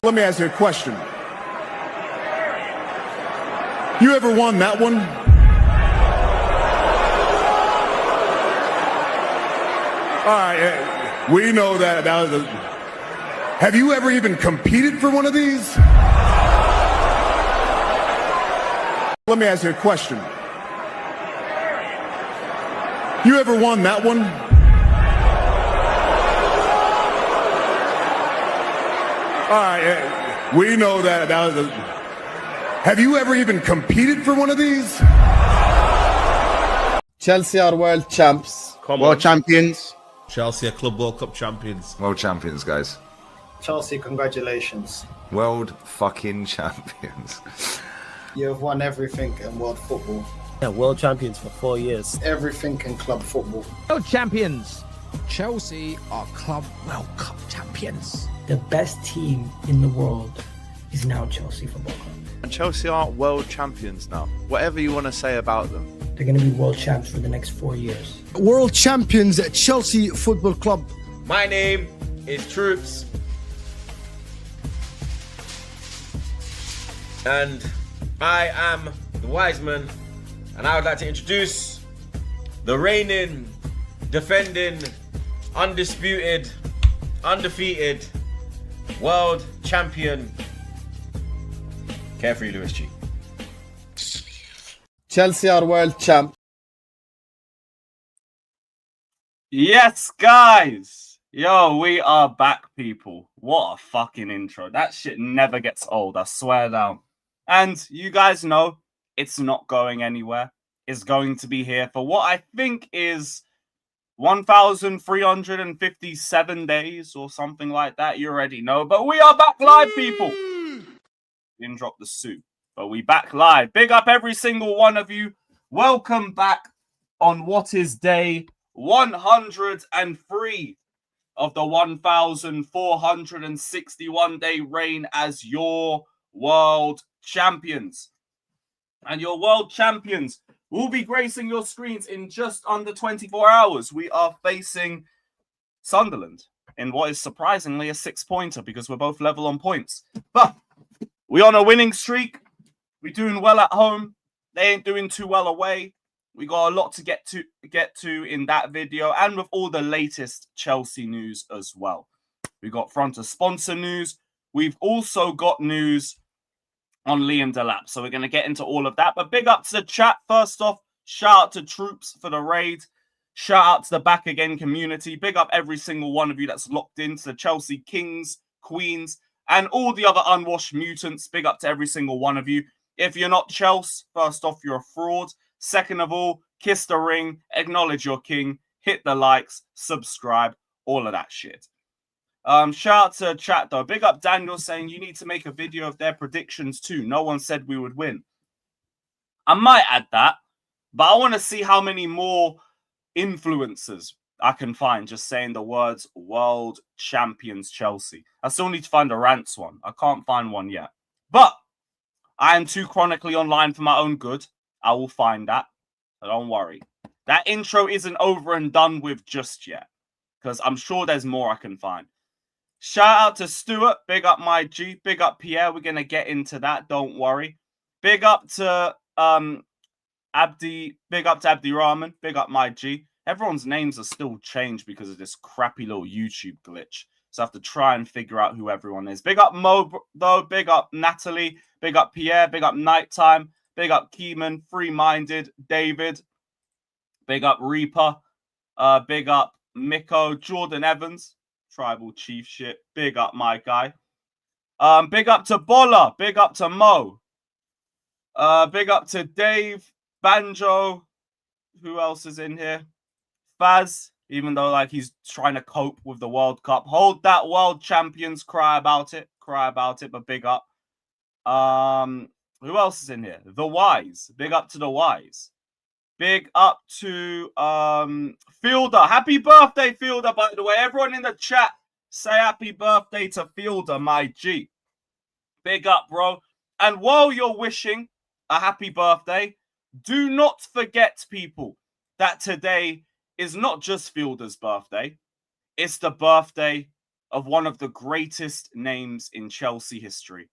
Let me ask you a question. You ever won that one? All right, we know that was a... Have you ever even competed for one of these? Let me ask you a question. You ever won that one? All right, we know that was a... Have you ever even competed for one of these? Chelsea are world champs. World champions. Chelsea are Club World Cup champions. World champions, guys. Chelsea, congratulations. World fucking champions. You have won everything in world football. Yeah, world champions for 4 years. Everything in club football. World champions. Chelsea are Club World Cup champions. The best team in the world is now Chelsea Football Club. And Chelsea are world champions now. Whatever you want to say about them. They're going to be world champs for the next 4 years. World champions at Chelsea Football Club. My name is Troops. And I am the wise man. And I would like to introduce the reigning, defending, undisputed, undefeated world champion, Carefree Lewis G. Chelsea are world champ. Yes, guys. Yo, we are back, people. What a fucking intro. That shit never gets old, I swear down. And you guys know it's not going anywhere. It's going to be here for what I think is 1,357 days or something like that. You already know. But we are back live, people. Didn't drop the suit, but we back live. Big up every single one of you. Welcome back on what is day 103 of the 1,461 day reign as your world champions. And your world champions will be gracing your screens in just under 24 hours. We are facing Sunderland in what is surprisingly a 6-pointer because we're both level on points. But we on a winning streak. We're doing well at home. They ain't doing too well away. We got a lot to get to in that video and with all the latest Chelsea news as well. We got front of sponsor news. We've also got news on Liam Delap. So we're going to get into all of that. But big up to the chat. First off, shout out to Troops for the raid. Shout out to the Back Again community. Big up every single one of you that's locked into the Chelsea Kings, Queens, and all the other unwashed mutants. Big up to every single one of you. If you're not Chelsea, first off, you're a fraud. Second of all, kiss the ring, acknowledge your king, hit the likes, subscribe, all of that shit. Shout out to chat though. Big up Daniel saying you need to make a video of their predictions too. No one said we would win. I might add that, but I want to see how many more influencers I can find just saying the words world champions Chelsea. I still need to find a rants one. I can't find one yet. But I am too chronically online for my own good. I will find that. So don't worry. That intro isn't over and done with just yet. Because I'm sure there's more I can find. Shout out to Stuart. Big up my G. Big up Pierre. We're going to get into that. Don't worry. Big up to Abdi. Big up to Abdi Rahman. Big up my G. Everyone's names are still changed because of this crappy little YouTube glitch. So I have to try and figure out who everyone is. Big up Mo, though. Big up Natalie. Big up Pierre. Big up Nighttime. Big up Keeman. Free-Minded. David. Big up Reaper. Big up Miko. Jordan Evans. Tribal Chief shit. Big up my guy. Big up to Bola. Big up to Mo. Big up to Dave. Banjo. Who else is in here? Faz. Even though like he's trying to cope with the World Cup. Hold that, world champions. Cry about it. Cry about it, but big up. Who else is in here? The Wise. Big up to the Wise. Big up to Fielder. Happy birthday, Fielder, by the way. Everyone in the chat, say happy birthday to Fielder, my G. Big up, bro. And while you're wishing a happy birthday, do not forget, people, that today is not just Fielder's birthday. It's the birthday of one of the greatest names in Chelsea history.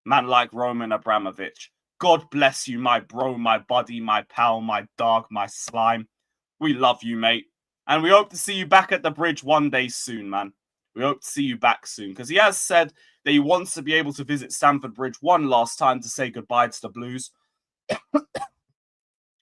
Man like Roman Abramovich. God bless you, my bro, my buddy, my pal, my dog, my slime. We love you, mate. And we hope to see you back at the bridge one day soon, man. We hope to see you back soon. Because he has said that he wants to be able to visit Stamford Bridge one last time to say goodbye to the Blues.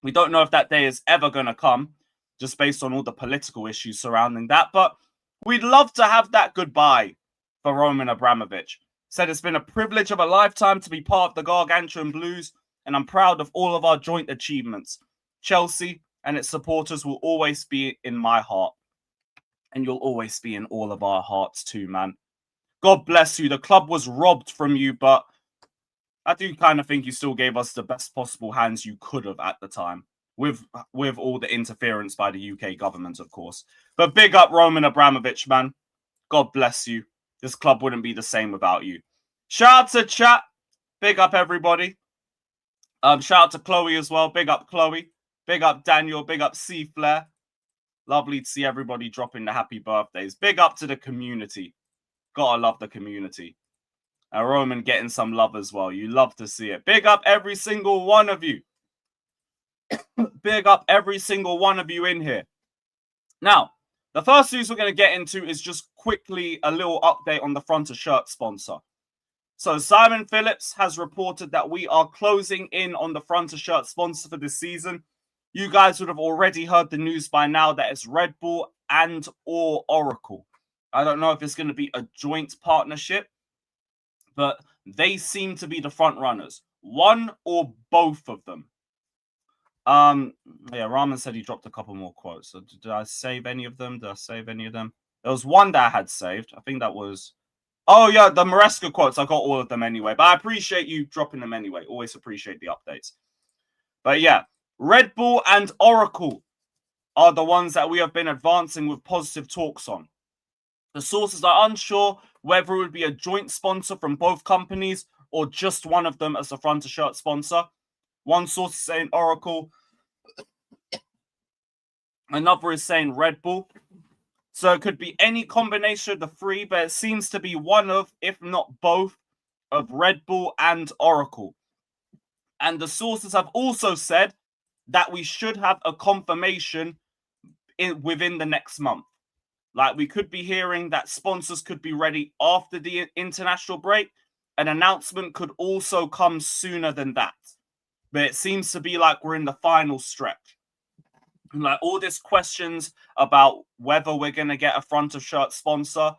We don't know if that day is ever going to come, just based on all the political issues surrounding that. But we'd love to have that goodbye for Roman Abramovich. Said it's been a privilege of a lifetime to be part of the Gargantuan Blues, and I'm proud of all of our joint achievements. Chelsea and its supporters will always be in my heart. And you'll always be in all of our hearts too, man. God bless you. The club was robbed from you, but I do kind of think you still gave us the best possible hands you could have at the time. With all the interference by the UK government, of course. But big up Roman Abramovich, man. God bless you. This club wouldn't be the same without you. Shout out to chat. Big up everybody. Shout out to Chloe as well. Big up Chloe. Big up Daniel. Big up C Flair. Lovely to see everybody dropping the happy birthdays. Big up to the community. Gotta love the community. And Roman getting some love as well. You love to see it. Big up every single one of you. Big up every single one of you in here. Now, the first news we're going to get into is just quickly a little update on the front of shirt sponsor. So Simon Phillips has reported that we are closing in on the front of shirt sponsor for this season. You guys would have already heard the news by now that it's Red Bull and or Oracle. I don't know if it's going to be a joint partnership, but they seem to be the front runners. One or both of them. Yeah, Rahman said he dropped a couple more quotes. So did I save any of them? There was one that I had saved. I think that was... Oh, yeah, the Maresca quotes. I got all of them anyway. But I appreciate you dropping them anyway. Always appreciate the updates. But yeah, Red Bull and Oracle are the ones that we have been advancing with positive talks on. The sources are unsure whether it would be a joint sponsor from both companies or just one of them as the front of shirt sponsor. One source is saying Oracle. Another is saying Red Bull. So it could be any combination of the three, but it seems to be one of, if not both, of Red Bull and Oracle. And the sources have also said that we should have a confirmation within the next month. Like, we could be hearing that sponsors could be ready after the international break. An announcement could also come sooner than that. But it seems to be like we're in the final stretch. Like, all these questions about whether we're going to get a front of shirt sponsor,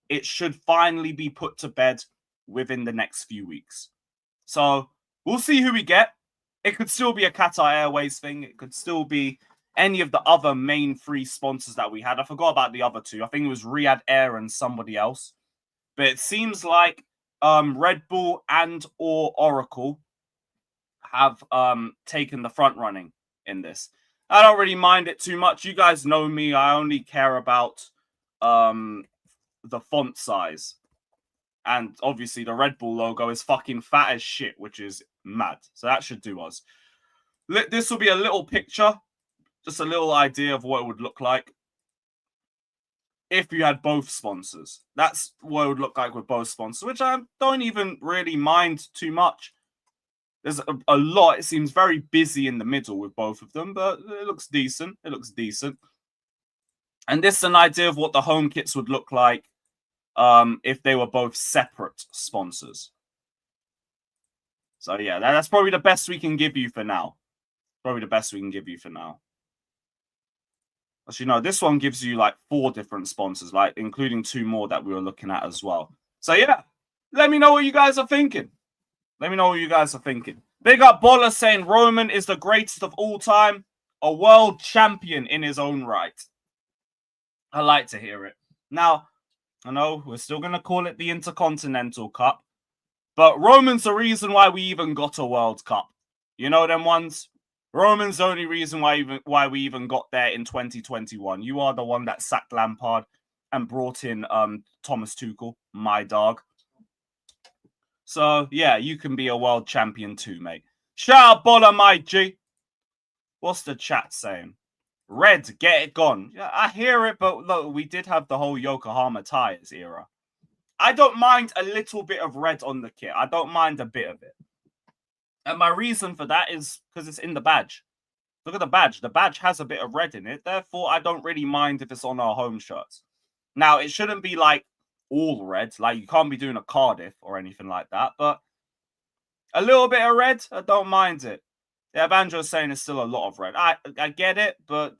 it should finally be put to bed within the next few weeks. So we'll see who we get. It could still be a Qatar Airways thing. It could still be any of the other main three sponsors that we had. I forgot about the other two. I think it was Riyadh Air and somebody else. But it seems like Red Bull and or Oracle have taken the front running in this. I don't really mind it too much. You guys know me. I only care about the font size. And obviously the Red Bull logo is fucking fat as shit, which is mad. So that should do us. This will be a little picture. Just a little idea of what it would look like if you had both sponsors. That's what it would look like with both sponsors, which I don't even really mind too much. There's a lot. It seems very busy in the middle with both of them, but it looks decent. It looks decent. And this is an idea of what the home kits would look like if they were both separate sponsors. So yeah, that's probably the best we can give you for now. Probably the best we can give you for now. Actually, no, this one gives you like 4 different sponsors, like including 2 more that we were looking at as well. So yeah, let me know what you guys are thinking. Let me know what you guys are thinking. Big up Bola saying Roman is the greatest of all time, a world champion in his own right. I like to hear it. Now, I know we're still going to call it the Intercontinental Cup, but Roman's the reason why we even got a World Cup. You know them ones? Roman's the only reason why we even got there in 2021. You are the one that sacked Lampard and brought in Thomas Tuchel, my dog. So, yeah, you can be a world champion too, mate. Shout out Bola, my G. What's the chat saying? Red, get it gone. Yeah, I hear it, but look, we did have the whole Yokohama tires era. I don't mind a little bit of red on the kit. I don't mind a bit of it. And my reason for that is because it's in the badge. Look at the badge. The badge has a bit of red in it. Therefore, I don't really mind if it's on our home shirts. Now, it shouldn't be like all red. Like, you can't be doing a Cardiff or anything like that. But a little bit of red, I don't mind it. Yeah, Banjo's saying it's still a lot of red. I get it, but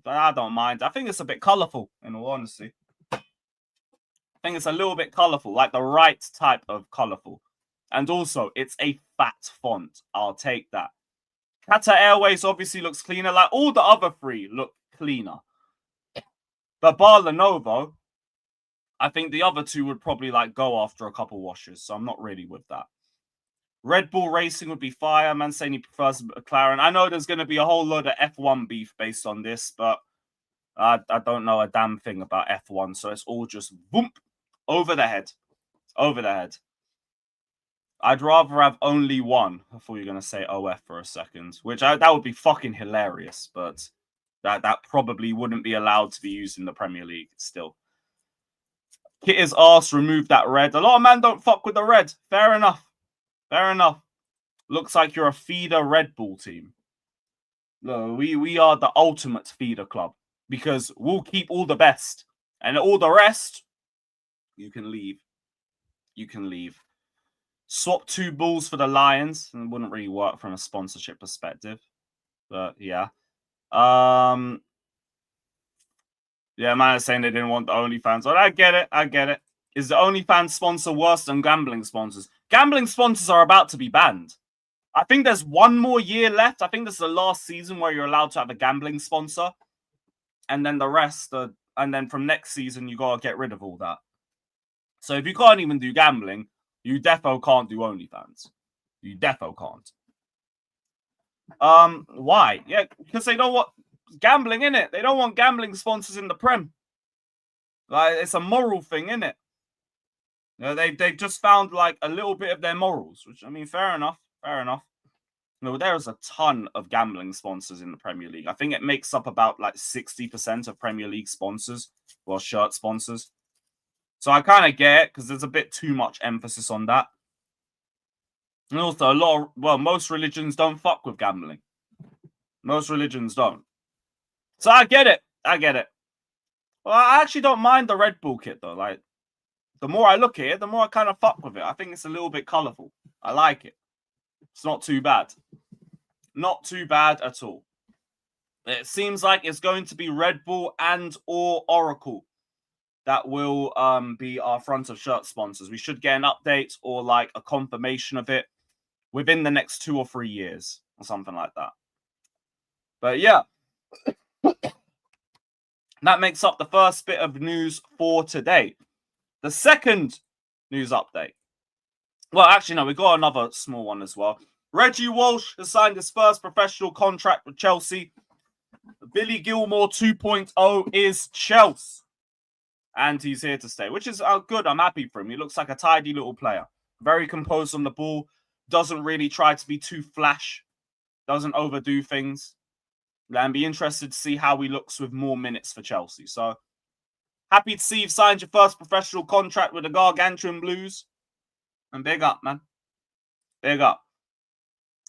I don't mind. I think it's a bit colourful, in all honesty. I think it's a little bit colourful, like the right type of colourful. And also, it's a fat font. I'll take that. Qatar Airways obviously looks cleaner. Like, all the other three look cleaner. But bar Lenovo, I think the other two would probably, like, go after a couple washes. So I'm not really with that. Red Bull Racing would be fire. Man saying he prefers McLaren. I know there's going to be a whole load of F1 beef based on this, but I don't know a damn thing about F1. So it's all just boom, over the head. Over the head. I'd rather have only one. I thought you were going to say OF for a second, which that would be fucking hilarious, but that probably wouldn't be allowed to be used in the Premier League still. Kit is arse, remove that red. A lot of men don't fuck with the red. Fair enough. Fair enough. Looks like you're a feeder Red Bull team. No, we are the ultimate feeder club because we'll keep all the best and all the rest, you can leave. You can leave. Swap 2 Bulls for the Lions. It wouldn't really work from a sponsorship perspective. But yeah. Yeah, man is saying they didn't want the OnlyFans. But I get it. I get it. Is the OnlyFans sponsor worse than gambling sponsors? Gambling sponsors are about to be banned. I think there's one more year left. I think this is the last season where you're allowed to have a gambling sponsor. And then the rest, and then from next season, you got to get rid of all that. So if you can't even do gambling, you defo can't do OnlyFans. You defo can't. Why? Yeah, because they don't want gambling in it. They don't want gambling sponsors in the Prem. Like, it's a moral thing, innit? You know, they've just found like a little bit of their morals, which, I mean, fair enough. Fair enough. You know, there's a ton of gambling sponsors in the Premier League. I think it makes up about like 60% of Premier League sponsors, well, shirt sponsors. So I kind of get it because there's a bit too much emphasis on that. And also, most religions don't fuck with gambling. Most religions don't. So I get it. I get it. Well, I actually don't mind the Red Bull kit, though. Like, the more I look at it, the more I kind of fuck with it. I think it's a little bit colourful. I like it. It's not too bad. Not too bad at all. It seems like it's going to be Red Bull and or Oracle that will be our front of shirt sponsors. We should get an update or like a confirmation of it within the next 2 or 3 years or something like that. But yeah. That makes up the first bit of news for today. The second news update. Well, actually, no, we got another small one as well. Reggie Walsh has signed his first professional contract with Chelsea. Billy Gilmore 2.0 is Chelsea. And he's here to stay, which is good. I'm happy for him. He looks like a tidy little player. Very composed on the ball. Doesn't really try to be too flash. Doesn't overdo things. And be interested to see how he looks with more minutes for Chelsea. So, happy to see you've signed your first professional contract with the Gargantuan Blues. And big up, man. Big up.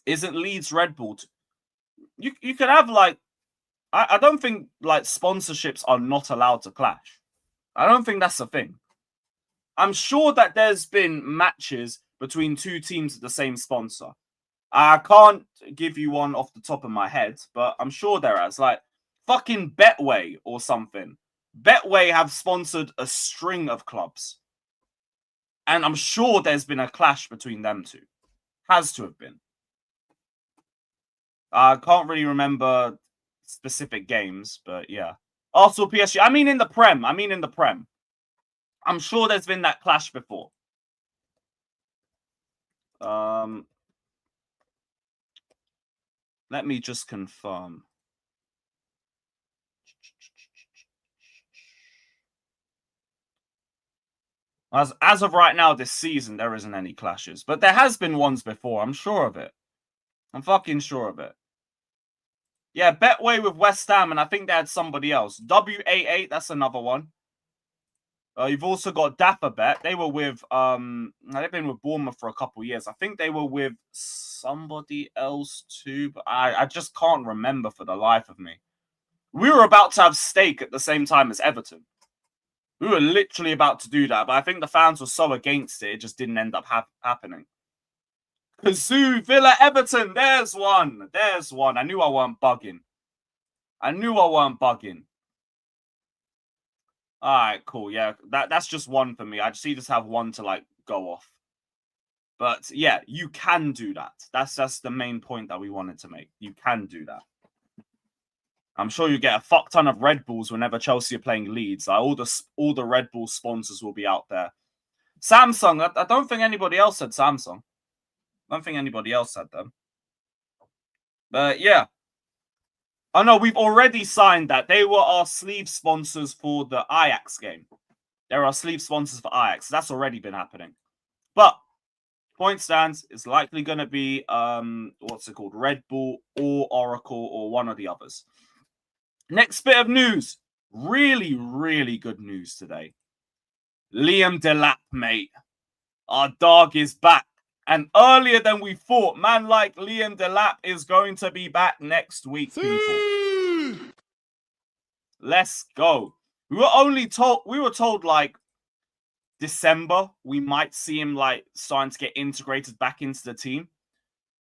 Isn't Leeds Red Bull? You could have, like... I don't think, like, sponsorships are not allowed to clash. I don't think that's a thing. I'm sure that there's been matches between 2 teams with the same sponsor. I can't give you one off the top of my head, but I'm sure there has. Like, fucking Betway or something. Betway have sponsored a string of clubs. And I'm sure there's been a clash between them two. Has to have been. I can't really remember specific games, but yeah. Arsenal PSG. I mean in the Prem. I'm sure there's been that clash before. Let me just confirm. As of right now, this season, there isn't any clashes. But there has been ones before. I'm sure of it. I'm fucking sure of it. Yeah, Betway with West Ham, and I think they had somebody else. WA8, that's another one. You've also got Dapperbet. They were with they've been with Bournemouth for a couple of years. I think they were with somebody else too, but I just can't remember for the life of me. We were about to have Stake at the same time as Everton. We were literally about to do that, but I think the fans were so against it, it just didn't end up happening. Kazoo, Villa, Everton. There's one. There's one. I knew I weren't bugging. All right, cool. Yeah, that's just one for me. I just need to have one to like go off. But yeah, you can do that. That's the main point that we wanted to make. You can do that. I'm sure you get a fuck ton of Red Bulls whenever Chelsea are playing Leeds. Like, all the Red Bull sponsors will be out there. Samsung. I don't think anybody else said Samsung. I don't think anybody else said them. But yeah. Oh no, we've already signed that. They were our sleeve sponsors for the Ajax game. They're our sleeve sponsors for Ajax. That's already been happening. But point stands, it's likely going to be, what's it called? Red Bull or Oracle or one of the others. Next bit of news. Really, really good news today. Liam Delap, mate. Our dog is back. And earlier than we thought, man like Liam Delap is going to be back next week, people. Let's go. We were told like December we might see him like starting to get integrated back into the team.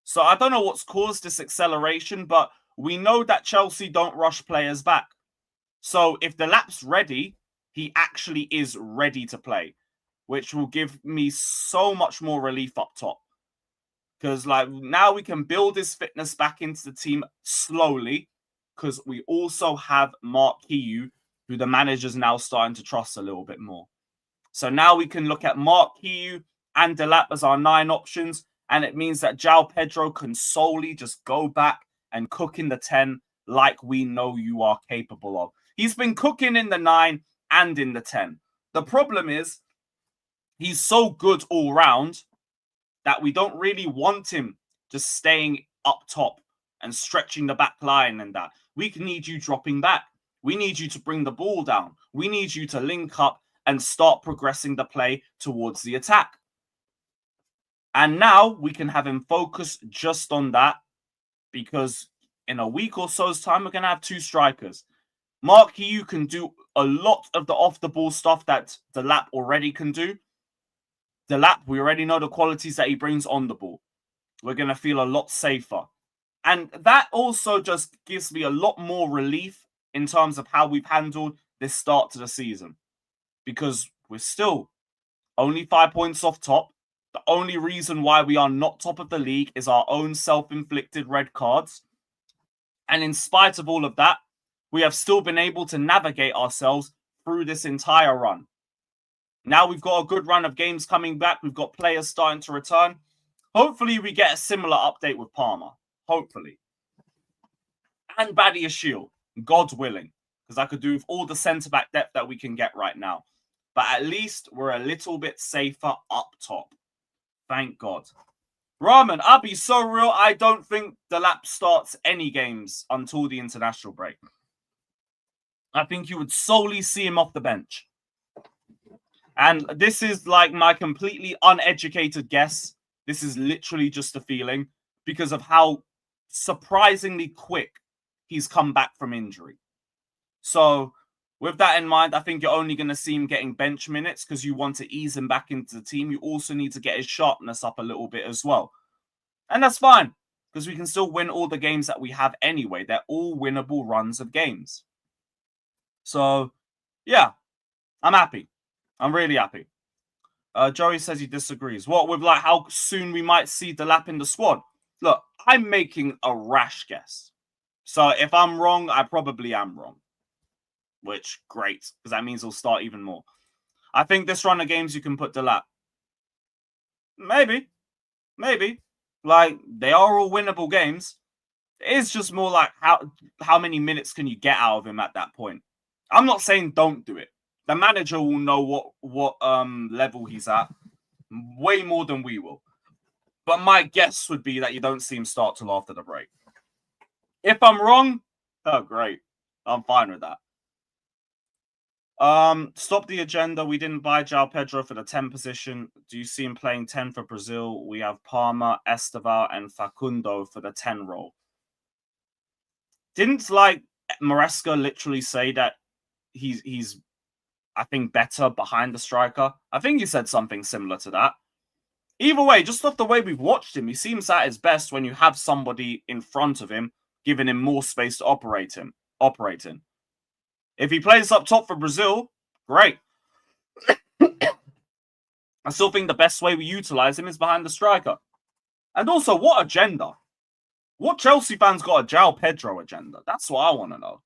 So I don't know what's caused this acceleration, but we know that Chelsea don't rush players back. So if Delap's ready, he actually is ready to play, which will give me so much more relief up top. Because like now we can build his fitness back into the team slowly, because we also have Mark Kew, who the manager's now starting to trust a little bit more. So now we can look at Mark Kew and Delap as our 9 options, and it means that João Pedro can solely just go back and cook in the 10 like we know you are capable of. He's been cooking in the 9 and in the 10. The problem is he's so good all round that we don't really want him just staying up top and stretching the back line and that. We need you dropping back. We need you to bring the ball down. We need you to link up and start progressing the play towards the attack. And now we can have him focus just on that, because in a week or so's time, we're going to have 2 strikers. Mark Kew can do a lot of the off-the-ball stuff that Delap already can do. Delap, we already know the qualities that he brings on the ball. We're going to feel a lot safer. And that also just gives me a lot more relief in terms of how we've handled this start to the season. Because we're still only 5 points off top. The only reason why we are not top of the league is our own self-inflicted red cards. And in spite of all of that, we have still been able to navigate ourselves through this entire run. Now we've got a good run of games coming back. We've got players starting to return. Hopefully we get a similar update with Palmer. Hopefully. And Badiashile, God willing. Because I could do with all the centre-back depth that we can get right now. But at least we're a little bit safer up top. Thank God. Rahman, I'll be so real. I don't think Delap starts any games until the international break. I think you would solely see him off the bench. And this is like my completely uneducated guess. This is literally just a feeling because of how surprisingly quick he's come back from injury. So with that in mind, I think you're only going to see him getting bench minutes because you want to ease him back into the team. You also need to get his sharpness up a little bit as well. And that's fine because we can still win all the games that we have anyway. They're all winnable runs of games. So, yeah, I'm happy. I'm really happy. Joey says he disagrees. What with like how soon we might see Delap in the squad? Look, I'm making a rash guess. So if I'm wrong, I probably am wrong. Which, great, because that means he'll start even more. I think this run of games you can put Delap. Maybe. Like, they are all winnable games. It's just more like how many minutes can you get out of him at that point? I'm not saying don't do it. The manager will know what level he's at way more than we will. But my guess would be that you don't see him start till after the break. If I'm wrong, oh, great. I'm fine with that. Stop the agenda. We didn't buy João Pedro for the 10 position. Do you see him playing 10 for Brazil? We have Palma, Estevão, and Facundo for the 10 role. Didn't like Maresca literally say that he's I think better behind the striker? I think he said something similar to that. Either way, just off the way we've watched him, he seems at his best when you have somebody in front of him, giving him more space to operate in. If he plays up top for Brazil, great. I still think the best way we utilize him is behind the striker. And also, what agenda? What Chelsea fans got a João Pedro agenda? That's what I want to know.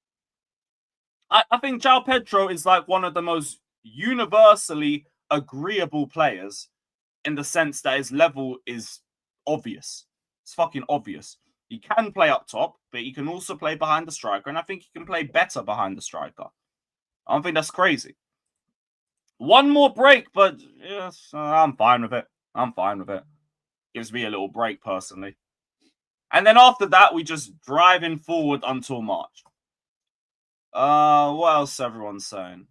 I think João Pedro is like one of the most universally agreeable players in the sense that his level is obvious. It's fucking obvious. He can play up top, but he can also play behind the striker, and I think he can play better behind the striker. I don't think that's crazy. One more break, but yes, I'm fine with it. I'm fine with it. Gives me a little break, personally. And then after that, we just driving forward until March. What else is everyone saying?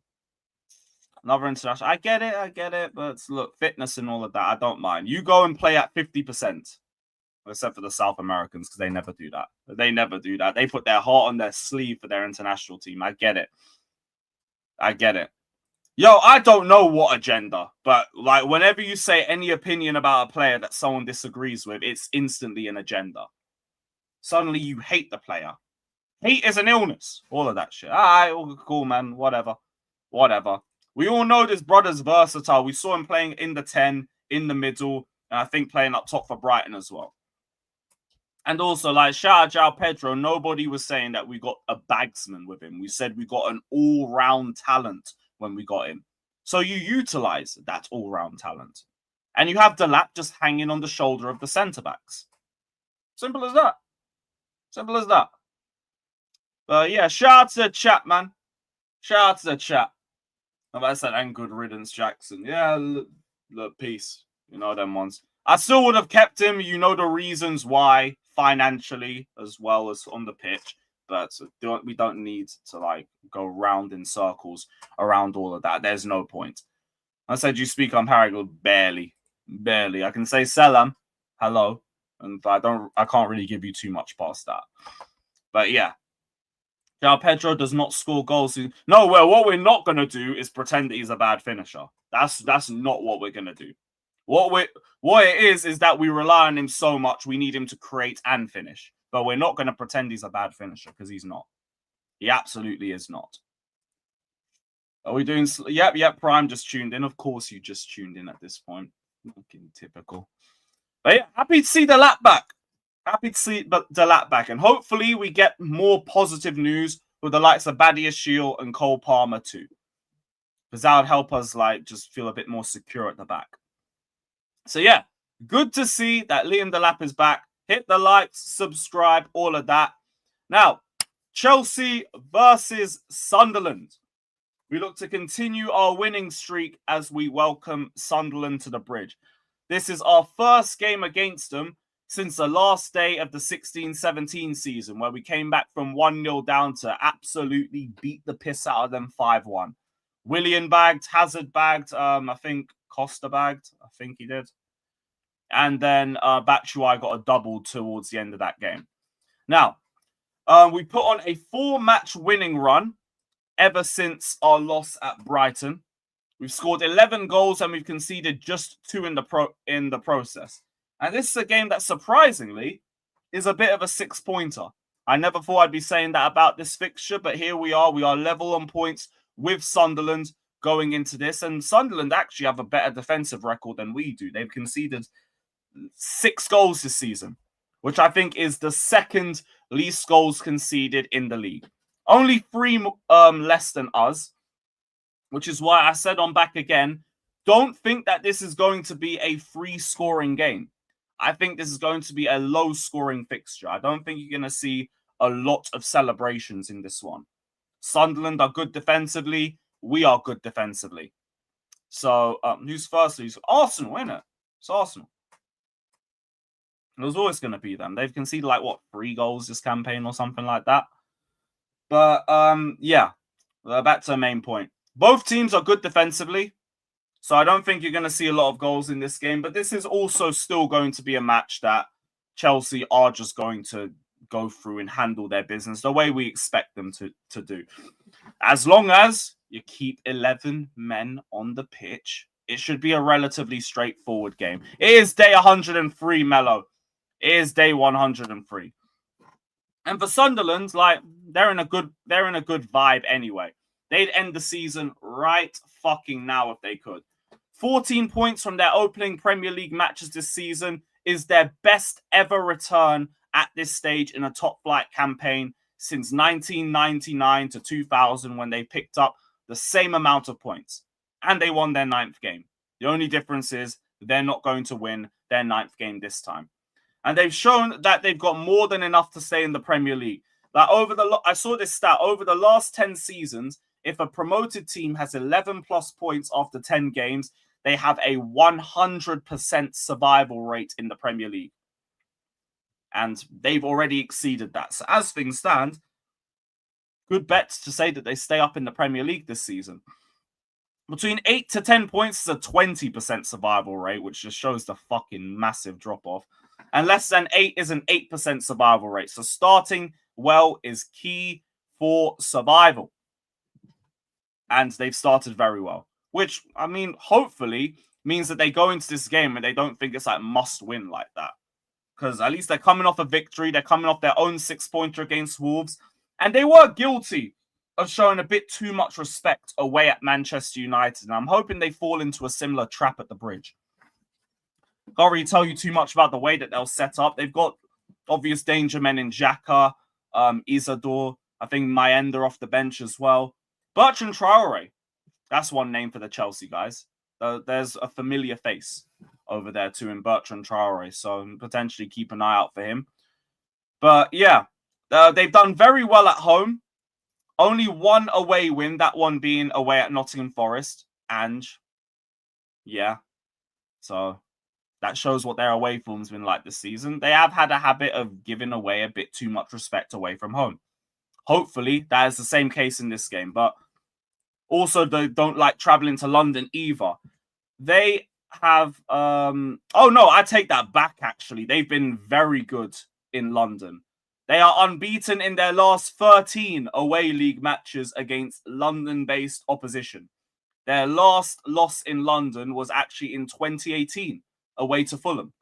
Another international. I get it. But look, fitness and all of that, I don't mind. You go and play at 50%. Except for the South Americans, because they never do that. They never do that. They put their heart on their sleeve for their international team. I get it. Yo, I don't know what agenda, but like whenever you say any opinion about a player that someone disagrees with, it's instantly an agenda. Suddenly you hate the player. Hate is an illness. All of that shit. All right, all cool, man. Whatever. We all know this brother's versatile. We saw him playing in the 10, in the middle, and I think playing up top for Brighton as well. And also, like, shout out João Pedro, nobody was saying that we got a bagsman with him. We said we got an all-round talent when we got him. So you utilize that all-round talent. And you have Delap just hanging on the shoulder of the centre-backs. Simple as that. Simple as that. But yeah, shout out to the chat, man. Shout out to the chat. I said, and good riddance, Jackson. Yeah, look, peace. You know them ones. I still would have kept him. You know the reasons why, financially as well as on the pitch. But we don't need to like go round in circles around all of that. There's no point. I said you speak Amharic barely. I can say salam, hello, and I can't really give you too much past that. But yeah. João Pedro does not score goals. No, well, what we're not gonna do is pretend that he's a bad finisher. That's not what we're gonna do. What it is that we rely on him so much, we need him to create and finish. But we're not going to pretend he's a bad finisher, because he's not. He absolutely is not. Are we doing... Yep, Prime just tuned in. Of course you just tuned in at this point. Fucking typical. But yeah, happy to see Delap back. Happy to see Delap back. And hopefully we get more positive news with the likes of Badia Shield and Cole Palmer too. Because that would help us like just feel a bit more secure at the back. So yeah, good to see that Liam Delap is back. Hit the likes, subscribe, all of that. Now, Chelsea versus Sunderland. We look to continue our winning streak as we welcome Sunderland to the bridge. This is our first game against them since the last day of the 16-17 season, where we came back from 1-0 down to absolutely beat the piss out of them 5-1. Willian bagged, Hazard bagged, I think Costa bagged. I think he did. And then Batshuayi got a double towards the end of that game. Now, we put on a 4-match winning run ever since our loss at Brighton. We've scored 11 goals and we've conceded just 2 in the process. And this is a game that surprisingly is a bit of a 6-pointer. I never thought I'd be saying that about this fixture, but here we are. We are level on points with Sunderland going into this. And Sunderland actually have a better defensive record than we do. They've conceded 6 goals this season, which I think is the second least goals conceded in the league. Only 3 less than us, which is why I said on Back Again, don't think that this is going to be a free-scoring game. I think this is going to be a low-scoring fixture. I don't think you're going to see a lot of celebrations in this one. Sunderland are good defensively. We are good defensively. So, who's first? Who's Arsenal, isn't it? It's Arsenal. It was always going to be them. They've conceded like, what, 3 goals this campaign or something like that. But, yeah, back to the main point. Both teams are good defensively, so I don't think you're going to see a lot of goals in this game. But this is also still going to be a match that Chelsea are just going to go through and handle their business the way we expect them to do. As long as you keep 11 men on the pitch, it should be a relatively straightforward game. It is day 103, Mello. It is day 103. And for Sunderland, like, they're in a good vibe anyway. They'd end the season right fucking now if they could. 14 points from their opening Premier League matches this season is their best ever return at this stage in a top flight campaign since 1999 to 2000 when they picked up the same amount of points. And they won their 9th game. The only difference is they're not going to win their 9th game this time. And they've shown that they've got more than enough to stay in the Premier League. Like I saw this stat, over the last 10 seasons, if a promoted team has 11 plus points after 10 games, they have a 100% survival rate in the Premier League. And they've already exceeded that. So as things stand, good bets to say that they stay up in the Premier League this season. Between 8 to 10 points is a 20% survival rate, which just shows the fucking massive drop-off. And less than 8 is an 8% survival rate. So starting well is key for survival. And they've started very well. Which, I mean, hopefully means that they go into this game and they don't think it's like must win like that. Because at least they're coming off a victory. They're coming off their own 6-pointer against Wolves. And they were guilty of showing a bit too much respect away at Manchester United. And I'm hoping they fall into a similar trap at the Bridge. Can't really tell you too much about the way that they'll set up. They've got obvious danger men in Xhaka, Isadore, I think Mayenda off the bench as well. Bertrand Traore. That's one name for the Chelsea guys. There's a familiar face over there too in Bertrand Traore. So potentially keep an eye out for him. But yeah, they've done very well at home. Only one away win, that one being away at Nottingham Forest. And yeah, so that shows what their away form's been like this season. They have had a habit of giving away a bit too much respect away from home. Hopefully, that is the same case in this game. But also, they don't like traveling to London either. They have... oh, no, I take that back, actually. They've been very good in London. They are unbeaten in their last 13 away league matches against London-based opposition. Their last loss in London was actually in 2018, away to Fulham,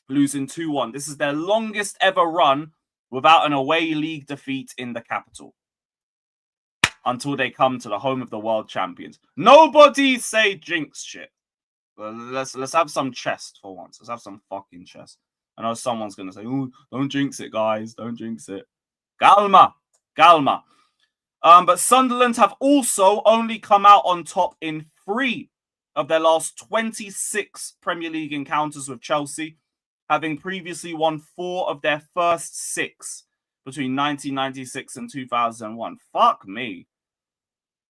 losing 2-1. This is their longest ever run without an away league defeat in the capital until they come to the home of the world champions. Nobody say jinx shit. Let's have some chest for once. Let's have some fucking chest. I know someone's going to say, "Ooh, don't jinx it, guys. Don't jinx it." Calma. But Sunderland have also only come out on top in 3 of their last 26 Premier League encounters with Chelsea, having previously won 4 of their first 6 between 1996 and 2001. Fuck me.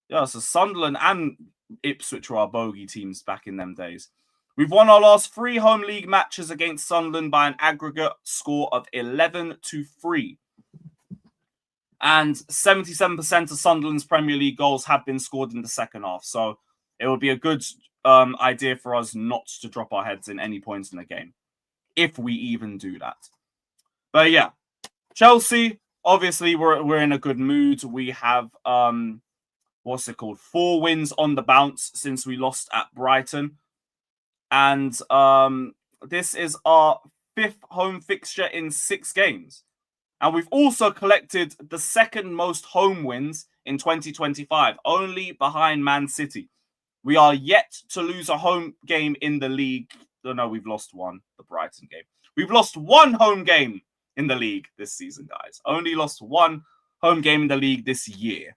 Yeah, so Sunderland and Ipswich were our bogey teams back in them days. We've won our last 3 home league matches against Sunderland by an aggregate score of 11-3. And 77% of Sunderland's Premier League goals have been scored in the second half. So it would be a good idea for us not to drop our heads in any points in the game, if we even do that. But yeah, Chelsea, obviously, we're in a good mood. We have, 4 wins on the bounce since we lost at Brighton. And this is our 5th home fixture in 6 games. And we've also collected the 2nd most home wins in 2025, only behind Man City. We are yet to lose a home game in the league. No, we've lost one, the Brighton game. We've lost 1 home game in the league this season, guys. Only lost 1 home game in the league this year.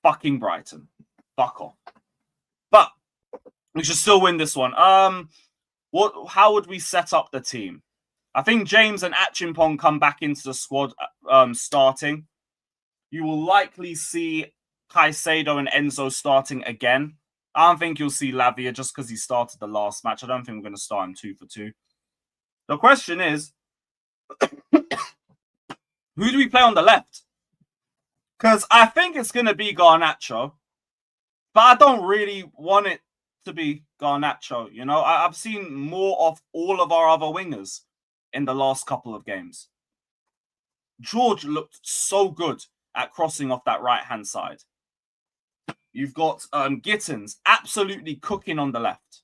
Fucking Brighton. Fuck off. But we should still win this one. How would we set up the team? I think James and Achimpong come back into the squad starting. You will likely see Caicedo and Enzo starting again. I don't think you'll see Lavia just because he started the last match. I don't think we're going to start him 2 for 2. The question is, who do we play on the left? Because I think it's going to be Garnacho, but I don't really want it to be Garnacho. You know, I've seen more of all of our other wingers in the last couple of games. George looked so good at crossing off that right-hand side. You've got Gittens absolutely cooking on the left.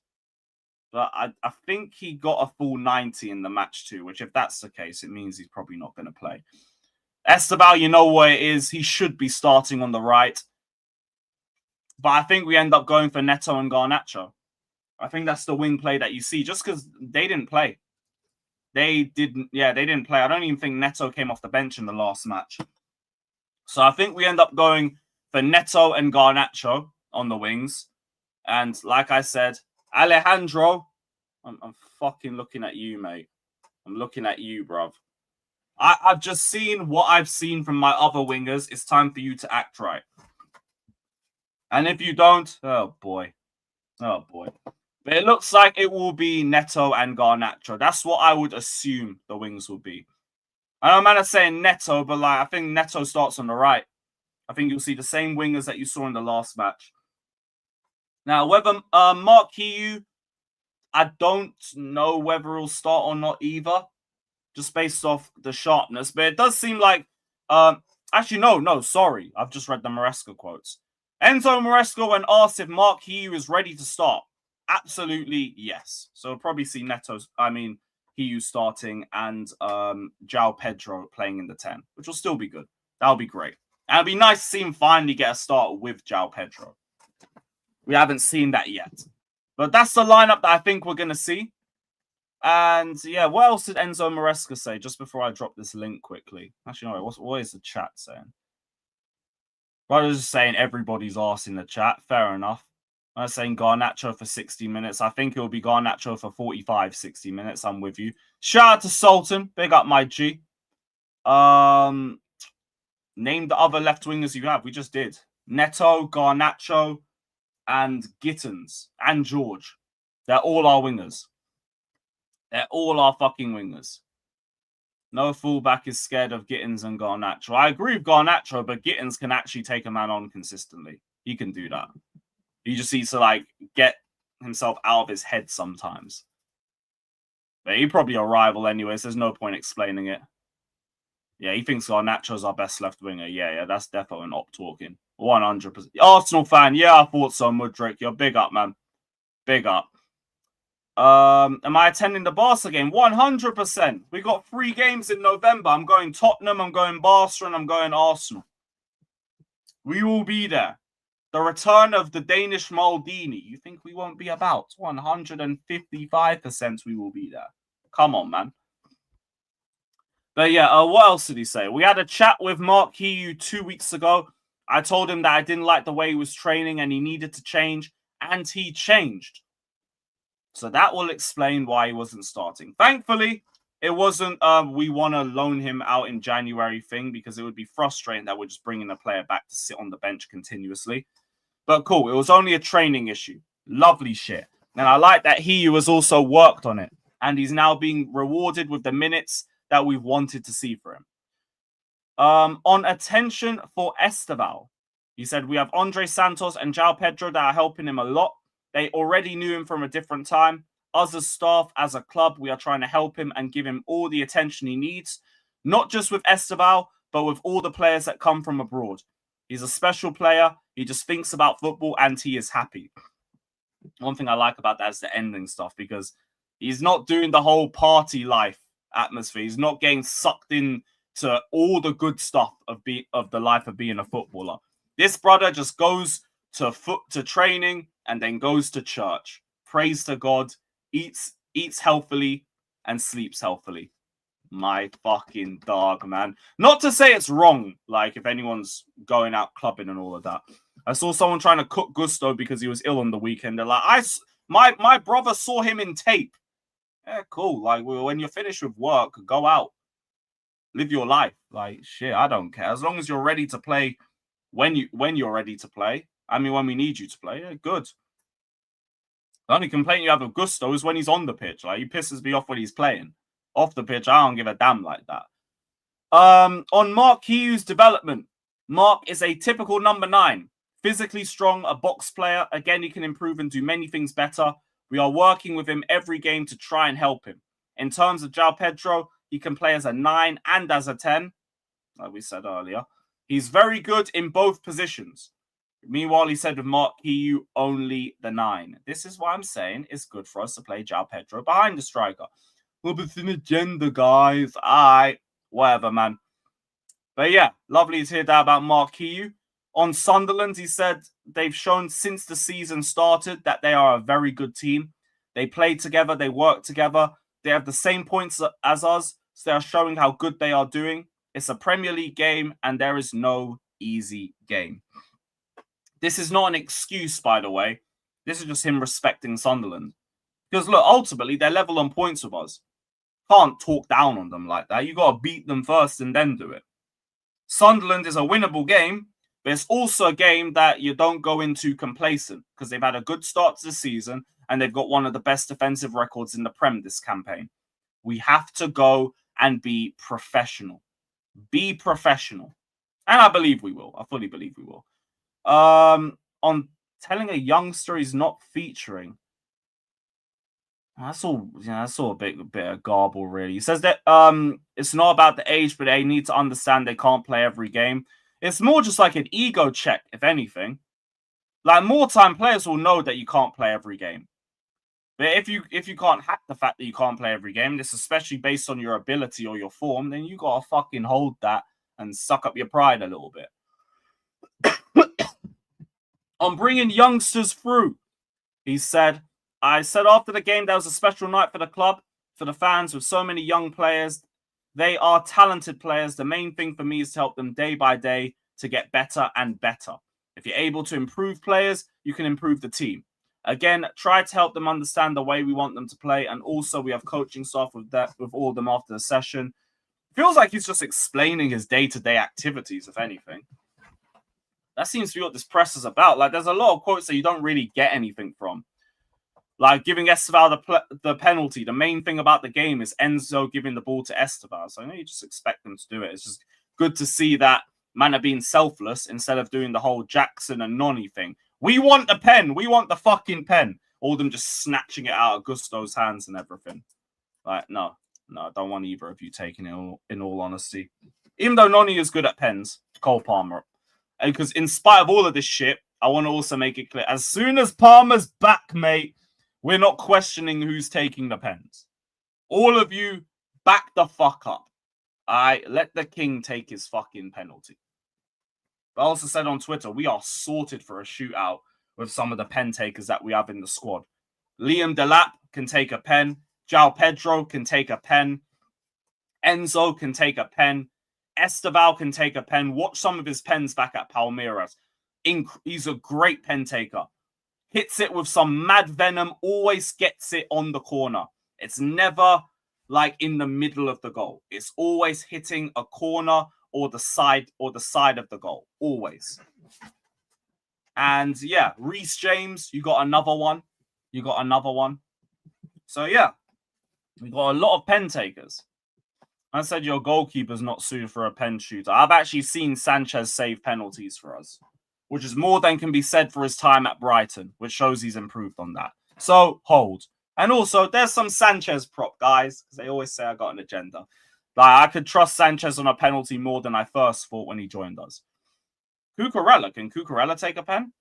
But I think he got a full 90 in the match too, which if that's the case, it means he's probably not going to play. Esteval, you know what it is. He should be starting on the right. But I think we end up going for Neto and Garnacho. I think that's the wing play that you see, just because they didn't play. They didn't play. I don't even think Neto came off the bench in the last match. So I think we end up going for Neto and Garnacho on the wings. And like I said, Alejandro, I'm fucking looking at you, mate. I'm looking at you, bruv. I've just seen what I've seen from my other wingers. It's time for you to act right. And if you don't, oh boy. Oh boy. But it looks like it will be Neto and Garnacho. That's what I would assume the wings will be. I know man is saying Neto, but like I think Neto starts on the right. I think you'll see the same wingers that you saw in the last match. Now, whether Mark Hiu, I don't know whether he'll start or not either, just based off the sharpness. But it does seem like, actually, no, sorry. I've just read the Maresca quotes. Enzo Maresca, when asked if Mark Hiu is ready to start, absolutely yes. So we'll probably see Hiu starting and João Pedro playing in the 10, which will still be good. That'll be great. And it'll be nice to see him finally get a start with João Pedro. We haven't seen that yet. But that's the lineup that I think we're going to see. And yeah, what else did Enzo Maresca say just before I drop this link quickly? Actually, no, what is the chat saying? Brother's just saying everybody's arse in the chat. Fair enough. I'm saying Garnacho for 60 minutes. I think it will be Garnacho for 45, 60 minutes. I'm with you. Shout out to Sultan. Big up my G. Name the other left wingers you have. We just did. Neto, Garnacho, and Gittens, and George. They're all our wingers. They're all our fucking wingers. No fullback is scared of Gittens and Garnacho. I agree with Garnacho, but Gittens can actually take a man on consistently. He can do that. He just needs to, like, get himself out of his head sometimes. But he's probably a rival anyways. There's no point explaining it. Yeah, he thinks Garnacho's our best left winger. Yeah, that's definitely not talking. 100%. Arsenal fan. Yeah, I thought so, Mudrick. You're big up, man. Big up. Am I attending the Barca game? 100%. We got 3 games in November. I'm going Tottenham, I'm going Barca, and I'm going Arsenal. We will be there. The return of the Danish Maldini. You think we won't be about? 155% we will be there. Come on, man. But yeah, what else did he say? We had a chat with Mark Hiu 2 weeks ago. I told him that I didn't like the way he was training and he needed to change. And he changed. So that will explain why he wasn't starting. Thankfully, it wasn't we want to loan him out in January thing, because it would be frustrating that we're just bringing a player back to sit on the bench continuously. But cool, it was only a training issue. Lovely shit. And I like that he has also worked on it. And he's now being rewarded with the minutes that we've wanted to see for him. On attention for Esteval, he said, we have Andre Santos and João Pedro that are helping him a lot. They already knew him from a different time. Us as staff, as a club, we are trying to help him and give him all the attention he needs. Not just with Esteval, but with all the players that come from abroad. He's a special player. He just thinks about football and he is happy. One thing I like about that is the ending stuff, because he's not doing the whole party life atmosphere. He's not getting sucked in to all the good stuff of the life of being a footballer. This brother just goes to training and then goes to church, prays to God, eats healthily, and sleeps healthily. My fucking dog, man. Not to say it's wrong, like if anyone's going out clubbing and all of that. I saw someone trying to cook Gusto because he was ill on the weekend. They're like, my brother saw him in tape. Yeah, cool. Like, when you're finished with work, go out. Live your life. Like, shit, I don't care. As long as you're ready to play when you're ready to play. I mean, when we need you to play. Yeah, good. The only complaint you have of Gusto is when he's on the pitch. Like, he pisses me off when he's playing. Off the pitch, I don't give a damn like that. On Mark Hughes' development, Mark is a typical number 9. Physically strong, a box player. Again, he can improve and do many things better. We are working with him every game to try and help him. In terms of João Pedro, he can play as a 9 and as a 10, like we said earlier. He's very good in both positions. Meanwhile, he said with Mark Hughes, only the 9. This is why I'm saying it's good for us to play João Pedro behind the striker. Well, but it's an agenda, guys. Whatever, man. But yeah, lovely to hear that about Mark Hughes. On Sunderland, he said they've shown since the season started that they are a very good team. They play together, they work together. They have the same points as us, so they are showing how good they are doing. It's a Premier League game, and there is no easy game. This is not an excuse, by the way. This is just him respecting Sunderland. Because, look, ultimately, they're level on points with us. Can't talk down on them like that. You got to beat them first and then do it. Sunderland is a winnable game, but it's also a game that you don't go into complacent because they've had a good start to the season and they've got one of the best defensive records in the Prem this campaign. We have to go and be professional. Be professional. And I believe we will. I fully believe we will. On telling a youngster he's not featuring. That's all a bit of garble, really. He says that it's not about the age, but they need to understand they can't play every game. It's more just like an ego check, if anything. Like, more time players will know that you can't play every game. But if you can't hack the fact that you can't play every game, this especially based on your ability or your form, then you gotta fucking hold that and suck up your pride a little bit. On bringing youngsters through, he said, I said after the game, that was a special night for the club, for the fans, with so many young players. They are talented players. The main thing for me is to help them day by day to get better and better. If you're able to improve players, you can improve the team. Again, try to help them understand the way we want them to play. And also, we have coaching staff with all of them after the session. Feels like he's just explaining his day-to-day activities, if anything. That seems to be what this press is about. Like, there's a lot of quotes that you don't really get anything from. Like giving Esteval the penalty. The main thing about the game is Enzo giving the ball to Esteval. So I know you just expect them to do it. It's just good to see that man are being selfless instead of doing the whole Jackson and Noni thing. We want the pen. We want the fucking pen. All them just snatching it out of Gusto's hands and everything. Like, no, I don't want either of you taking it in all honesty. Even though Noni is good at pens, Cole Palmer. And because in spite of all of this shit, I want to also make it clear. As soon as Palmer's back, mate, we're not questioning who's taking the pens. All of you, back the fuck up. Let the king take his fucking penalty. But I also said on Twitter, we are sorted for a shootout with some of the pen takers that we have in the squad. Liam Delap can take a pen. João Pedro can take a pen. Enzo can take a pen. Esteval can take a pen. Watch some of his pens back at Palmeiras. He's a great pen taker. Hits it with some mad venom, always gets it on the corner. It's never like in the middle of the goal. It's always hitting a corner or the side of the goal. Always. And yeah, Reece James, you got another one. So yeah, we got a lot of pen takers. I said your goalkeeper's not suited for a pen shooter. I've actually seen Sanchez save penalties for us, which is more than can be said for his time at Brighton, which shows he's improved on that. So, hold. And also, there's some Sanchez prop, guys, because they always say I got an agenda. Like, I could trust Sanchez on a penalty more than I first thought when he joined us. Cucurella. Can Cucurella take a pen?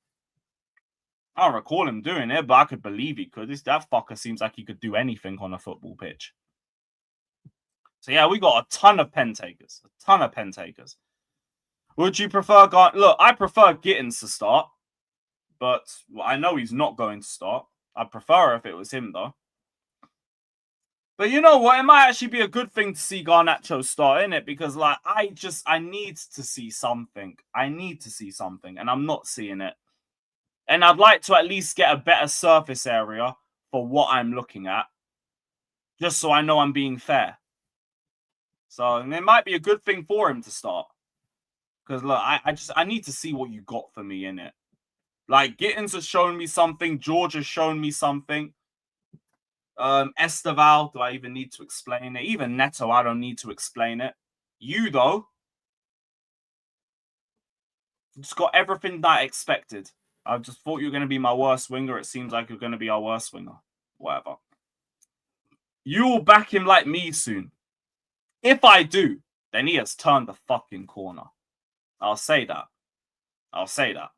I don't recall him doing it, but I could believe he could. That fucker seems like he could do anything on a football pitch. So, yeah, we got a ton of pen takers. Would you prefer... Look, I prefer Gittens to start. But I know he's not going to start. I'd prefer if it was him, though. But you know what? It might actually be a good thing to see Garnacho start, innit? Because, like, I need to see something. And I'm not seeing it. And I'd like to at least get a better surface area for what I'm looking at. Just so I know I'm being fair. So, and it might be a good thing for him to start. Because, look, I need to see what you got for me, innit? Like, Gittens has shown me something. George has shown me something. Esteval, do I even need to explain it? Even Neto, I don't need to explain it. You, though, just got everything that I expected. I just thought you were going to be my worst winger. It seems like you're going to be our worst winger. Whatever. You will back him like me soon. If I do, then he has turned the fucking corner. I'll say that. I'll say that.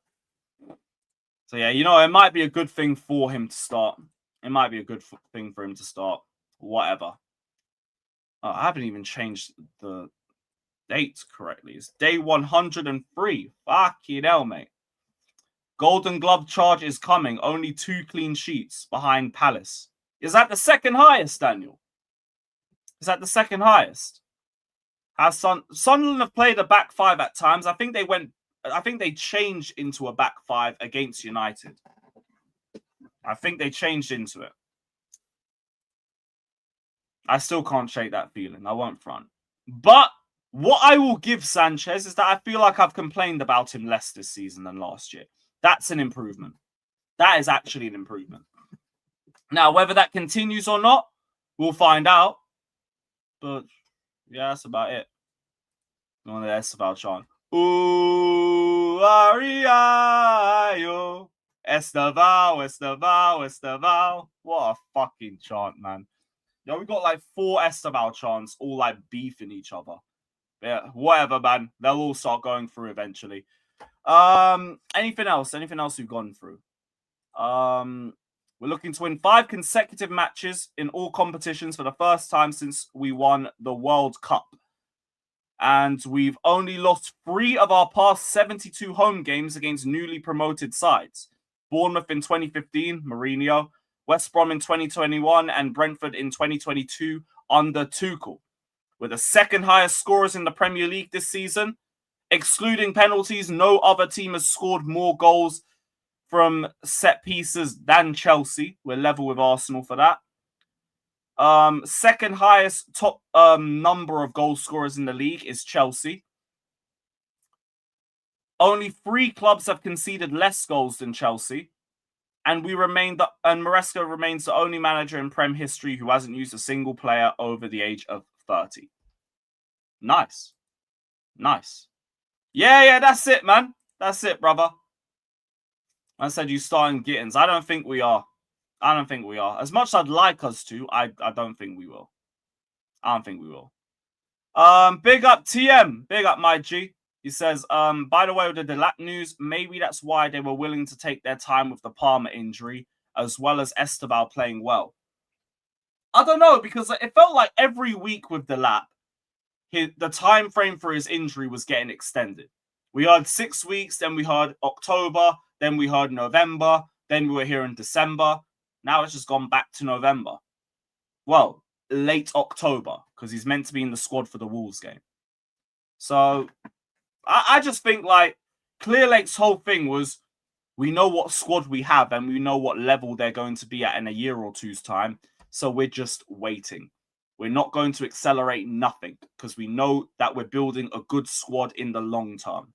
So, yeah, you know, it might be a good thing for him to start. It might be a good thing for him to start. Whatever. Oh, I haven't even changed the dates correctly. It's day 103. Fucking hell, mate. Golden Glove charge is coming. Only 2 clean sheets behind Palace. Is that the second highest, Daniel? Is that the second highest? Has Sunderland have played a back 5 at times. I think they changed into a back 5 against United. I think they changed into it. I still can't shake that feeling. I won't front. But what I will give Sanchez is that I feel like I've complained about him less this season than last year. That's an improvement. That is actually an improvement. Now, whether that continues or not, we'll find out. But, yeah, that's about it. On the Esteval chant. Ooh, Ariayo. Esteval, Esteval, Esteval. What a fucking chant, man. Yo, we got like 4 Esteval chants, all like beefing each other. Yeah, whatever, man. They'll all start going through eventually. Anything else? Anything else we've gone through? We're looking to win 5 consecutive matches in all competitions for the first time since we won the World Cup. And we've only lost 3 of our past 72 home games against newly promoted sides. Bournemouth in 2015, Mourinho, West Brom in 2021, and Brentford in 2022 under Tuchel. We're the second highest scorers in the Premier League this season. Excluding penalties, no other team has scored more goals from set pieces than Chelsea. We're level with Arsenal for that. Second highest top number of goal scorers in the league is Chelsea. Only 3 clubs have conceded less goals than Chelsea. And Maresca remains the only manager in Prem history who hasn't used a single player over the age of 30. Nice. Nice. Yeah, that's it, man. That's it, brother. I said you starting Gittens. I don't think we are. I don't think we are. As much as I'd like us to, I don't think we will. I don't think we will. Big up TM. Big up my G. He says, by the way, with the Delap news, maybe that's why they were willing to take their time with the Palmer injury, as well as Esteval playing well. I don't know, because it felt like every week with Delap, the time frame for his injury was getting extended. We heard 6 weeks, then we heard October, then we heard November, then we were here in December. Now it's just gone back to November. Well, late October, because he's meant to be in the squad for the Wolves game. So I just think like Clearlake's whole thing was we know what squad we have and we know what level they're going to be at in a year or two's time. So we're just waiting. We're not going to accelerate nothing because we know that we're building a good squad in the long term.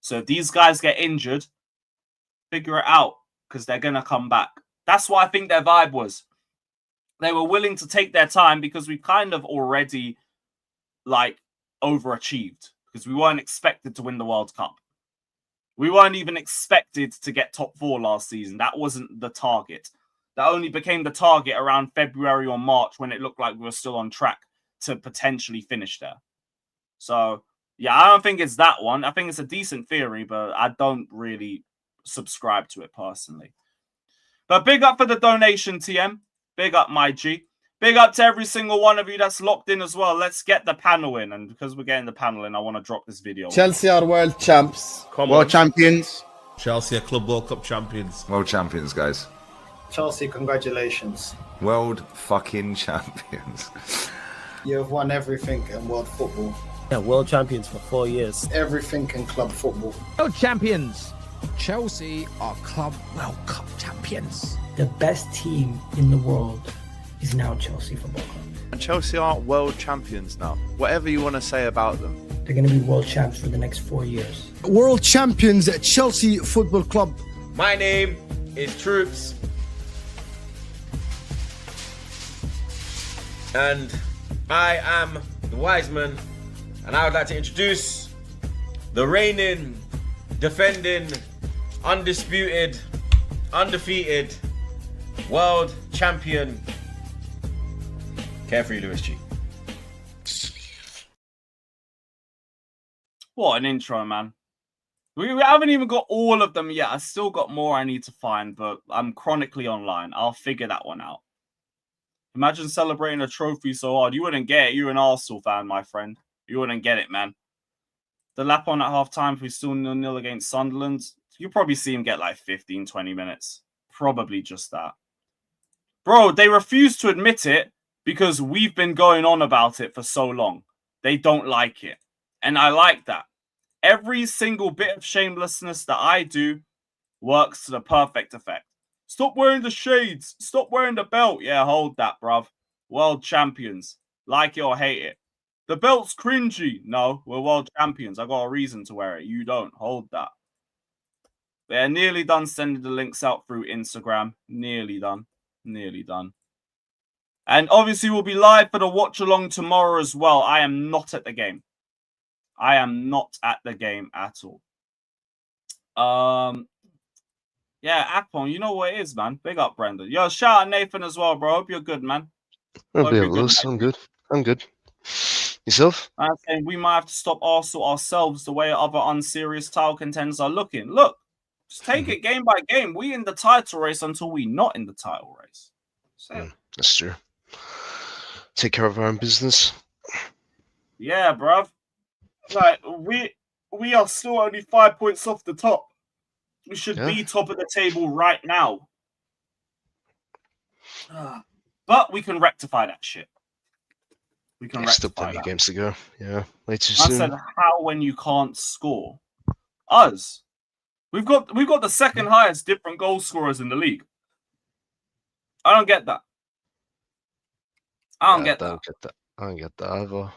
So if these guys get injured, figure it out because they're going to come back. That's what I think their vibe was. They were willing to take their time because we kind of already like overachieved because we weren't expected to win the World Cup. We weren't even expected to get top 4 last season. That wasn't the target. That only became the target around February or March when it looked like we were still on track to potentially finish there. So, yeah, I don't think it's that one. I think it's a decent theory, but I don't really subscribe to it personally. But big up for the donation, TM. Big up, my G. Big up to every single one of you that's locked in as well. Let's get the panel in. And because we're getting the panel in, I want to drop this video. Chelsea are world champs. World champions. Chelsea are Club World Cup champions. World champions, guys. Chelsea, congratulations. World fucking champions. You have won everything in world football. Yeah, world champions for 4 years. Everything in club football. World champions. Chelsea are Club World Cup champions. The best team in the world is now Chelsea Football Club. And Chelsea are world champions now. Whatever you want to say about them. They're going to be world champs for the next 4 years. World champions at Chelsea Football Club. My name is Troops. And I am the wise man, and I would like to introduce the reigning, defending, undisputed, undefeated world champion, Carefree Lewis G. What an intro, man. We haven't even got all of them yet. I still got more I need to find, but I'm chronically online. I'll figure that one out. Imagine celebrating a trophy so hard. You wouldn't get it. You're an Arsenal fan, my friend. You wouldn't get it, man. Delap on at half-time, if we're still 0-0 against Sunderland, you'll probably see him get like 15, 20 minutes. Probably just that. Bro, they refuse to admit it because we've been going on about it for so long. They don't like it. And I like that. Every single bit of shamelessness that I do works to the perfect effect. Stop wearing the shades. Stop wearing the belt. Yeah, hold that, bruv. World champions. Like it or hate it. The belt's cringy. No, we're world champions. I got a reason to wear it. You don't. Hold that. They're nearly done sending the links out through Instagram. Nearly done. Nearly done. And obviously we'll be live for the watch along tomorrow as well. I am not at the game. I am not at the game at all. Yeah, Akpon, you know what it is, man. Big up, Brendan. Yo, shout out Nathan as well, bro. Hope you're good, man. I'm good. I'm good. Yourself? I'm saying we might have to stop Arsenal ourselves the way other unserious title contenders are looking. Look, just take it game by game. We in the title race until we not in the title race. That's true. Take care of our own business. Yeah, bruv. Like, we are still only 5 points off the top. We should be top of the table right now. But we can rectify that shit. We can rectify still plenty that. of games to go. Yeah, way too I soon. said, how when you can't score? Us. We've got the second highest different goal scorers in the league. I don't get that. I don't get that. I don't get that either.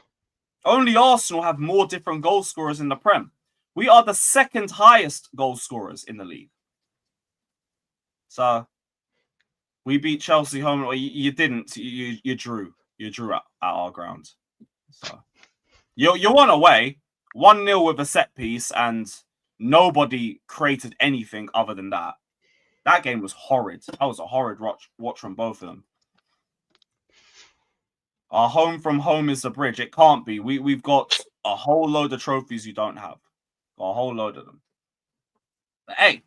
Only Arsenal have more different goal scorers in the Prem. We are the second highest goal scorers in the league. So we beat Chelsea home. Or you didn't. You drew. You drew at our ground. So you won away 1-0 with a set piece, and nobody created anything other than that. That game was horrid. That was a horrid watch from both of them. Our home from home is the bridge. It can't be. We've got a whole load of trophies you don't have. Got a whole load of them. But hey,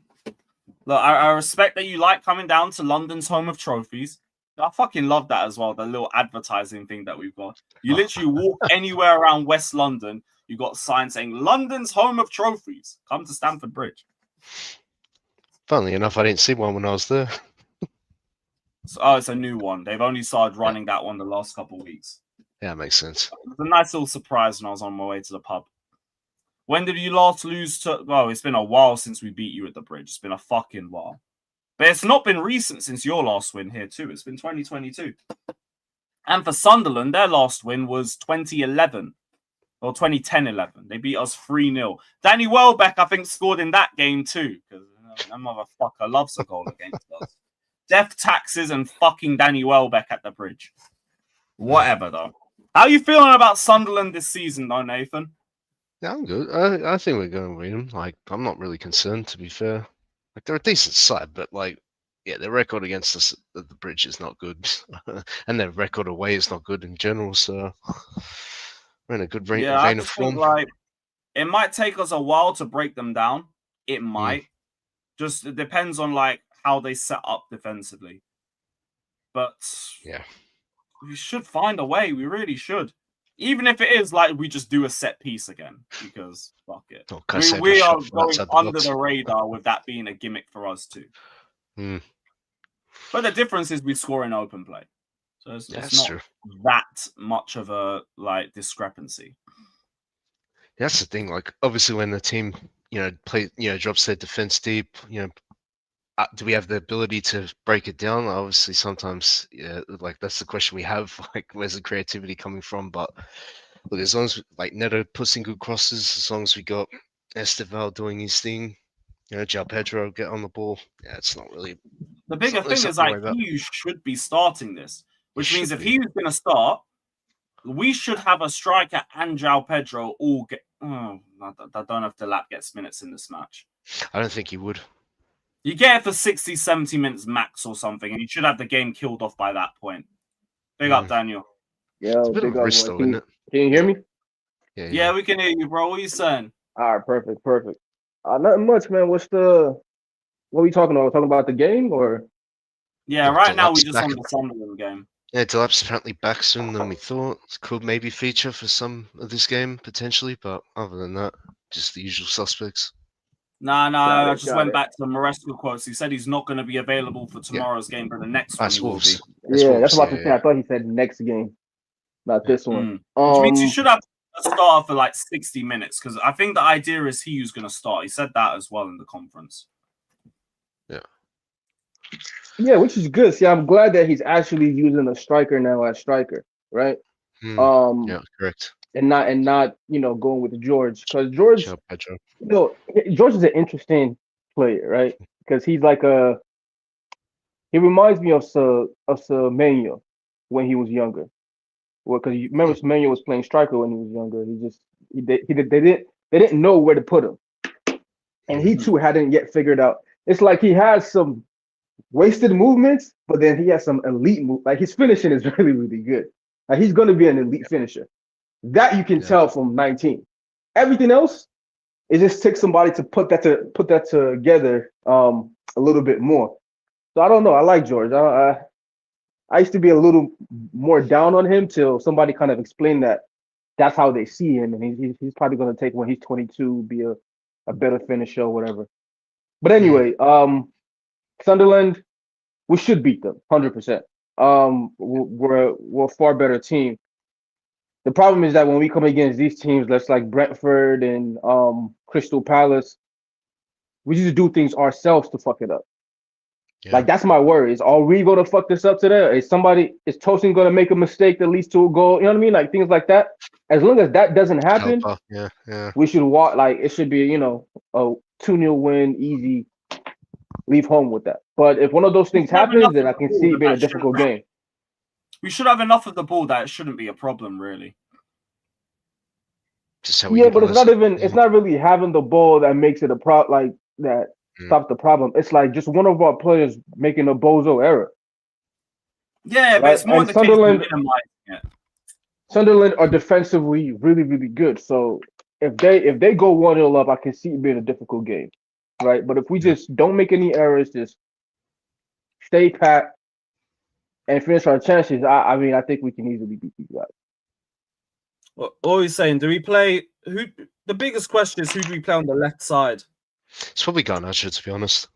look, I respect that you like coming down to London's home of trophies. I fucking love that as well, the little advertising thing that we've got. You literally walk anywhere around West London, you got signs saying London's home of trophies. Come to Stamford Bridge. Funnily enough, I didn't see one when I was there. Oh, it's a new one. They've only started running that one the last couple of weeks. Yeah, makes sense. It was a nice little surprise when I was on my way to the pub. When did you last lose to... Well, it's been a while since we beat you at the bridge. It's been a fucking while. But it's not been recent since your last win here too. It's been 2022. And for Sunderland, their last win was 2011. Or 2010-11. They beat us 3-0. Danny Welbeck, I think, scored in that game too. Because that motherfucker loves a goal against us. Death taxes and fucking Danny Welbeck at the bridge. Whatever, though. How are you feeling about Sunderland this season, though, Nathan? Yeah, I'm good. I think we're going to win them. Like, I'm not really concerned, to be fair. Like, they're a decent side, but, like, yeah, their record against us at the bridge is not good. And their record away is not good in general, so we're in a good vein of form. Like, it might take us a while to break them down. It might. Just, it depends on, like, how they set up defensively. But yeah, we should find a way. We really should. Even if it is like we just do a set piece again, because fuck it. We are going under the radar with that being a gimmick for us too. But the difference is we score in open play. So it's not true. That much of a like discrepancy. That's the thing. Like obviously when the team, drops their defense deep, do we have the ability to break it down? Obviously, sometimes, like that's the question we have. Like, where's the creativity coming from? But look, as long as like Neto puts in good crosses, as long as we got Esteval doing his thing, João Pedro get on the ball. Yeah, it's not really. The bigger thing is like you should be starting this. which means if he's going to start, we should have a striker and João Pedro all get. Oh, I don't know if Delap gets minutes in this match. I don't think he would. You get it for 60, 70 minutes max or something, and you should have the game killed off by that point. Big up, Daniel. Yeah, big up. Can you hear me? Yeah, we can hear you, bro. What are you saying? All right, perfect. Nothing much, man. What are we talking about? Talking about the game or? Yeah, right now we just on the Sunderland game. Yeah, Delap's apparently back sooner than we thought. Could maybe feature for some of this game, potentially, but other than that, just the usual suspects. I just went back to the Maresca quotes. He said he's not going to be available for tomorrow's game, but the next one he will be. That's what I was saying. I thought he said next game, not this one. Which means you should have a start for like 60 minutes, because I think the idea is he who's going to start. He said that as well in the conference. Yeah, which is good. See, I'm glad that he's actually using a striker now as striker, right? Yeah, correct. And not going with George, because George, George is an interesting player, right? Because he's like he reminds me of Savić when he was younger. Well, because you remember Savić was playing striker when he was younger. They didn't know where to put him, and he too hadn't yet figured out. It's like he has some wasted movements, but then he has some elite move. Like his finishing is really, really good. Like he's going to be an elite finisher. That you can tell from 19. Everything else, it just takes somebody to put that together a little bit more. So I don't know. I like George. I used to be a little more down on him till somebody kind of explained that that's how they see him, and he's probably going to take when he's 22 be a better finisher or whatever. But anyway, Sunderland, we should beat them 100%. We're a far better team. The problem is that when we come against these teams, that's like Brentford and Crystal Palace, we just do things ourselves to fuck it up. Yeah. Like that's my worry. Are we going to fuck this up today? Is Tosin going to make a mistake that leads to a goal? You know what I mean? Like things like that. As long as that doesn't happen, we should walk. Like it should be, a 2-0 win, easy. Leave home with that. But if one of those things happens, then I can see it being a difficult game. We should have enough of the ball that it shouldn't be a problem, really. But it's not really having the ball that makes it a problem, like that stops the problem. It's like just one of our players making a bozo error. Yeah, but it's more the case of minimizing it. Sunderland are defensively really, really good. So if they go 1-0 up, I can see it being a difficult game. Right, but if we just don't make any errors, just stay pat and finish our chances, I think we can easily beat these guys. What are you saying? Do we play who? The biggest question is who do we play on the left side? It's probably Garnacho, to be honest.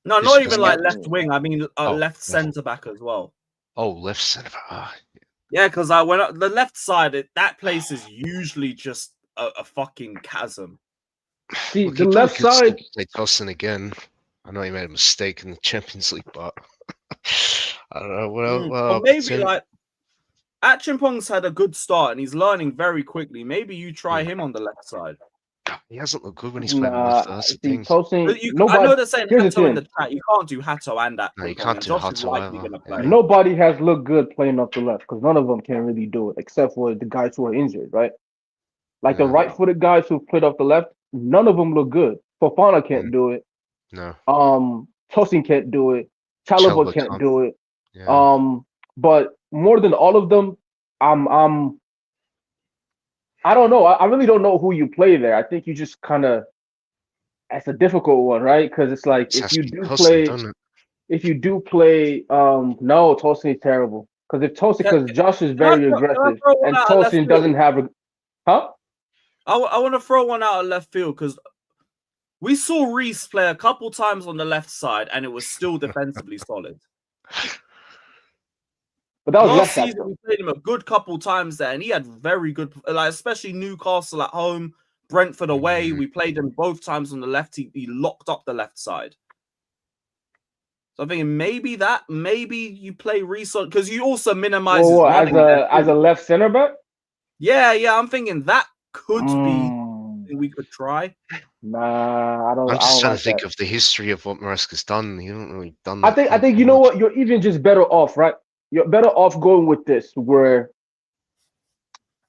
No, not even like left wing. I mean, left centre back as well. Oh, left centre back. Yeah, because when the left side, that place is usually just a fucking chasm. See, the left side. They Tosin again. I know he made a mistake in the Champions League, but I don't know. Well, maybe like Achimpong's had a good start and he's learning very quickly. Maybe you try him on the left side. He hasn't looked good when he's playing left. That's the thing. I know they're saying Hato in the chat. You can't do Hato and that. No, you can't do Hato. Nobody has looked good playing off the left because none of them can really do it except for the guys who are injured, right? Like the right-footed guys who played off the left. None of them look good. Fofana can't do it. No. Tosin can't do it. Chalobah can't do it. Yeah. But more than all of them, I don't know. I really don't know who you play there. I think you just kind of. That's a difficult one, right? Because it's like if you do play, no, Tosin is terrible. Because Josh is very aggressive and Tosin doesn't have a, huh? I want to throw one out of left field because we saw Reece play a couple times on the left side and it was still defensively solid. But that was last season. We played him a good couple times there, and he had very good, like especially Newcastle at home, Brentford away. We played him both times on the left. He locked up the left side. So I'm thinking maybe you play Reece because you also minimize as a left center back. Yeah. I'm thinking that could be we could try. Nah, I don't. I'm just trying to think that. of the history of what Maresca's done. He hasn't really done that. I think you know what? You're even just better off, right? you're better off going with this, where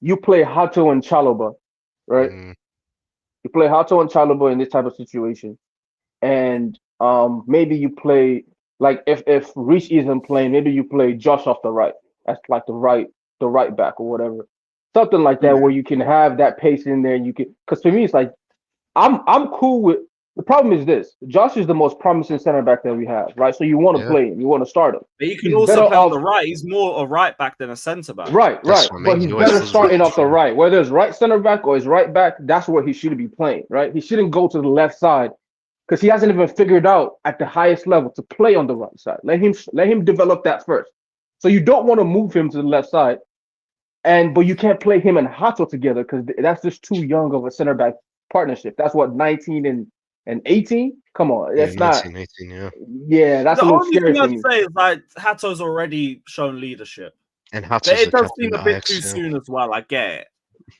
you play Hato and Chalobah, right? You play Hato and Chalobah in this type of situation, and maybe you play like if Reece isn't playing, maybe you play Josh off the right. That's like the right back or whatever, something like that, where you can have that pace in there. And you can, because for me, it's like I'm cool with. The problem is this: Josh is the most promising center back that we have, right? So you want to play him, you want to start him. But you can also play on the right. He's more a right back than a centre back. Right. But he's better starting off the right. Whether it's right center back or his right back, that's where he should be playing, right? He shouldn't go to the left side because he hasn't even figured out at the highest level to play on the right side. Let him develop that first. So you don't want to move him to the left side, but you can't play him and Hato together because that's just too young of a center back partnership. That's what 19 and 18. Come on, that's 19, not. 18, yeah. Yeah, that's a little scary. The only thing I'd say is like Hato's already shown leadership, and it does seem a bit too soon as well. I get it.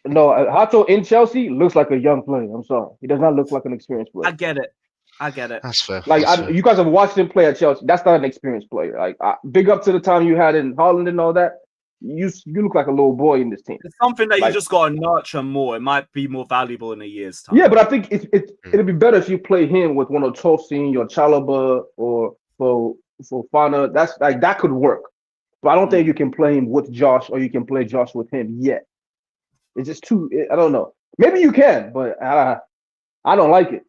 No, Hato in Chelsea looks like a young player. I'm sorry, he does not look like an experienced player. I get it. That's fair. Like you guys have watched him play at Chelsea. That's not an experienced player. Like big up to the time you had in Holland and all that. You look like a little boy in this team. It's something that you just got to nurture more. It might be more valuable in a year's time. Yeah, but I think it'll be better if you play him with one of Tosin, your Chalobah, or Fofana. That's like that could work. But I don't think you can play him with Josh, or you can play Josh with him yet. It's just too. I don't know. Maybe you can, but I don't like it.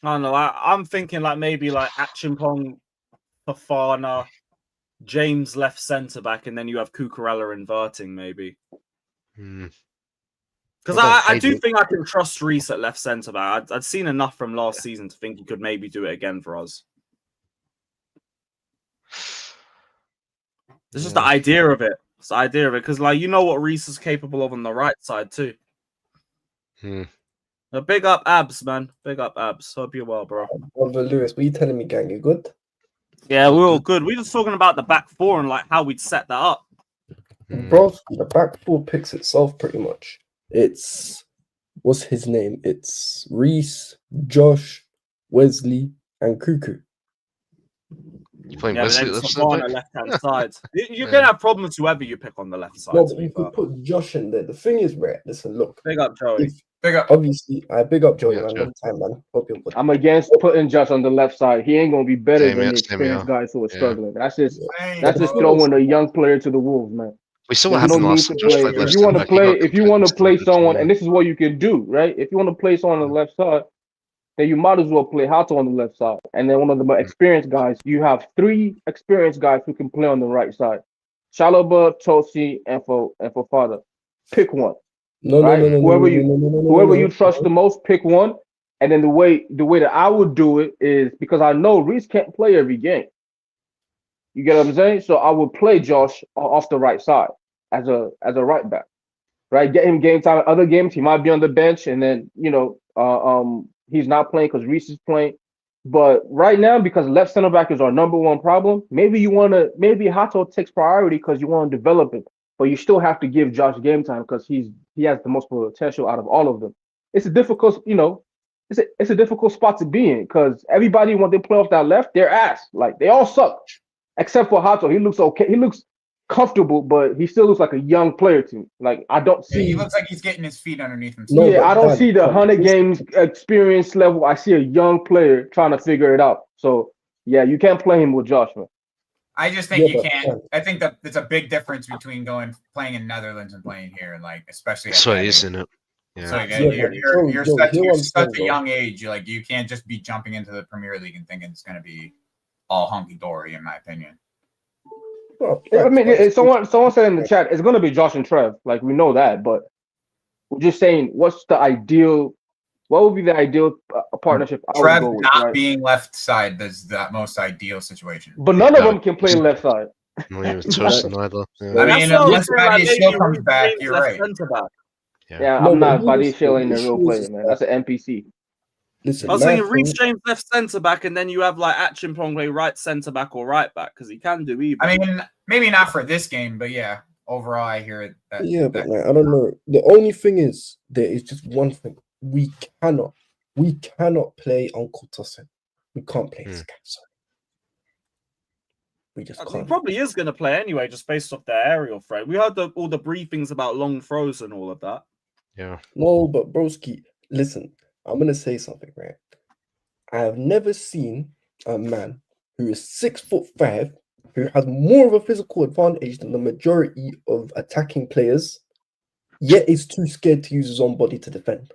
I don't know. I'm thinking like maybe like Achimpong, Fofana, James left centre back, and then you have Cucurella inverting maybe. Because I do think I can trust Reece at left centre back. I'd seen enough from last season to think he could maybe do it again for us. It's just the idea of it. It's the idea of it because like you know what Reece is capable of on the right side too. Big up Abs, man. Big up Abs. Hope you're well, bro. Brother Lewis, what are you telling me, gang? You good? Yeah, we're all good. We're just talking about the back four and like how we'd set that up. Bro, the back four picks itself pretty much. It's what's his name? It's Reece, Josh, Wesley, and Cuckoo. You playing Wesley left hand side. You're gonna have problems whoever you pick on the left side. No, but you could put Josh in there. The thing is, right? Listen, look. Big up Joey. Big up. Obviously, I big up Joey, man. Long time, man. Hope you're good. I'm against putting Josh on the left side. He ain't gonna be better than the experienced guys who are struggling. That's just throwing a young player to the wolves, man. We saw what happened last time. If you want to play someone, and this is what you can do, right? If you want to play someone on the left side, then you might as well play Hato on the left side. And then one of the more experienced guys, you have 3 experienced guys who can play on the right side. Chalobah, Tosi, and Fofana. Pick one. Whoever you trust the most, pick one. And then the way that I would do it is because I know Reece can't play every game. You get what I'm saying? So I would play Josh off the right side as a right back, right? Get him game time. Other games he might be on the bench, and then he's not playing because Reece is playing. But right now, because left center back is our number one problem, maybe Hato takes priority because you want to develop it, but you still have to give Josh game time because he has the most potential out of all of them. It's a difficult, it's a difficult spot to be in because everybody when they play off that left, they're ass. Like they all suck. Except for Hato, he looks okay. He looks comfortable, but he still looks like a young player to me. Like I don't see. He looks like he's getting his feet underneath him. I don't see the 100 games experience level. I see a young player trying to figure it out. So yeah, you can't play him with Josh, man. I just think you can't. I think that there's a big difference between playing in Netherlands and playing here, like especially. So isn't it? Yeah. So you're such a young age. Like you can't just be jumping into the Premier League and thinking it's going to be all hunky dory, in my opinion. Well, I mean, someone said in the chat it's going to be Josh and Trev. Like we know that, but we're just saying, what's the ideal? What would be the ideal partnership? Trev not being left side is the most ideal situation. But none of them can play left side. Not even Tosin either. Yeah. I mean, unless Paddy Shield comes back, you're right. Yeah, I'm not. Paddy Shield ain't a real player, man. That's an NPC. Listen, I was thinking Reece James left centre back, and then you have like Achimpong right centre back or right back because he can do either. I mean, maybe not for this game, but yeah, overall, I hear it. But like, I don't know. The only thing is there is just one thing: we cannot play Uncle Tosin. We can't play this guy. Sorry. We just He can't. probably is going to play anyway, just based off their aerial threat. We heard all the briefings about long throws and all of that. Yeah. No, but broski, listen, I'm gonna say something, right? I have never seen a man who is 6'5", who has more of a physical advantage than the majority of attacking players, yet is too scared to use his own body to defend.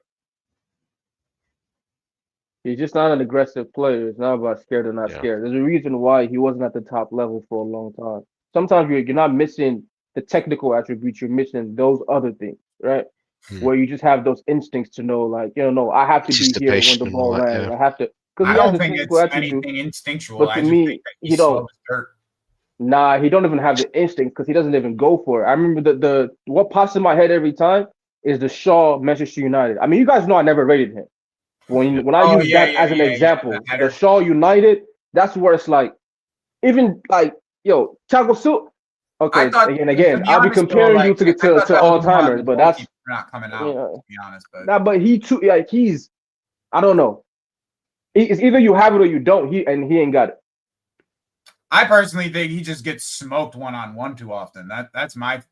He's just not an aggressive player. It's not about scared or not scared. There's a reason why he wasn't at the top level for a long time. Sometimes you're not missing the technical attributes. You're missing those other things, right? Where you just have those instincts to know, like, no, I have to be here when the ball lands. I have to. I don't think it's anything instinctual. But to me, think that he's slow as dirt. Nah, he don't even have the instinct because he doesn't even go for it. I remember the what pops in my head every time is the Shaw Manchester United. I mean, you guys know I never rated him. When I use that as an example, the Shaw United, that's where it's like, even like, Thiago Silva. Okay, again, I'll be comparing you to all timers, but that's not coming out. To be honest, but but he too, like he's, I don't know. It's either you have it or you don't. He ain't got it. I personally think he just gets smoked one-on-one too often. That's my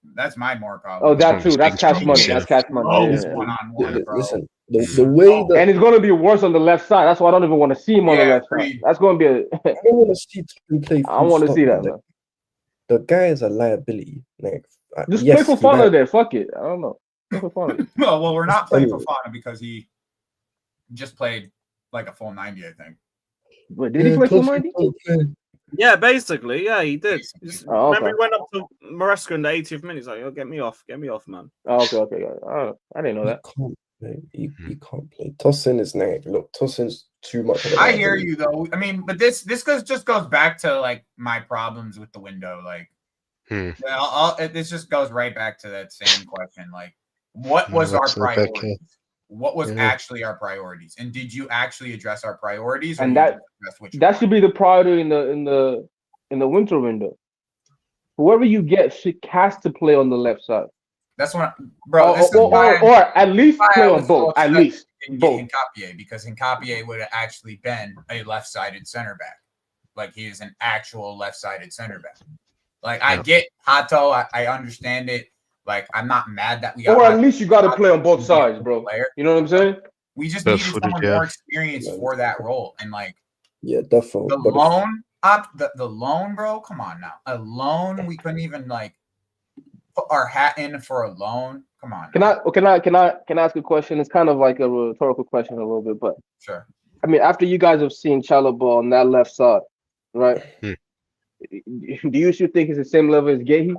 more problem. Oh, that too. That's cash money. That's cash money. One-on-one, bro. Listen, the way that, and it's going to be worse on the left side. That's why I don't even want to see him on the left side. That's going to be a. I don't want to see him play. I want to see that, man. The guy is a liability. Like, just play for Fana there. Fuck it. I don't know. Play for Fana. well, we're not playing for Fana because he just played like a full 90, I think. But did he play full 90? Yeah, basically, yeah, he did. Oh, okay. Remember he went up to Maresca in the 80th minute. He's like, "Oh, get me off, man." Oh, okay. I didn't know that. He can't play. Tosin is like, look, Tosin's too much. I hear you though. I mean, but this just goes back to like my problems with the window. Like, this just goes right back to that same question. Like, what was our priorities? What was actually our priorities, and did you actually address our priorities? And that should be the priority in the winter window. Whoever you get has to play on the left side. That's what, bro. Or at least play on both. At least both. Hincapié, because Hincapié would have actually been a left-sided center back. Like, he is an actual left-sided center back. Like, I get Hato. I understand it. Like, I'm not mad that we got. Or at least you got to play on both sides, bro. You know what I'm saying? We just needed someone more experienced for that role. And like, definitely. The loan, bro. Come on now, a loan. We couldn't even like put our hat in for a loan. Come on. Can I ask a question? It's kind of like a rhetorical question a little bit, but sure. I mean, after you guys have seen Chalobah on that left side, right? Do you still think it's the same level as Gehi?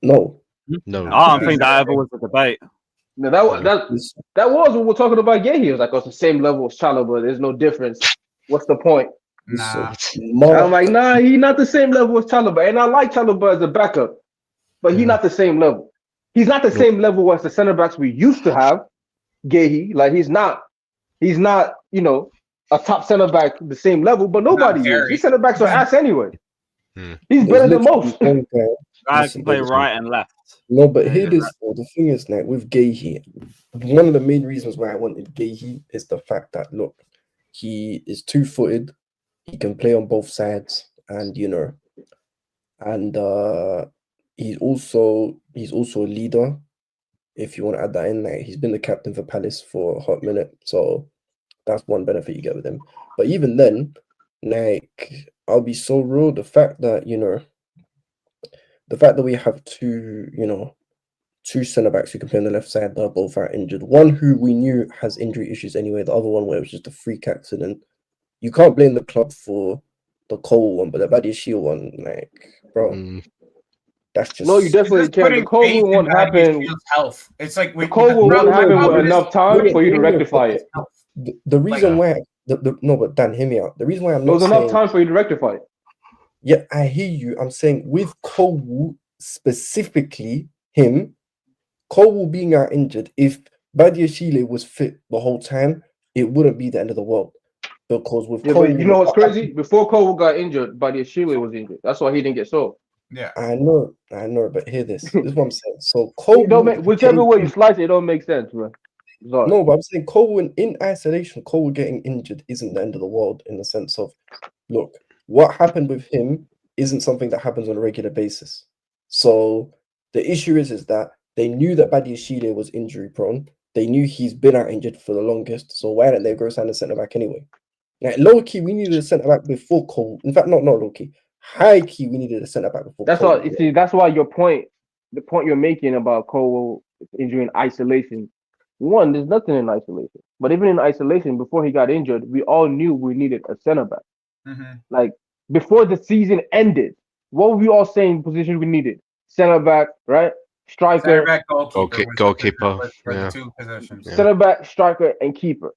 No. I don't think that ever was a debate. No, that was when we're talking about Gehi. It was like, it's the same level as Chalobah. There's no difference. What's the point? Nah. I'm like, nah, he's not the same level as Chalobah. And I like Chalobah as a backup, but he's not the same level. He's not the same level as the center backs we used to have. Gehi, like he's not, a top center back the same level, but nobody is. These center backs are ass anyway. He's better than most. I can play right and left. No, but here this the thing is that with Gehi, one of the main reasons why I wanted Gehi is the fact that look, he is 2-footed, he can play on both sides, and he's also a leader. If you want to add that in, like he's been the captain for Palace for a hot minute, so that's one benefit you get with him. But even then, like I'll be so real, the fact that we have two centre backs who can play on the left side that are both out injured. One who we knew has injury issues anyway. The other one where it was just a freak accident. You can't blame the club for the Cole one, but the Badiashile one, like, bro, that's just no. You definitely can't. The Cole won't happen. Health. It's like the Cole won't happen with enough time for you to rectify it. The reason why no, but Dan, hear me out. The reason why I'm not saying enough time for you to rectify it. Yeah, I hear you. I'm saying with Cole specifically, Cole being out injured, if Badiashile was fit the whole time, it wouldn't be the end of the world. Because with Cole, but you know what's crazy? Before Cole got injured, Badiashile was injured. That's why he didn't get sold. Yeah, I know. But hear this. This is what I'm saying. So Cole, whichever way you slice it, don't make sense, bro. Sorry. No, but I'm saying Cole in isolation, Cole getting injured isn't the end of the world in the sense of, look, what happened with him isn't something that happens on a regular basis. So the issue is that they knew that Badiashile was injury prone. They knew he's been out injured for the longest. So why didn't they go sign a centre back anyway? Like low key, we needed a centre back before Cole. In fact, not low key. High key, we needed a centre back before. That's Cole. all. See, that's why the point you're making about Cole injury in isolation. One, there's nothing in isolation. But even in isolation, before he got injured, we all knew we needed a centre back. Like before the season ended, what were we all saying? Positions we needed: centre back, right? Striker, Center back, goalkeeper. For the two positions. Centre back, striker, and keeper.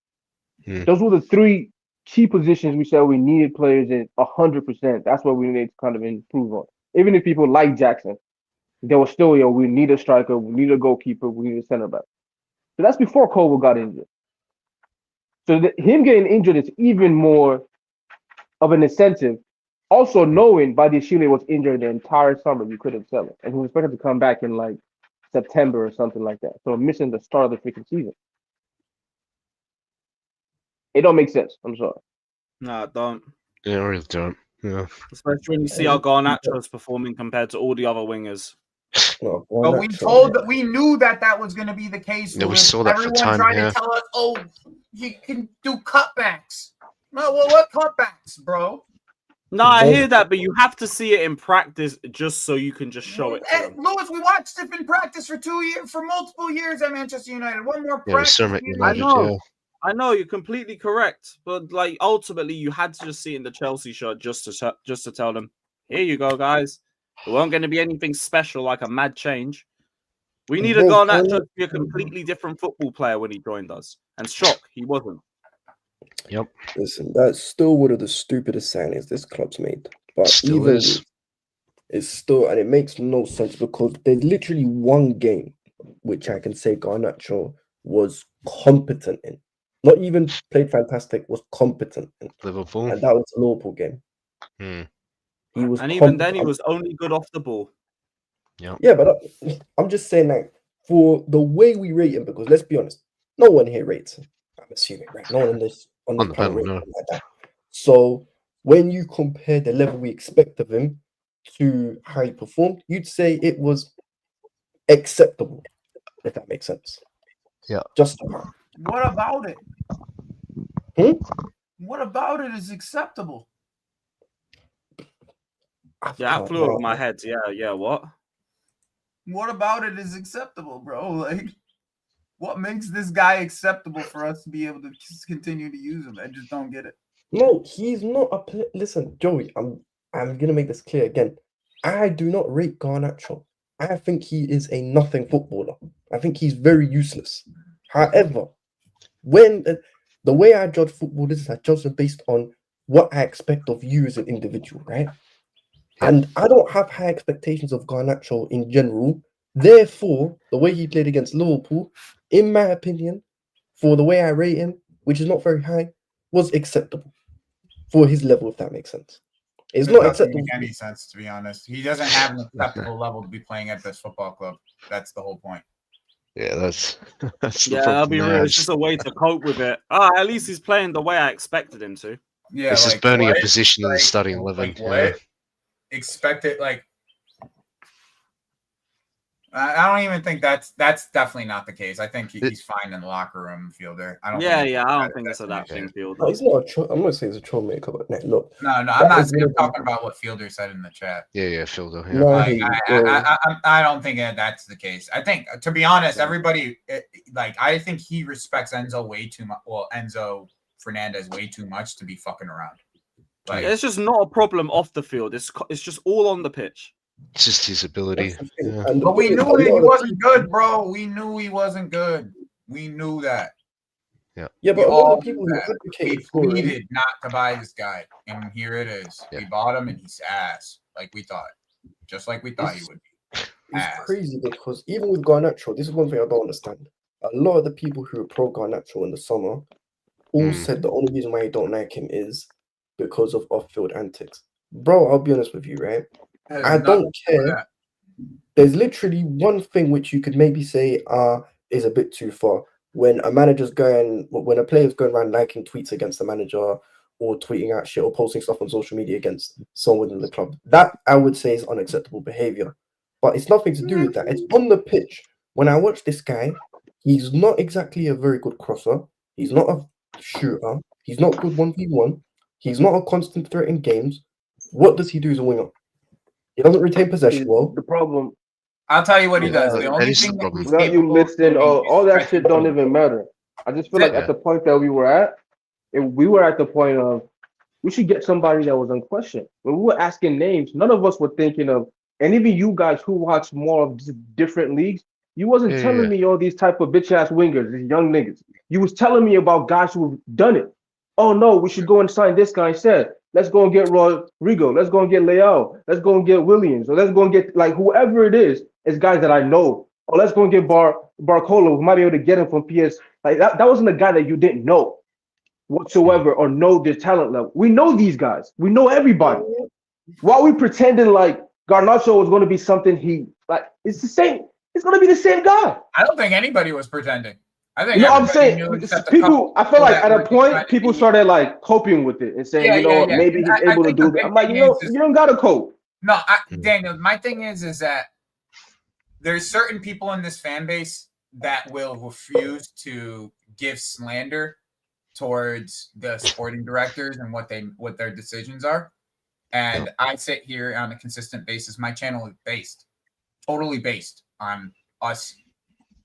Those were the three key positions we said we needed players in 100%. That's what we needed to kind of improve on. Even if people like Jackson, they were still, we need a striker, we need a goalkeeper, we need a centre back. So that's before Cole got injured. So him getting injured is even more of an incentive. Also knowing Badiashile was injured the entire summer, we couldn't sell it. And he was expected to come back in like September or something like that. So missing the start of the freaking season. It don't make sense. I'm sorry. No, it don't. Yeah, I really don't. Yeah. Especially when you see how Garnacho is performing compared to all the other wingers. But we knew that was going to be the case. Yeah, we saw that everyone for time. trying to tell us, "Oh, he can do cutbacks." No, well, what cutbacks, bro? No, I hear that, but you have to see it in practice just so you can just show it. Lewis, we watched it in practice for 2 years, for multiple years at Manchester United. One more practice. I know you're completely correct, but like ultimately, you had to just see it in the Chelsea shirt just to tell them, "Here you go, guys. It weren't going to be anything special like a mad change. We need a Garnacho to be a completely different football player when he joined us." And shock, he wasn't. Yep. Listen, that's still one of the stupidest signings this club's made. But still even is. It's still, and it makes no sense because there's literally one game which I can say Garnacho was competent in. Not even played fantastic, was competent in. Liverpool. And that was the Liverpool game. He was, and even then, he was only good off the ball. Yeah, but I'm just saying, like, for the way we rate him, because let's be honest, no one here rates him. I'm assuming, right? No one on this panel rates him like that. So when you compare the level we expect of him to how he performed, you'd say it was acceptable, if that makes sense. Yeah. Just about. What about it? What about it is acceptable? Yeah, that flew over my head. Yeah, what? What about it is acceptable, bro? Like, what makes this guy acceptable for us to be able to just continue to use him? I just don't get it. No, he's not a player. Listen, Joey, I'm gonna make this clear again. I do not rate Garnacho. I think he is a nothing footballer. I think he's very useless. However, when the way I judge football is I judge them based on what I expect of you as an individual, right? And I don't have high expectations of Garnacho in general. Therefore, the way he played against Liverpool, in my opinion, for the way I rate him, which is not very high, was acceptable for his level, if that makes sense. It's not acceptable. Make any sense, to be honest. He doesn't have an acceptable level to be playing at this football club. That's the whole point. Yeah, that's I'll be real. It's just a way to cope with it. At least he's playing the way I expected him to. Yeah, it's just burning a position in the starting 11. What? Expect it, like, I don't even think that's definitely not the case. I think he's fine in the locker room, Fielder. I don't. I don't think it's that thing, Fielder. No, it's not I'm not saying it's a troublemaker, but look. No, I'm not saying. I'm talking about what Fielder said in the chat. Yeah, Fielder. Yeah. No, I don't think that's the case. I think, to be honest, everybody I think he respects Enzo way too much. Well, Enzo Fernandez way too much to be fucking around. Like, it's just not a problem off the field. It's just all on the pitch. It's just his ability. Yeah. But we knew he wasn't good, bro. We knew he wasn't good. We knew that. Yeah, but a lot of people who advocated for we needed not to buy this guy, and here it is. We bought him, and he's ass, like we thought, just like we thought he would be. It's crazy because even with Garnacho, this is one thing I don't understand. A lot of the people who were pro Garnacho in the summer all said the only reason why you don't like him is because of off-field antics. Bro, I'll be honest with you, right? I don't care. There's literally one thing which you could maybe say is a bit too far. When a player's going around liking tweets against the manager, or tweeting out shit or posting stuff on social media against someone within the club. That I would say is unacceptable behavior. But it's nothing to do with that. It's on the pitch. When I watch this guy, he's not exactly a very good crosser. He's not a shooter. He's not good 1v1. He's not a constant threat in games. What does he do as a winger? He doesn't retain possession well. The problem. I'll tell you what he does. The only thing that he's Without you capable of listing, doing all is that shit don't even matter. I just feel like at the point that we were at, we were at the point of we should get somebody that was unquestioned. When we were asking names, none of us were thinking of, and even you guys who watch more of different leagues, you wasn't telling me all these type of bitch ass wingers, these young niggas. You was telling me about guys who have done it. Oh no, we should go and sign this guy instead. Let's go and get Rodrigo. Let's go and get Leao. Let's go and get Williams. Or let's go and get like whoever it is guys that I know. Or let's go and get Barcola. We might be able to get him from PS. Like that wasn't a guy that you didn't know whatsoever or know their talent level. We know these guys. We know everybody. Why are we pretending like Garnacho was going to be something it's the same. It's going to be the same guy. I don't think anybody was pretending. I think I'm saying people. I feel like at a point people started like coping with it and saying, maybe he's able to do that. I'm like, you don't gotta cope. No, Daniel. My thing is that there's certain people in this fan base that will refuse to give slander towards the sporting directors and what their decisions are. And I sit here on a consistent basis. My channel is totally based on us,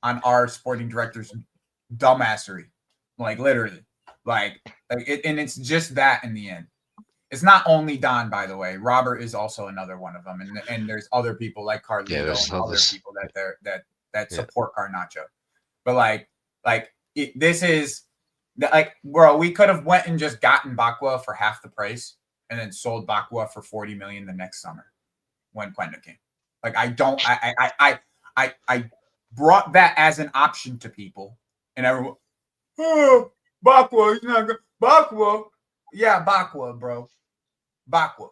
on our sporting directors' dumbassery, like literally, and it's just that in the end. It's not only Don, by the way. Robert is also another one of them, and there's other people like Carlito and other people that support Garnacho. But this is bro, we could have went and just gotten Bakwa for half the price and then sold Bakwa for 40 million the next summer when Quenda came. I brought that as an option to people. And everyone, Bakwa, he's not good. Bakwa. Yeah, Bakwa, bro. Bakwa.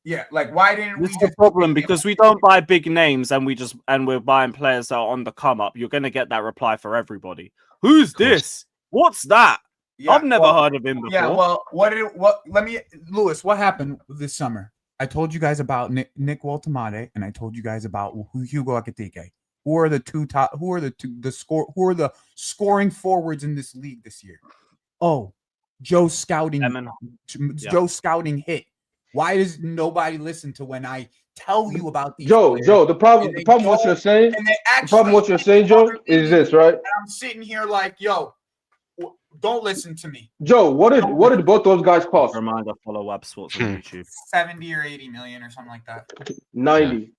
Yeah, why didn't we This is the problem because we don't buy big names and we're buying players that are on the come up. You're gonna get that reply for everybody. Who's this? What's that? Yeah, I've never heard of him before. Yeah, well, Lewis, what happened this summer? I told you guys about Nick Waltamade, and I told you guys about Hugo Akatike. Who are the scoring forwards in this league this year? Oh, Joe Scouting hit. Why does nobody listen to when I tell you about these? Joe, the problem what you're saying, Joe, is this, right? And I'm sitting here like, yo, don't listen to me. Joe, what did both those guys cost? Reminder, follow up sports on YouTube. 70 or 80 million or something like that. 90.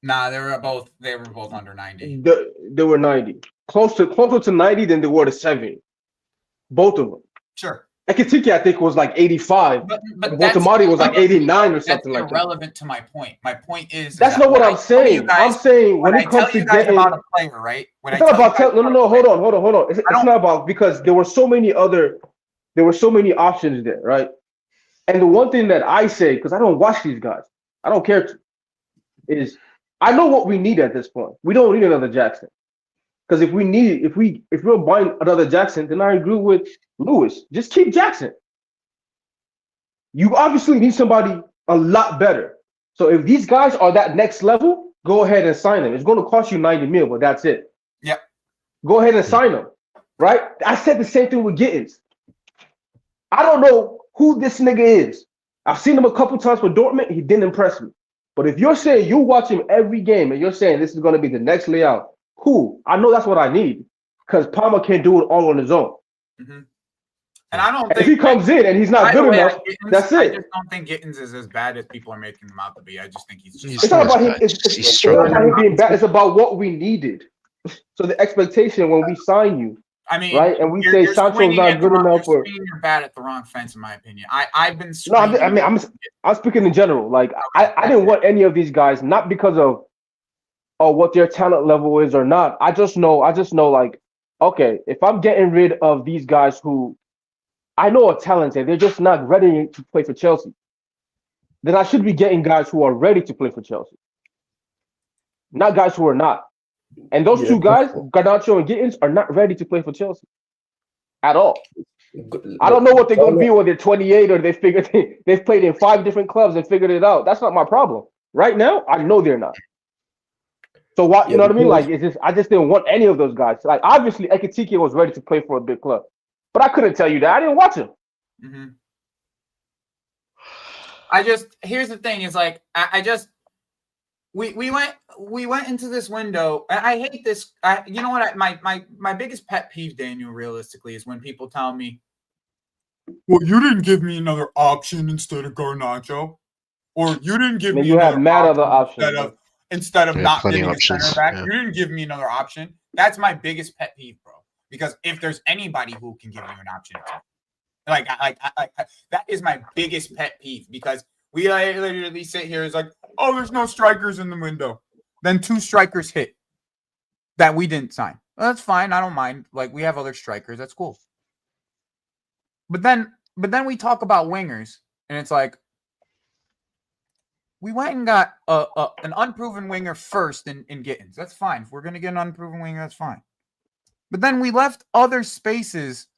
Nah, they were both under 90. They were 90. Closer to 90 than they were to 70. Both of them. Sure. Ekitike, I think, was like 85. But Waltamade was like 89 or something like that. That's irrelevant to my point. My point is that's not what I'm saying. I'm saying when it comes to getting about a player, right? It's not about no. Hold on. It's not about because there were so many options there, right? And the one thing that I say, because I don't watch these guys, I don't care to, is I know what we need at this point. We don't need another Jackson. Because if we're buying another Jackson, then I agree with Lewis. Just keep Jackson. You obviously need somebody a lot better. So if these guys are that next level, go ahead and sign them. It's going to cost you 90 mil, but that's it. Yep. Go ahead and sign them. Right? I said the same thing with Gittens. I don't know who this nigga is. I've seen him a couple times for Dortmund. He didn't impress me. But if you're saying you watch him every game and you're saying this is going to be the next layout, cool. I know that's what I need because Palmer can't do it all on his own. Mm-hmm. And I don't think if he comes in and he's not good enough, that's it. I just don't think Gittens is as bad as people are making him out to be. I just think he's just. It's not about him. It's not about him being bad. It's about what we needed. So the expectation when we sign you, right, and we say Sancho's not good enough, or you're bad at the wrong fence, in my opinion. I've been. No, I'm speaking in general. Like I didn't want any of these guys, not because of what their talent level is or not. I just know like, okay, if I'm getting rid of these guys who I know are talented, they're just not ready to play for Chelsea, then I should be getting guys who are ready to play for Chelsea, not guys who are not. And those two guys, Garnacho and Gittens, are not ready to play for Chelsea at all. I don't know what they're going to be when they're 28 or they've played in 5 different clubs and figured it out. That's not my problem. Right now, I know they're not. So what? You know what I mean? Like, it's just I just didn't want any of those guys. Like, obviously, Ekitike was ready to play for a big club, but I couldn't tell you that. I didn't watch him. Mm-hmm. Here's the thing is like we went into this window. I hate this. You know what? My biggest pet peeve, Daniel, realistically, is when people tell me, "Well, you didn't give me another option instead of Garnacho, or you didn't give me you have mad other options instead of not plenty giving options, a center back. yeah. You didn't give me another option." That's my biggest pet peeve, bro. Because if there's anybody who can give you an option, like that is my biggest pet peeve, because we literally sit here as like, oh, there's no strikers in the window. Then 2 strikers hit that we didn't sign. Well, that's fine. I don't mind. Like, we have other strikers. That's cool. But then we talk about wingers, and it's like, we went and got an unproven winger first in Gittens. That's fine. If we're going to get an unproven winger, that's fine. But then we left other spaces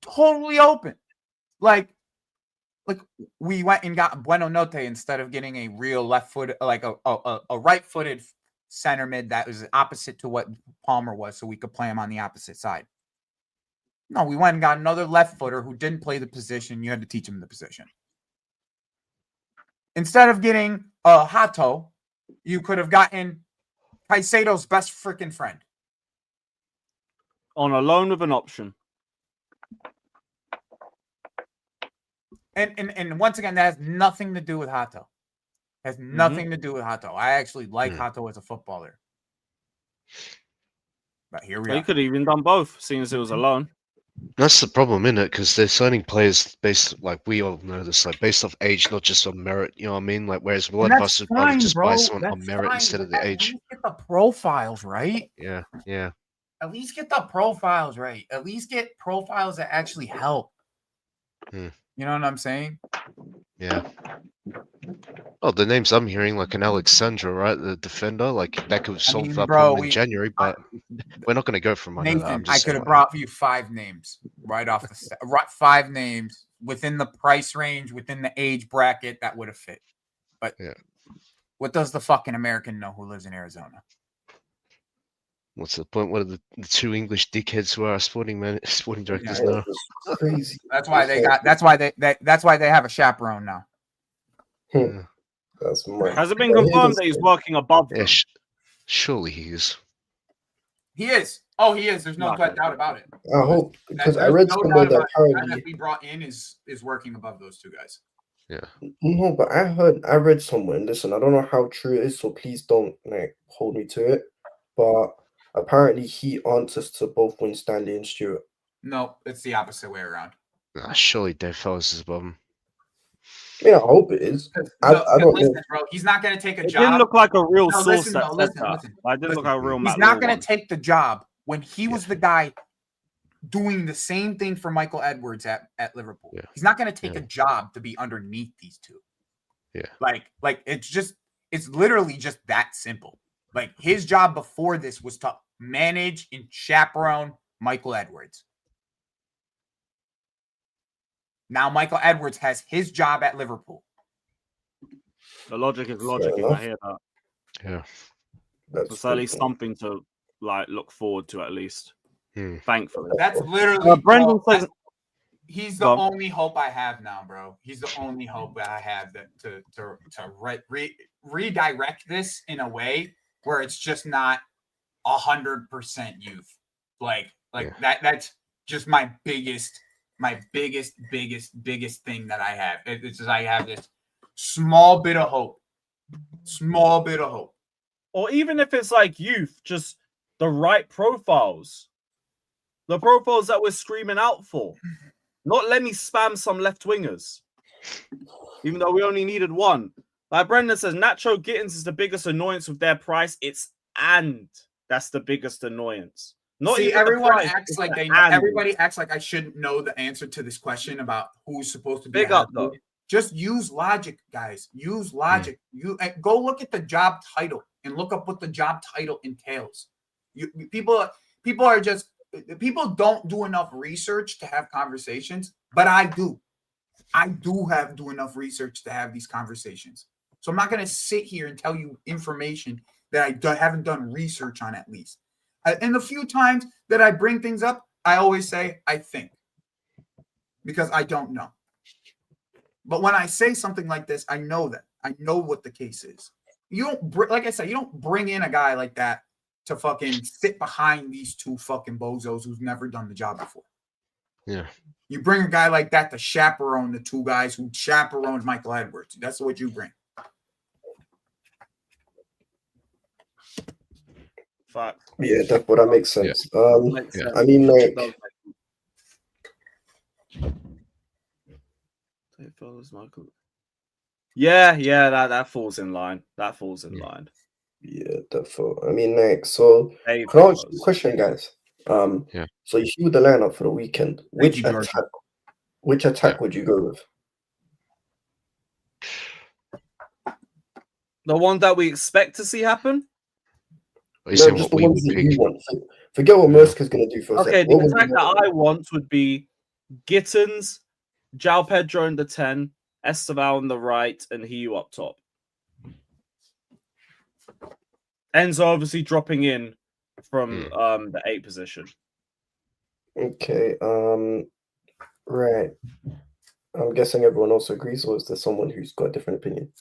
totally open. Like we went and got Bueno Note instead of getting a real left foot, like a right-footed center mid that was opposite to what Palmer was, so we could play him on the opposite side. No, we went and got another left footer who didn't play the position. You had to teach him the position. Instead of getting Hato, you could have gotten Caicedo's best freaking friend. On a loan with an option. And once again, that has nothing to do with Hato. Has nothing to do with Hato. I actually like Hato as a footballer. But here we are. He could have even done both, seeing as it was a loan. That's the problem, isn't it? Because they're signing players based, like we all know this, like based off age, not just on merit. You know what I mean? Like, whereas a lot of us would probably just buy someone on merit instead of the age. At least get the profiles right. Yeah. At least get the profiles right. At least get profiles that actually help. You know what I'm saying? Yeah. Oh, the names I'm hearing, like an Alexandra, right? The defender, like that could solve that problem in January, but we're not going to go for money. Nathan, I could have brought you 5 names right off the 5 names within the price range, within the age bracket that would have fit. But what does the fucking American know who lives in Arizona? What's the point? What are the 2 English dickheads who are sporting directors now? Crazy. That's why they got. That's why they have a chaperone now. That's mad. Has it been confirmed that he's working above them? Surely he is. He is. Oh, he is. There's no doubt about it. I hope, because I read somewhere that apparently that we brought in is working above those 2 guys. Yeah. No, but I read somewhere, and listen, I don't know how true it is, so please don't hold me to it. But apparently he answers to both Win Stanley and Stewart. No, it's the opposite way around. Surely Dave Fellas is above him. Yeah, I hope it is. I don't listen, know. bro, he's not going to take a It job. didn't look like a real source. Listen. I didn't look like a real. He's not going to take the job when he was the guy doing the same thing for Michael Edwards at Liverpool. Yeah. He's not going to take a job to be underneath these 2. Yeah. Like it's literally just that simple. Like, his job before this was to manage and chaperone Michael Edwards. Now Michael Edwards has his job at Liverpool. The logic is logic. I hear that. Yeah. That's at least something to look forward to, at least. Thankfully. That's literally Brendan says he's the only hope I have now, bro. He's the only hope that I have to redirect this in a way where it's just not 100% youth. That's just my biggest thing that I have. It's just I have this small bit of hope. Or even if it's like youth, just the right profiles. The profiles that we're screaming out for. Not let me spam some left wingers. Even though we only needed 1. Like Brendan says, Nacho Gittens is the biggest annoyance with their price. That's the biggest annoyance. Not See, even everyone price, acts like they know. and. Everybody acts like I shouldn't know the answer to this question about who's supposed to be. Big up, though. Just use logic, guys. Use logic. You go look at the job title and look up what the job title entails. People are just people don't do enough research to have conversations, but I do. I do do enough research to have these conversations. So I'm not going to sit here and tell you information that I haven't done research on at least. And the few times that I bring things up, I always say, I think. Because I don't know. But when I say something like this, I know that. I know what the case is. You don't, like I said, you don't bring in a guy like that to fucking sit behind these two fucking bozos who's never done the job before. Yeah. You bring a guy like that to chaperone the two guys who chaperoned Michael Edwards. That's what you bring. Fuck. Yeah, that makes sense. Yeah. I mean, like, yeah, that falls in line. That falls in line. Yeah, I mean, like, so can I ask you a question, guys? So you see with the lineup for the weekend, which attack would you go with? The one that we expect to see happen? No, just the ones that you want. Forget what Maresca's going to do for a Okay, second. the attack that I want would be Gittens, João Pedro in the 10, Esteval on the right, and Hiu up top. Enzo obviously dropping in from the 8 position. Okay, right. I'm guessing everyone else agrees, or is there someone who's got a different opinion?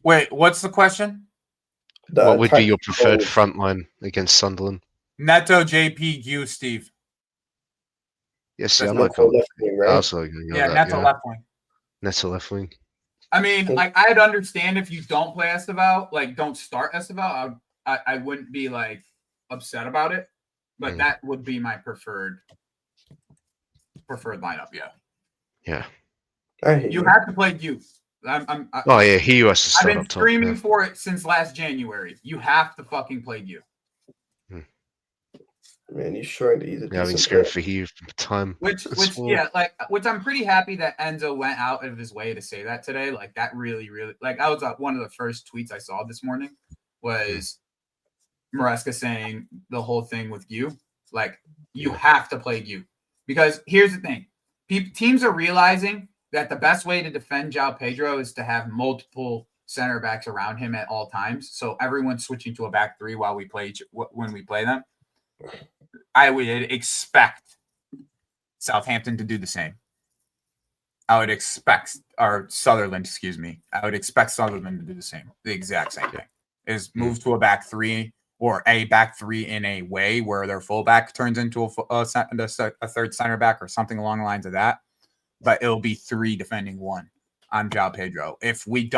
Wait, what's the question? What would be your preferred front line against Sunderland? Neto, JP, Gu, Steve. Yes, yeah, I Neto left wing, right? Neto left wing. Neto left wing. I mean, like, I'd understand if you don't play Esteval, like, don't start Esteval. I wouldn't be like upset about it, but that would be my preferred lineup. Yeah. You have to play Gu. He has to start I've been screaming for it since last January. You have to fucking play Gu. Man, he's showing that he's a I've been screaming for Hugh for time. Which I'm pretty happy that Enzo went out of his way to say that today. Like, that really, like, that was one of the first tweets I saw this morning was Maresca saying the whole thing with Gu. Like, you have to play Gu. Because here's the thing. Teams are realizing that the best way to defend João Pedro is to have multiple center backs around him at all times. So everyone's switching to a back three while we play when we play them. I would expect Southampton to do the same. I would expect Sunderland to do the same. The exact same thing. Is move to a back three or a back three in a way where their fullback turns into a third center back or something along the lines of that. But it'll be 3 defending 1 on João Pedro. If we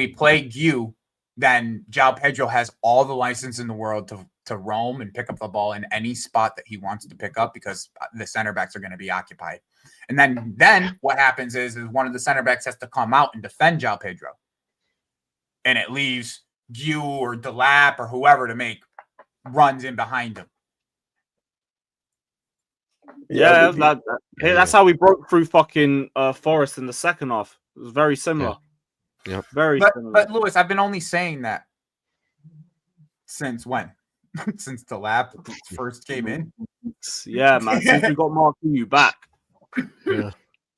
play Gu, then João Pedro has all the license in the world to roam and pick up the ball in any spot that he wants to pick up because the center backs are going to be occupied. And then what happens is one of the center backs has to come out and defend João Pedro. And it leaves Gu or Delap or whoever to make runs in behind him. Yeah, that's how we broke through fucking Forest in the second half. It was very similar. Yeah. Very similar. But Lewis, I've been only saying that since when? Since Delap first came in? Yeah, man. Since we got Mark Hiu back. Yeah.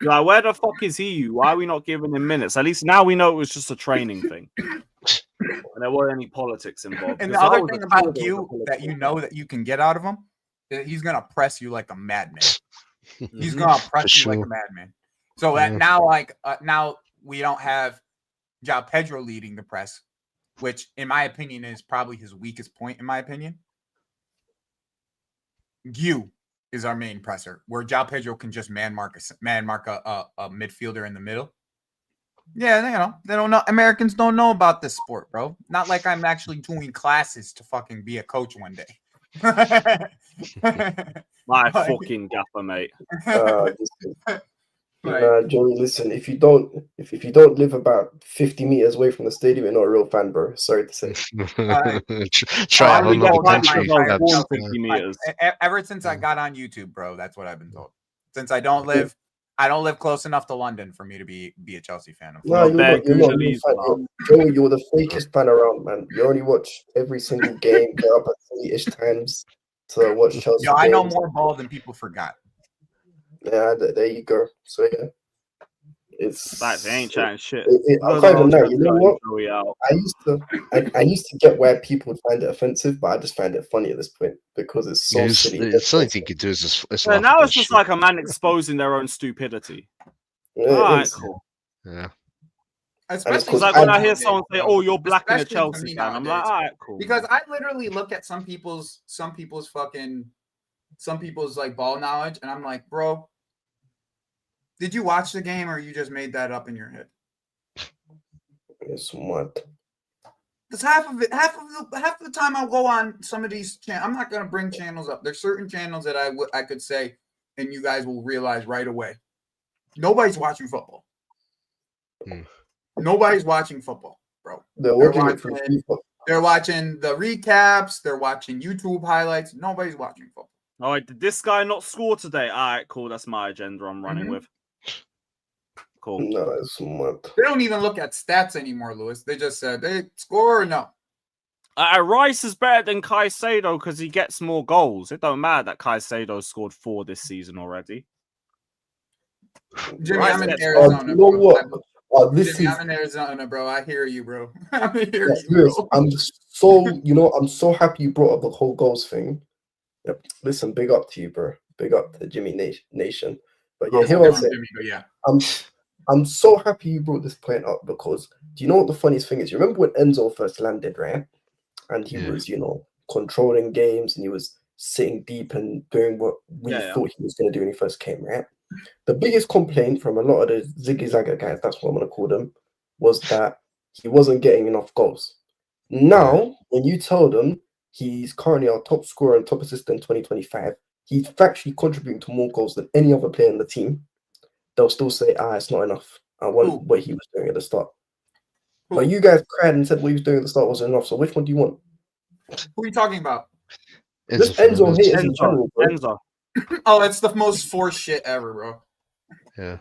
Like, where the fuck is Hiu? Why are we not giving him minutes? At least now we know it was just a training thing. And there weren't any politics involved. And the other thing about Gu that you know that you can get out of him, he's going to press you like a madman. He's going to press you like a madman. So that now we don't have João Pedro leading the press, which in my opinion is probably his weakest point, in my opinion. Gu is our main presser, where João Pedro can just man mark a midfielder in the middle. Yeah, they don't know. Americans don't know about this sport, bro. Not like I'm actually doing classes to fucking be a coach one day. My fucking gaffer, mate. Joey, listen, if you don't live about 50 meters away from the stadium, you're not a real fan, bro. Sorry to say. Try Ever since I got on YouTube, bro, that's what I've been told. Since I don't live close enough to London for me to be a Chelsea fan. No, you're not a fan. Joey, you're the fakest fan around, man. You only watch every single game, get up at 3-ish times. to watch Chelsea. Yo, I know games. more ball than people forgot. Yeah, there you go. So yeah, it's Like they ain't chatting shit. I can't even know. You know what? I used to get where people would find it offensive, but I just find it funny at this point because it's so silly. It's the only thing you could do is just Yeah, now it's just like a man exposing their own stupidity. Yeah, all right, cool. Yeah. Especially like when I hear someone say, "Oh, you're black and a Chelsea fan," I'm like, nowadays. "All right, cool." Because I literally look at some people's like ball knowledge, and I'm like, bro, did you watch the game or you just made that up in your head? It's what? Because half of the time I'll go on some of these channels. I'm not gonna bring channels up. There's certain channels that I could say, and you guys will realize right away. Nobody's watching football. Nobody's watching football, bro. They're watching the recaps. They're watching YouTube highlights. Nobody's watching football. All right, did this guy not score today? All right, cool. That's my agenda I'm running with. Cool. No, it's what? They don't even look at stats anymore, Lewis. They just said they score or no. Rice is better than Caicedo because he gets more goals. It don't matter that Caicedo scored 4 this season already. Jimmy, I'm in Arizona. You know what? Jimmy, I'm in Arizona, bro. I hear you, bro. I hear you, bro. I'm so, I'm so happy you brought up the whole goals thing. Yep. Listen, big up to you, bro. Big up to the Jimmy Nation. But yeah, here I say, I'm so happy you brought this point up because do you know what the funniest thing is? You remember when Enzo first landed, right? And he was, controlling games and he was sitting deep and doing what we thought he was going to do when he first came, right? The biggest complaint from a lot of the Ziggy Zaga guys, that's what I'm going to call them, was that he wasn't getting enough goals. Now, when you tell them he's currently our top scorer and top assist in 2025, he's factually contributing to more goals than any other player in the team, they'll still say, it's not enough. I want what he was doing at the start. But you guys cried and said what he was doing at the start wasn't enough, so which one do you want? Who are you talking about? Just Enzo haters in general, bro. Enzo. Oh, that's the most forced shit ever, bro. Yeah.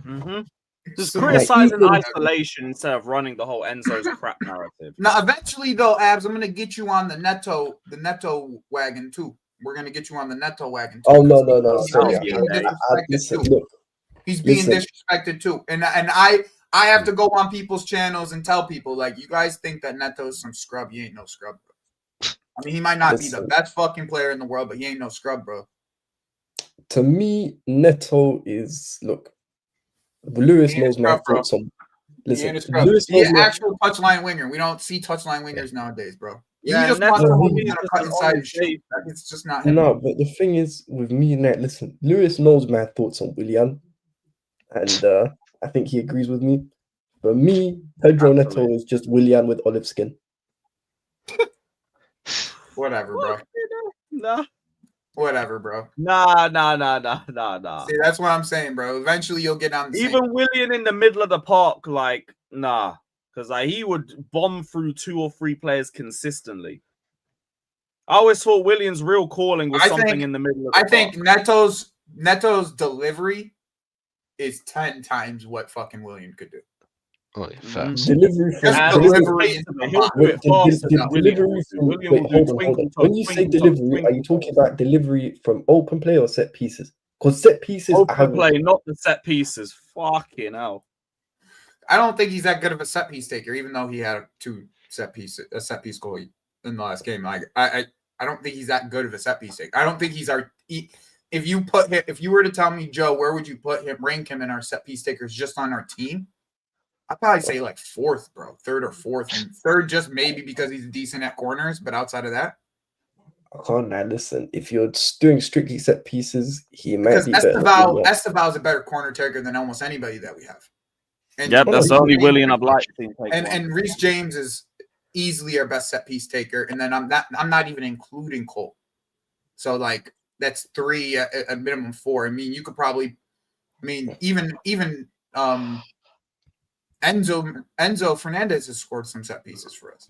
Just criticizing isolation instead of running the whole Enzo's crap narrative. Now, eventually, though, Abs, I'm gonna get you on the Neto wagon too. We're gonna get you on the Neto wagon too. Oh no! Sorry, he's being disrespected too, and I have to go on people's channels and tell people like, you guys think that Neto's some scrub. He ain't no scrub, bro. I mean, he might not be the best fucking player in the world, but he ain't no scrub, bro. To me, Neto is Lewis knows my thoughts on. Listen, Lewis he's an actual touchline winger. We don't see touchline wingers nowadays, bro. Yeah, you just want someone who's gonna cut inside his shape. It's just not him. No, but the thing is with me, Nat, listen, Lewis knows my thoughts on Willian, and I think he agrees with me. For me, Pedro Neto is just Willian with olive skin. Whatever, bro. Nah. Whatever, bro. Nah. See, that's what I'm saying, bro. Eventually, you'll get on. Even Willian in the middle of the park, because he would bomb through 2 or 3 players consistently. I always thought Willian's real calling was something in the middle of the park. I think Neto's delivery is 10 times what fucking Willian could do. Oh, yeah, facts. Delivery when you say delivery, are you talking about delivery from open play or set pieces? Because set pieces open play, not the set pieces. Fucking hell. I don't think he's that good of a set piece taker, even though he had a set piece goal in the last game. Like I don't think he's that good of a set piece taker. I don't think he's our. If you were to tell me, Joe, where would you rank him in our set piece takers just on our team? I'd probably say like 4th, bro. 3rd or 4th. And 3rd just maybe because he's decent at corners, but outside of that. Oh, now listen. If you're doing strictly set pieces, he might be better. Esteval's a better corner taker than almost anybody that we have. And that's the only Willian I've liked. And Reece James is easily our best set piece taker. And then I'm not even including Cole. So like that's 3 at minimum 4. I mean, you could probably even Enzo Fernandez has scored some set pieces for us.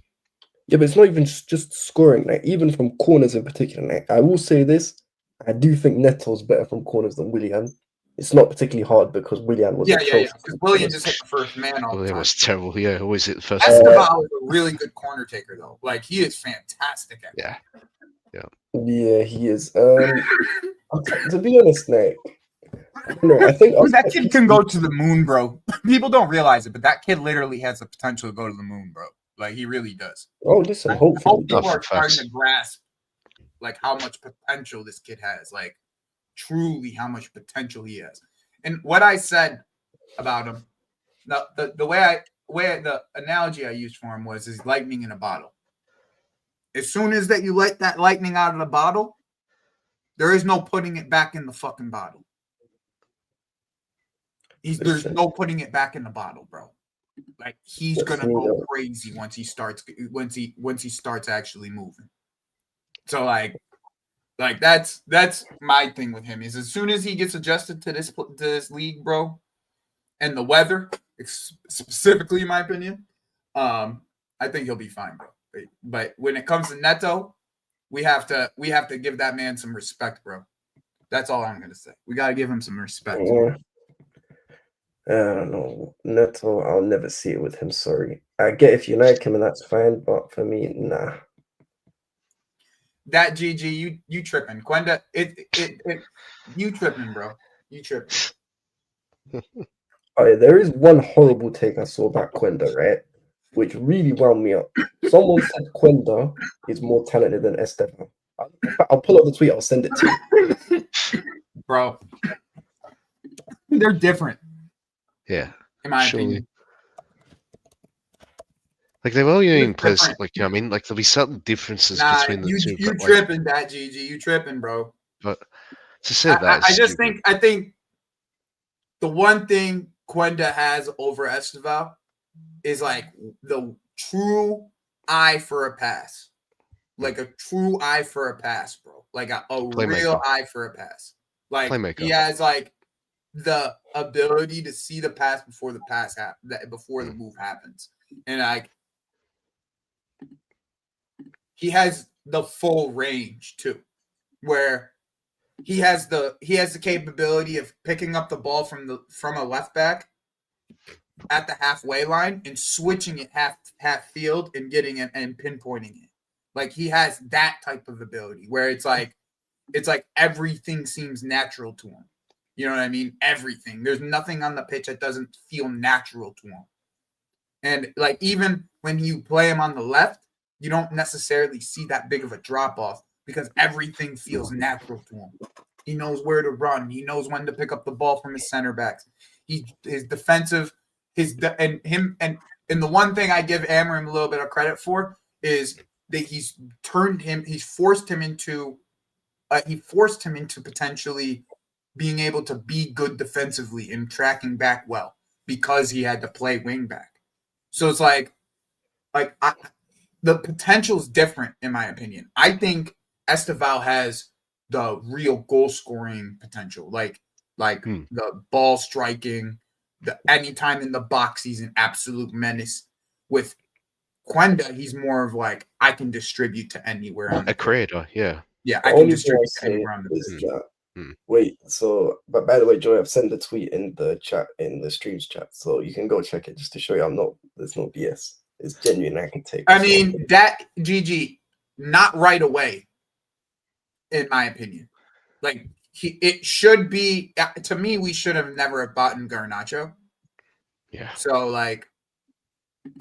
Yeah, but it's not even just scoring. Like even from corners in particular. Like, I will say this: I do think Neto's better from corners than Willian. It's not particularly hard because Willian was because Willian just hit the first man all the time. It was terrible. Yeah, always hit the first. Esteval is a really good corner taker though. Like he is fantastic at it. Yeah, he is. To be honest, like, no, I think that kid can go to the moon, bro. People don't realize it, but that kid literally has the potential to go to the moon, bro. Like he really does. Oh, listen, I hopefully, hope people are starting to grasp like how much potential this kid has, like truly how much potential he has. And what I said about him, the analogy I used for him was is lightning in a bottle. As soon as that you let that lightning out of the bottle, there is no putting it back in the fucking bottle. There's no putting it back in the bottle, bro. Like he's gonna go crazy once he starts actually moving. So like that's my thing with him is as soon as he gets adjusted to this league, bro, and the weather, specifically in my opinion, I think he'll be fine, bro. But when it comes to Neto, we have to give that man some respect, bro. That's all I'm gonna say. We gotta give him some respect. Yeah. I don't know. Neto, I'll never see it with him. Sorry. I get if you like him and that's fine, but for me, nah. That GG, you tripping. Quenda, you tripping, bro. You tripping. All right, there is one horrible take I saw about Quenda, right? Which really wound me up. Someone said Quenda is more talented than Esteban. I'll pull up the tweet, I'll send it to you. Bro. They're different. Yeah. In my opinion. Like they will even play like, you know what I mean? Like there'll be certain differences between the two. You tripping, that GG. You tripping, bro. But to say that I think the one thing Quenda has over Esteval is like the true eye for a pass. Like a true eye for a pass, bro. Like a real eye for a pass. Like he has like the ability to see the pass before the pass before the move happens. And like he has the full range too, where he has the capability of picking up the ball from a left back at the halfway line and switching it half field and getting it and pinpointing it. Like he has that type of ability where it's like everything seems natural to him. You know what I mean? Everything. There's nothing on the pitch that doesn't feel natural to him. And like even when you play him on the left, you don't necessarily see that big of a drop off because everything feels natural to him. He knows where to run. He knows when to pick up the ball from his center backs. And the one thing I give Amorim a little bit of credit for is that he's forced him into potentially being able to be good defensively and tracking back well because he had to play wing back. So it's the potential is different in my opinion. I think Esteval has the real goal scoring potential, like the ball striking, the anytime in the box he's an absolute menace. With Quenda, he's more of like I can distribute to anywhere. A creator, yeah. Yeah, I can distribute to anywhere on the pitch. Wait, so but by the way, Joy, I've sent the tweet in the chat in the streams chat, so you can go check it just to show you there's no BS. It's genuine. I can take. I mean that GG not right away, in my opinion. Like it should be to me. We should have never bought Garnacho. Yeah. So like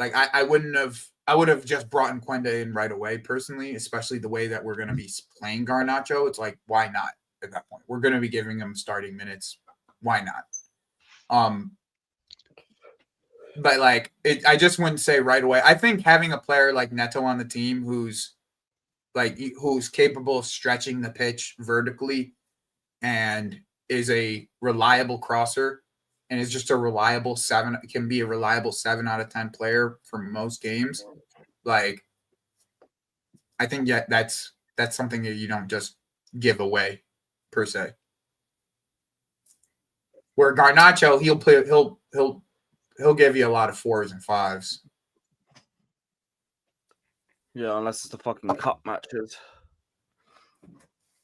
I wouldn't have. I would have just brought Quenda in right away, personally, especially the way that we're going to be playing Garnacho. It's like, why not at that point? We're going to be giving him starting minutes. Why not? But like, I just wouldn't say right away. I think having a player like Neto on the team who's capable of stretching the pitch vertically and is a reliable crosser and is just a reliable 7, can be a reliable 7 out of 10 player for most games. Like, I think that's something that you don't just give away per se. Where Garnacho, he'll give you a lot of 4s and 5s. Yeah, unless it's the fucking cup matches.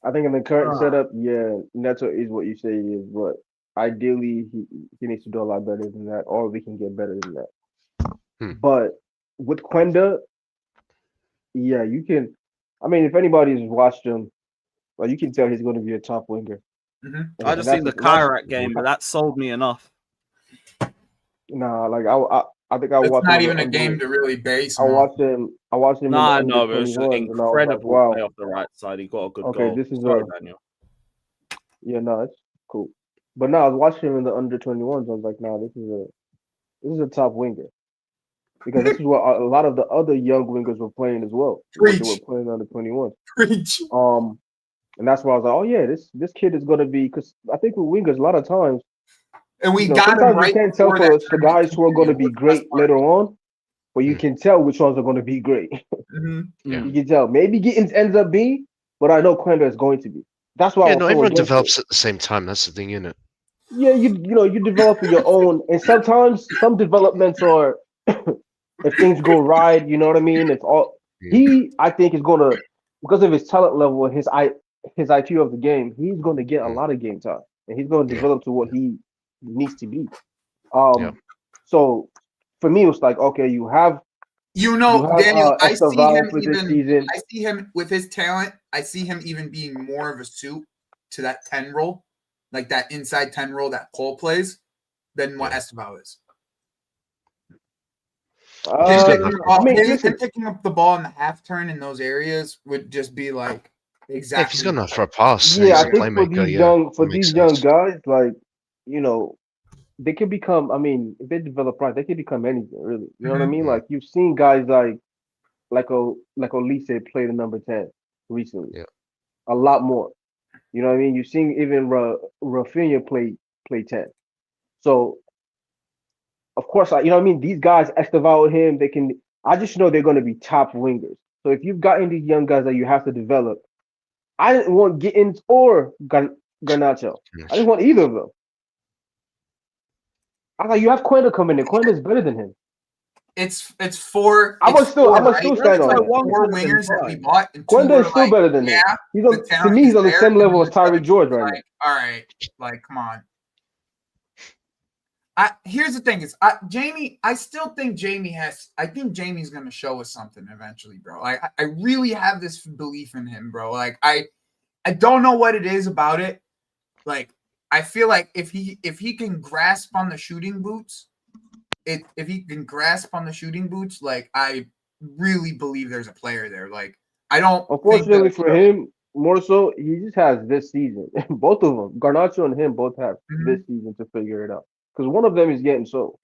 I think in the current setup, yeah, Neto is what you say he is, but ideally he needs to do a lot better than that, or we can get better than that. But with Quenda, yeah, you can. I mean, if anybody's watched him, well, you can tell he's going to be a top winger. Mm-hmm. I just seen the Kyrat game, but that sold me enough. Nah, like I think I It's watched. not even a game to really base. I watched him. Nah, no, but it was an incredible wow. play off the right side. He got a good goal. Okay, this is Sorry, Daniel. Yeah, no, it's cool. But no, I was watching him in the under 21s. I was like, nah, this is a top winger. Because this is what a lot of the other young wingers were playing as well. They were playing under 21. Preach. And that's why I was like, oh yeah, this kid is gonna be, because I think with wingers a lot of times, and we got him right. You can't tell for the guys who are going to be great later on, but you can tell which ones are going to be great. Yeah. You can tell. Maybe Gittens ends up being, but I know Quenda is going to be. That's why. Yeah, no, everyone develops at the same time. That's the thing, isn't it? Yeah, you develop your own, and sometimes some developments are, if things go right, you know what I mean. It's all I think is going to, because of his talent level and his IQ of the game, he's going to get a lot of game time, and he's going to develop to what he needs to be. So for me, it was like, okay, Daniel, I see him with his talent. I see him even being more of a suit to that 10 role, like that inside 10 role that Cole plays, than what Esteval is. Picking up the ball in the half turn in those areas would just be like exactly. If he's good enough for a pass, yeah, I think for these young guys, like, they can become. I mean, if they develop right, they can become anything, really. You know what I mean? Like, you've seen guys like Olise play the number 10 recently. Yeah, a lot more. You know what I mean? You've seen even Rafinha play 10. So, of course, you know what I mean. These guys, Esteval, him, they can. I just know they're going to be top wingers. So if you've gotten these young guys that you have to develop, I didn't want Gittens or Garnacho. I didn't want either of them. I thought you have Quenda coming in. Quenda is better than him. It's four. I'm gonna still stand on that. Four wingers that we bought. Quenda is still better than him. To me, he's on the same level as Tyree George right now. All right, like, come on. Here's the thing: Jamie. I still think Jamie has. I think Jamie's gonna show us something eventually, bro. Like, I really have this belief in him, bro. Like, I don't know what it is about it. Like, I feel like if he can grasp on the shooting boots, like, I really believe there's a player there. Like, I don't. Unfortunately for him, more so, he just has this season. Both of them, Garnacho and him, both have this season to figure it out. Because one of them is getting sold.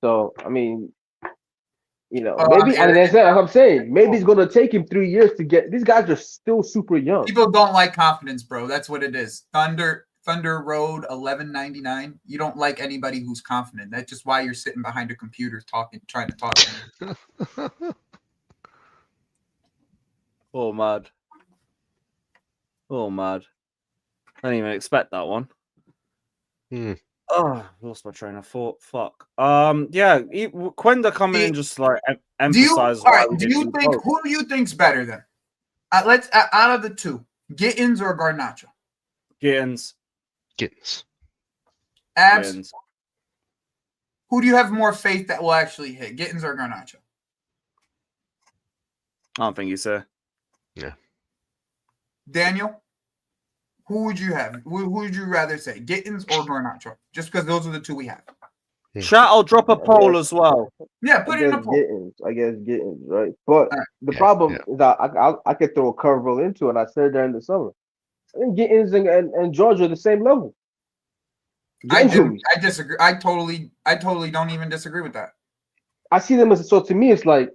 So, I mean, maybe, and that's what I'm saying. Maybe it's going to take him 3 years to get. These guys are still super young. People don't like confidence, bro. That's what it is. Thunder Road 1199. You don't like anybody who's confident. That's just why you're sitting behind a computer trying to talk to me. Oh, mad. I didn't even expect that one. Oh, lost my train of thought. Fuck. Yeah, Quenda coming in just like emphasize. Who do you think's better then? Let's out of the two, Gittens or Garnacho? Gittens. Abs. Gittens. Who do you have more faith that will actually hit, Gittens or Garnacho? I don't think you say. Yeah. Daniel, who would you have? Who would you rather say, Gittens or Garnacho? Just because those are the two we have. Chat, I'll drop a poll as well. Yeah, put it in a poll. I guess Gittens, right? But the problem is that I could throw a curveball into it, and I said during the summer. I think Gittens and George are the same level. I disagree. I totally don't even disagree with that. I see them as, so to me, it's like,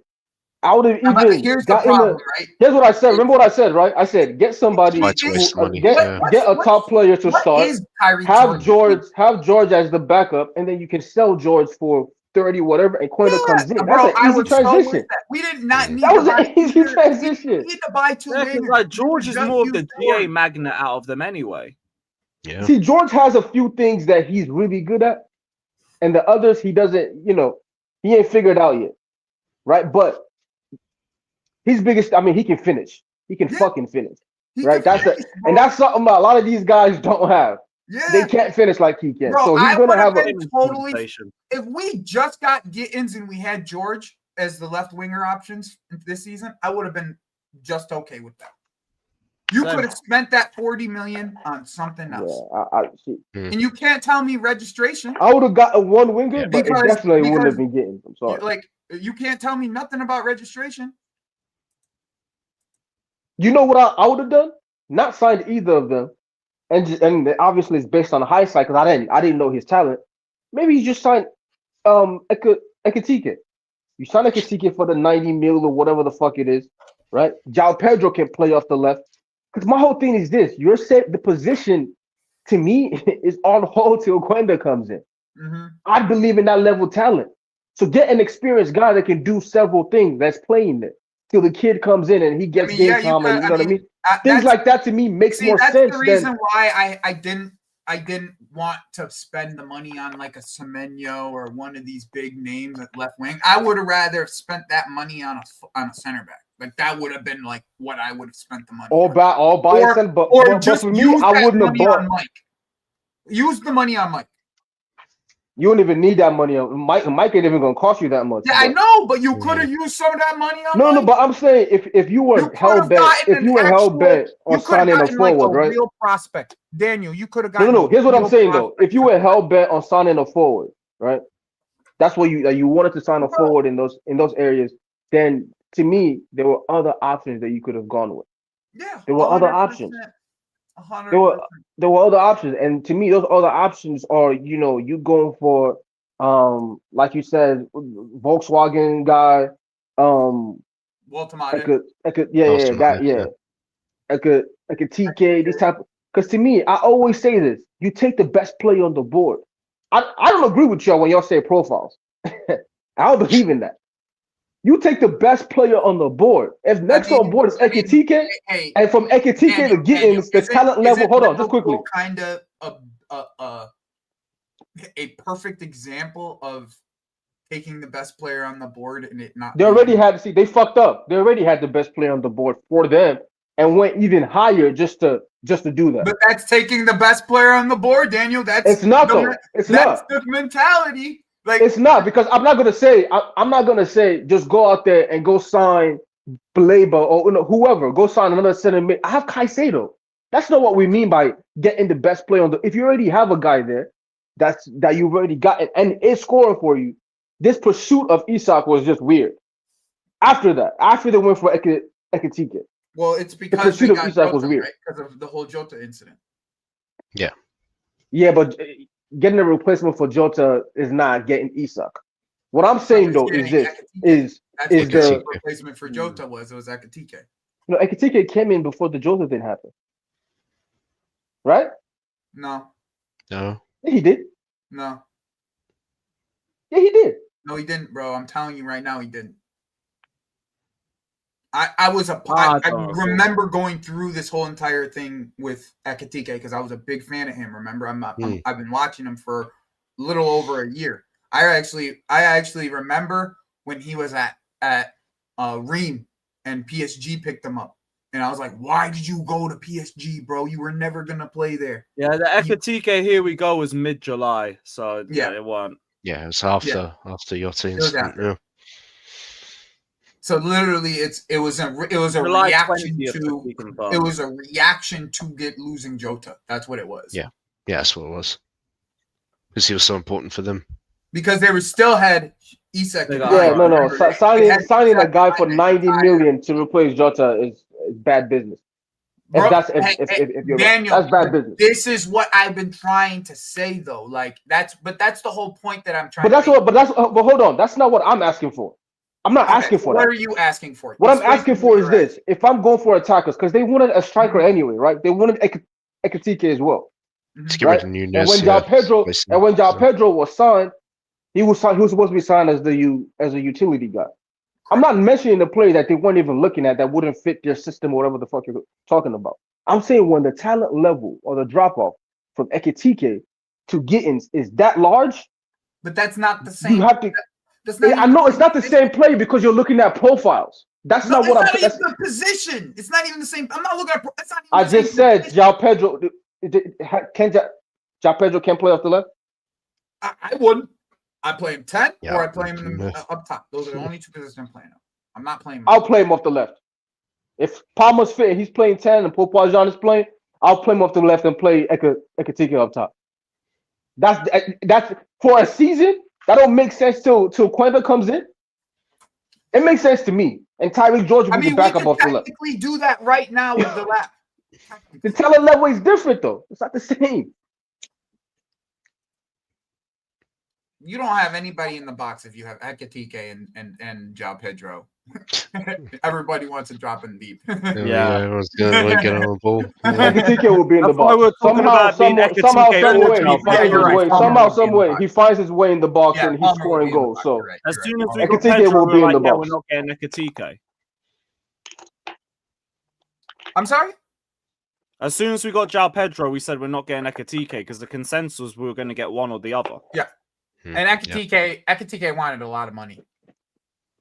I would have even here's the problem, right? Here's what I said. Remember what I said, right? I said get somebody, get a top player to start. Have George as the backup, and then you can sell George for 30 whatever, and Quenda comes in. That's an easy transition. We did not need. That was an easy transition. We need to buy two. Like George is more of the GA magnet out of them anyway. Yeah. See, George has a few things that he's really good at, and the others he doesn't. He ain't figured out yet, right? But his biggest, he can finish. He can fucking finish, right? And that's something a lot of these guys don't have. Yeah. They can't finish like he can. Bro, so he's gonna have totally. If we just got Gittens and we had George, as the left winger options this season, I would have been just okay with that. You could have spent that 40 million on something else. And you can't tell me registration. I would have got a one winger, but it definitely wouldn't have been getting. I'm sorry. Like, you can't tell me nothing about registration. You know what I would have done? Not signed either of them, and obviously it's based on hindsight because I didn't know his talent. Maybe you just signed Ekitike. You sign Ekitike for the 90 mil or whatever the fuck it is, right? João Pedro can play off the left. Because my whole thing is this: you're set. The position to me is on hold till Gwenda comes in. I believe in that level of talent. So get an experienced guy that can do several things that's playing there till the kid comes in and he gets game time. And you know what I mean? Things like that to me makes more sense. That's the reason why I didn't want to spend the money on like a Semenyo or one of these big names at left wing. I would have rather spent that money on a center back. Like that would have been like what I would have spent the money. All by yourself, but just for me, I wouldn't have bought. Use the money on Mike. You don't even need that money on Mike. Mike ain't even gonna cost you that much. Yeah, I know, but you could have used some of that money on. No, but I'm saying if you were hell bent on signing a forward, right? Real prospect, Daniel, you could have gotten. No. Here's what I'm saying though. If you were hell bent on signing a forward, right? That's what you wanted to sign a forward in those areas. Then to me, there were other options that you could have gone with. Yeah, there were other options. 100%. There were other options, and to me, those other options are, you going for, like you said, Volkswagen guy, Walter TK, this type. Because to me, I always say this: you take the best player on the board. I don't agree with y'all when y'all say profiles. I don't believe in that. You take the best player on the board. If next on board is Ekitike, and from Ekitike to Gittens, the talent level. Hold on, just quickly. Kind of a perfect example of taking the best player on the board and it not. They already had they fucked up. They already had the best player on the board for them and went even higher just to do that. But that's taking the best player on the board, Daniel. It's not the mentality. Like, it's not, because I'm not gonna say just go out there and go sign Belaba or whoever, go sign another center mid. I have Caicedo. That's not what we mean by getting the best player on the. If you already have a guy there, that you've already got and is scoring for you. This pursuit of Isak was just weird. After they went for Ekitike. Well, it's because the pursuit of Isak was weird, right? Because of the whole Jota incident. Yeah, but getting a replacement for Jota is not getting Isak. What I'm saying though is the replacement for Jota was Ekitike. No, Ekitike came in before the Jota thing happened, right? No. Yeah, he did. No. Yeah, he did. No, he didn't, bro. I'm telling you right now, he didn't. I remember going through this whole entire thing with Ekitike because I was a big fan of him. Remember, I've been watching him for a little over a year. I actually remember when he was at Ream and PSG picked him up, and I was like, "Why did you go to PSG, bro? You were never gonna play there." Yeah, the Ekitike here we go was mid-July, so yeah, it won't. Yeah, it's after your incident. Yeah. So literally, it was a reaction to losing Jota. That's what it was. Yeah, that's what it was. Because he was so important for them. Because they still had Isak. Signing a guy for 90 million to replace Jota is bad business. Bro, if you're Daniel, right. That's bad business. This is what I've been trying to say, though. Like that's the whole point that I'm trying. But hold on. That's not what I'm asking for. I'm not asking for that. What are you asking for? What I'm asking for is this: if I'm going for attackers, because they wanted a striker anyway, right? They wanted Ekitike as well. Right? And when João Pedro was signed, he was supposed to be signed as a utility guy. I'm not mentioning the player that they weren't even looking at that wouldn't fit their system or whatever the fuck you're talking about. I'm saying when the talent level or the drop off from Ekitike to Gittens is that large, but that's not the same. You have to. I know it's not the same play because you're looking at profiles. That's not what I'm saying. It's not even the position. It's not even the same. I'm not looking at. That's not even I just said João Pedro. João Pedro can't play off the left. I wouldn't. I play him 10 Yeah, or I play him Myth. up top. Those are the only two positions I'm playing him. I'm not playing him. I'll play him off the left. If Palmer's fit and he's playing 10 and Popajan is playing, I'll play him off the left and play Ekatike up top. That's for a season. That don't make sense till Quenda comes in. It makes sense to me. And Tyreek George will be the backup off the left. We do that right now with Delap. The talent level is different though. It's not the same. You don't have anybody in the box if you have Ekatike and João Pedro. Everybody wants to drop in deep. Everyone's gonna get on the ball. Ekatike will be in the box. Somehow, some way, some way, he finds his way in the box and he's scoring goals. So as soon as we got Ekatike Pedro, will be in the we're box. not getting Ekatike. I'm sorry? As soon as we got João Pedro, we said we're not getting Ekatike because the consensus we were going to get one or the other. Yeah. And Ekatike wanted a lot of money.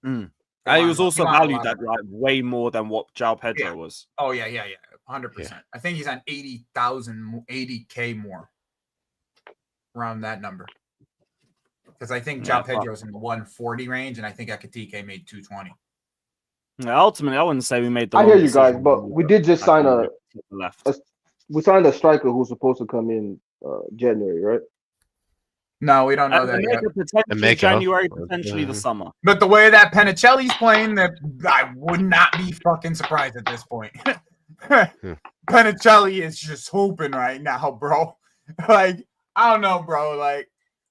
And he was also valued at like way more than what João Pedro was. Oh yeah, 100%. I think he's on 80K more, around that number. Because I think João Pedro's in the 140 range, and I think Ekatike made 220. Yeah, ultimately, I wouldn't say we made the. I hear you guys, but we did just sign we signed a striker who's supposed to come in January, right? No, we don't know that yet. Potentially January, potentially the summer. But the way that Penicelli's playing, that I would not be fucking surprised at this point. Penicelli is just hooping right now, bro. Like, I don't know, bro. Like,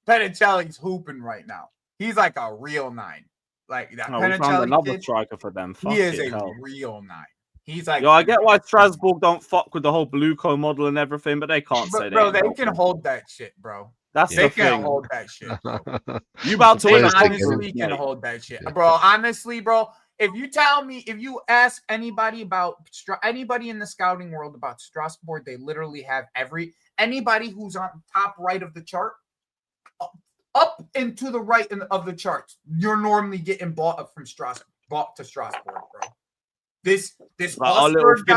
Penicelli's hooping right now. He's like a real 9. Like that. No, we found another striker for them. He is a real 9. He's like, yo, I get why Strasbourg don't fuck with the whole blue co model and everything, but they can't say that. Bro, they can hold that shit, bro. That's they the can thing. hold that shit, bro. You about to win? Honestly, can hold that shit, bro. Honestly, bro. If you ask anybody in the scouting world about Strasbourg, they literally have anybody who's on top right of the chart, up and to the right of the charts. You're normally getting bought up from Strasbourg to Strasbourg, bro. This Hosberg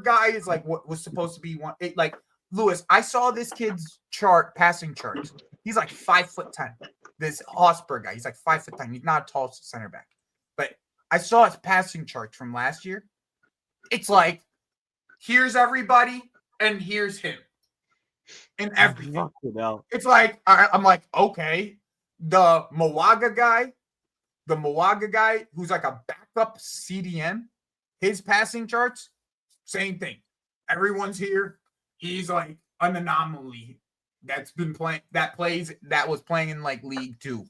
guy is like what was supposed to be one. Like Lewis, I saw this kid's passing charts. He's like 5'10". This Hosberg guy, he's like 5'10". He's not a tall center back, but I saw his passing charts from last year. It's like, here's everybody and here's him, and everything. It's like I'm like, okay, the Mowaga guy who's like a backup CDM, his passing charts, same thing. Everyone's here. He's like an anomaly that's been playing that was playing in like League 2.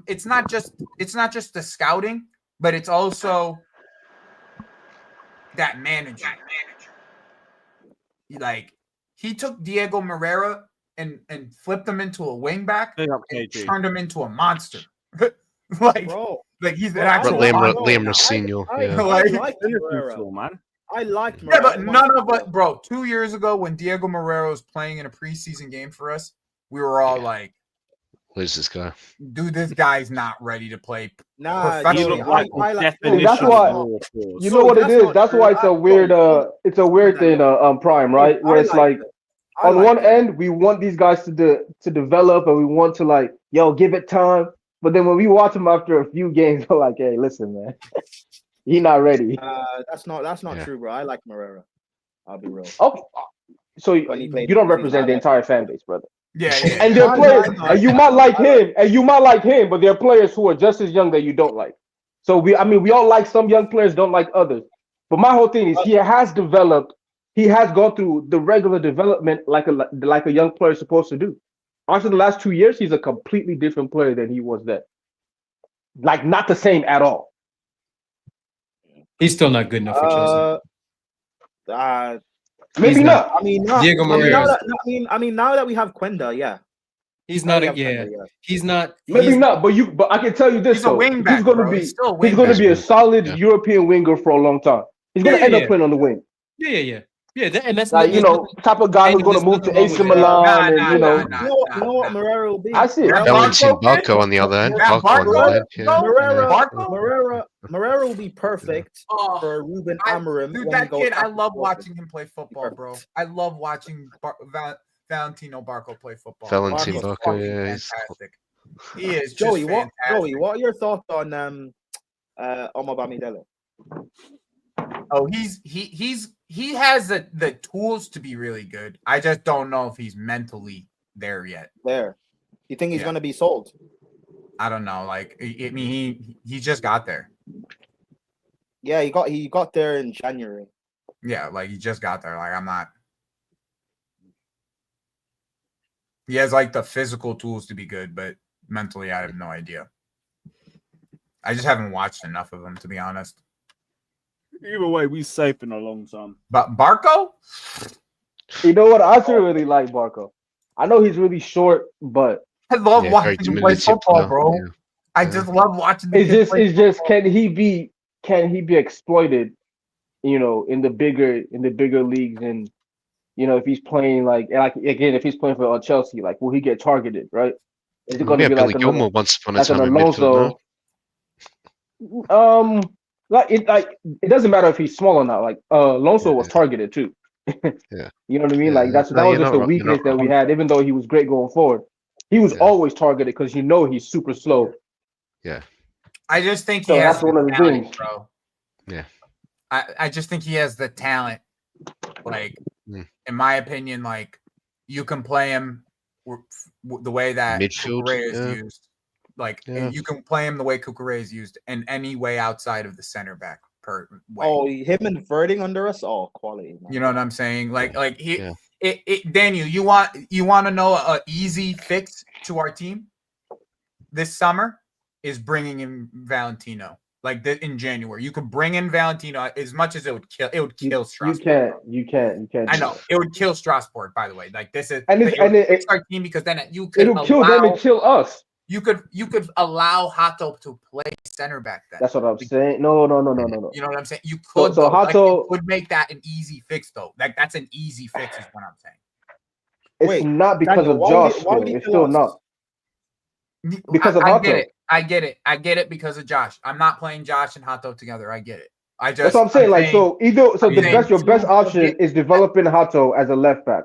It's not just the scouting, but it's also that manager. Like, he took Diego Moreira and flipped him into a wingback and turned him into a monster. He's an actual Liam Rossinier. I like Moreira. But bro, 2 years ago when Diego Moreira was playing in a preseason game for us, we were all like, who's this guy? Dude, this guy's not ready to play. Nah, that's why. You know what it is? That's why it's a weird thing, Prime, right? Where it's like, on one end, we want these guys to develop, and we want to like, give it time. But then when we watch him after a few games, we're like, hey, listen, man, he's not ready. That's not true, bro. I like Moreira. I'll be real. Okay, so you don't represent the entire fan base, brother. Yeah. And there are players, and you might like him, but there are players who are just as young that you don't like. So we all like some young players, don't like others. But my whole thing is he has developed. He has gone through the regular development like a young player is supposed to do. After the last 2 years, he's a completely different player than he was then. Like, not the same at all. He's still not good enough for Chelsea. Maybe not. I mean, Diego Moreira. Now that we have Quenda, yeah. He's not He's not. Maybe not, but I can tell you this. He's a wingback. He's going to be a solid European winger for a long time. He's going to end up playing on the wing. Yeah. Yeah, and that's like type of guy who's going to move to AC Milan, and You know what Moreira will be. I see it. Valentin Barco on the other end. Moreira will be perfect for Ruben Amorim. Dude, that kid, I love watching him play football, bro. I love watching Valentino Barco play football. Valentin Barco, yeah, fantastic. He is Joey. just fantastic. What are your thoughts on Omobamidele? Oh, he has the tools to be really good. I just don't know if he's mentally there yet. You think he's gonna be sold? I don't know. Like, I mean, he just got there. Yeah, he got there in January. Yeah, like he just got there. Like, I'm not. He has like the physical tools to be good, but mentally, I have no idea. I just haven't watched enough of him, to be honest. Either way, we safe in a long time. But Barco? You know what? I actually really like Barco. I know he's really short, but I love watching him play football, bro. Yeah. I just love watching. It's just can he be exploited? In the bigger leagues, and if he's playing like again, if he's playing for Chelsea, like will he get targeted? Right? Is it going to be Billy like Gilmore once upon a time in Alonso? midfield, no? It doesn't matter if he's small or not. Like Alonso was targeted too. Yeah, you know what I mean. Like that was just a weakness that we had. Even though he was great going forward, he was always targeted because he's super slow. Yeah, I just think he has that's one of the talent, things, bro. Yeah, I just think he has the talent. Like, in my opinion, like you can play him the way that midfield Cucurella is used. Like you can play him the way Cucurella is used, in any way outside of the center back per way. Oh, him inverting under us, quality. Man. You know what I'm saying? Like Daniel, you want to know an easy fix to our team this summer is bringing in Valentino. Like in January, you could bring in Valentino as much as it would kill Strasbourg. You can't. I know it would kill Strasbourg. By the way, like this is it's our team because then it'll kill them and kill us. You could allow Hato to play center back then. That's what I'm saying. No. You know what I'm saying? You could. So Hato would make that an easy fix though. Like that's an easy fix is what I'm saying. It's not because of Josh. It's still not. Because of Hato. I get it because of Josh. I'm not playing Josh and Hato together. I get it. That's what I'm saying. Your best option is developing Hato as a left back,